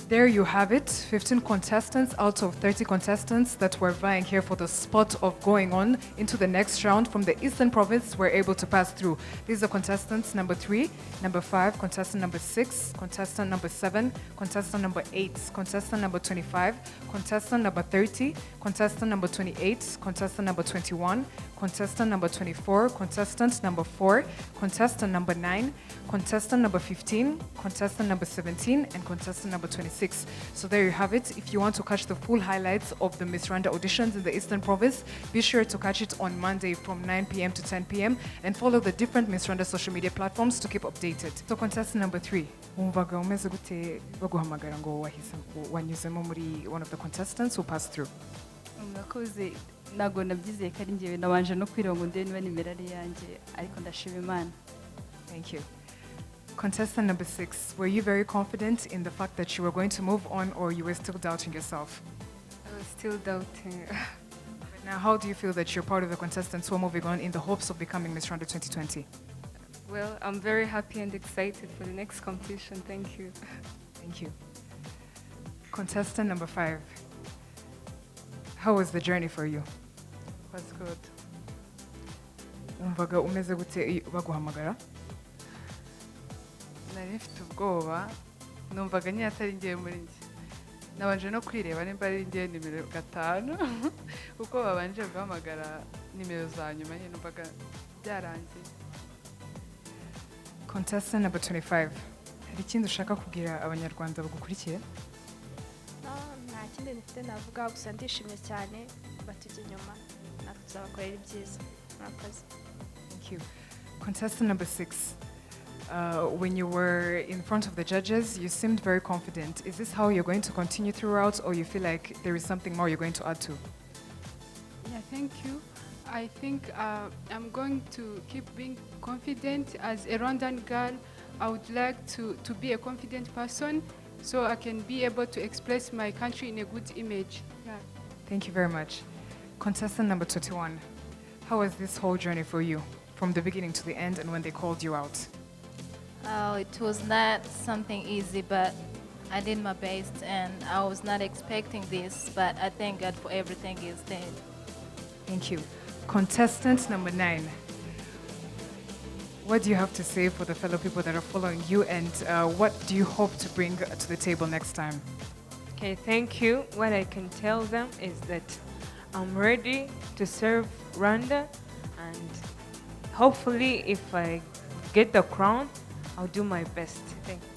There you have it, 15 contestants out of 30 contestants that were vying here for the spot of going on into the next round from the Eastern Province were able to pass through. These are contestants number 3, number 5, contestant number 6, contestant number 7, contestant number 8, contestant number 25, contestant number 30, contestant number 28, contestant number 21, contestant number 24, contestant number 4, contestant number 9, contestant number 15, contestant number 17, and contestant number 26. So there you have it. If you want to catch the full highlights of the Miss Rwanda auditions in the Eastern Province, be sure to catch it on Monday from 9 p.m. to 10 p.m. and follow the different Miss Rwanda social media platforms to keep updated. So contestant number 3, wumvaga umeze gute baguhamagara ngo wanyuzemo muri one of the contestants who passed through?
Murakoze, nago nabyizeye ko ari njyewe nabanje no kwirongo ndebe niba nimero ari yanjye, ariko ndashima Imana.
Thank you. Contestant number 6, were you very confident in the fact that you were going to move on, or you were still doubting yourself?
I was still doubting.
Now, how do you feel that you're part of the contestants who are moving on in the hopes of becoming Miss Rwanda 2020?
Well, I'm very happy and excited for the next competition. Thank you.
Thank you. Contestant number 5, how was the journey for you?
It was good.
Umvaga umeze gute baguhamagara?
Nari mfite ubwoba, numvaga nyine atari ngiye muri njye. nabanje no kwireba nimba ari njye nimero 5 kuko babanje guhamagara nimero za nyuma nyine numvaga byarangiye.
Contestant number 25. Hari ikindi ushaka kubwira abanyarwanda bagukurikiye?
nta kindi mfite navuga gusa ndishimye cyane batujya inyuma natwe tuzabakorera ibyiza murakoze.
Thank you. Contestant number 6. When you were in front of the judges, you seemed very confident. Is this how you're going to continue throughout, or you feel like there is something more you're going to add to?
Yeah, thank you. I think I'm going to keep being confident. As a Rwandan girl, I would like to be a confident person so I can be able to express my country in a good image. Yeah.
Thank you very much. Contestant number 21. How was this whole journey for you, from the beginning to the end and when they called you out?
Oh, it was not something easy, but I did my best, and I was not expecting this, but I thank God for everything He's done.
Thank you. Contestant number 9. What do you have to say for the fellow people that are following you, and what do you hope to bring to the table next time?
Okay, thank you. What I can tell them is that I'm ready to serve Rwanda, and hopefully if I get the crown, I'll do my best. Thank you.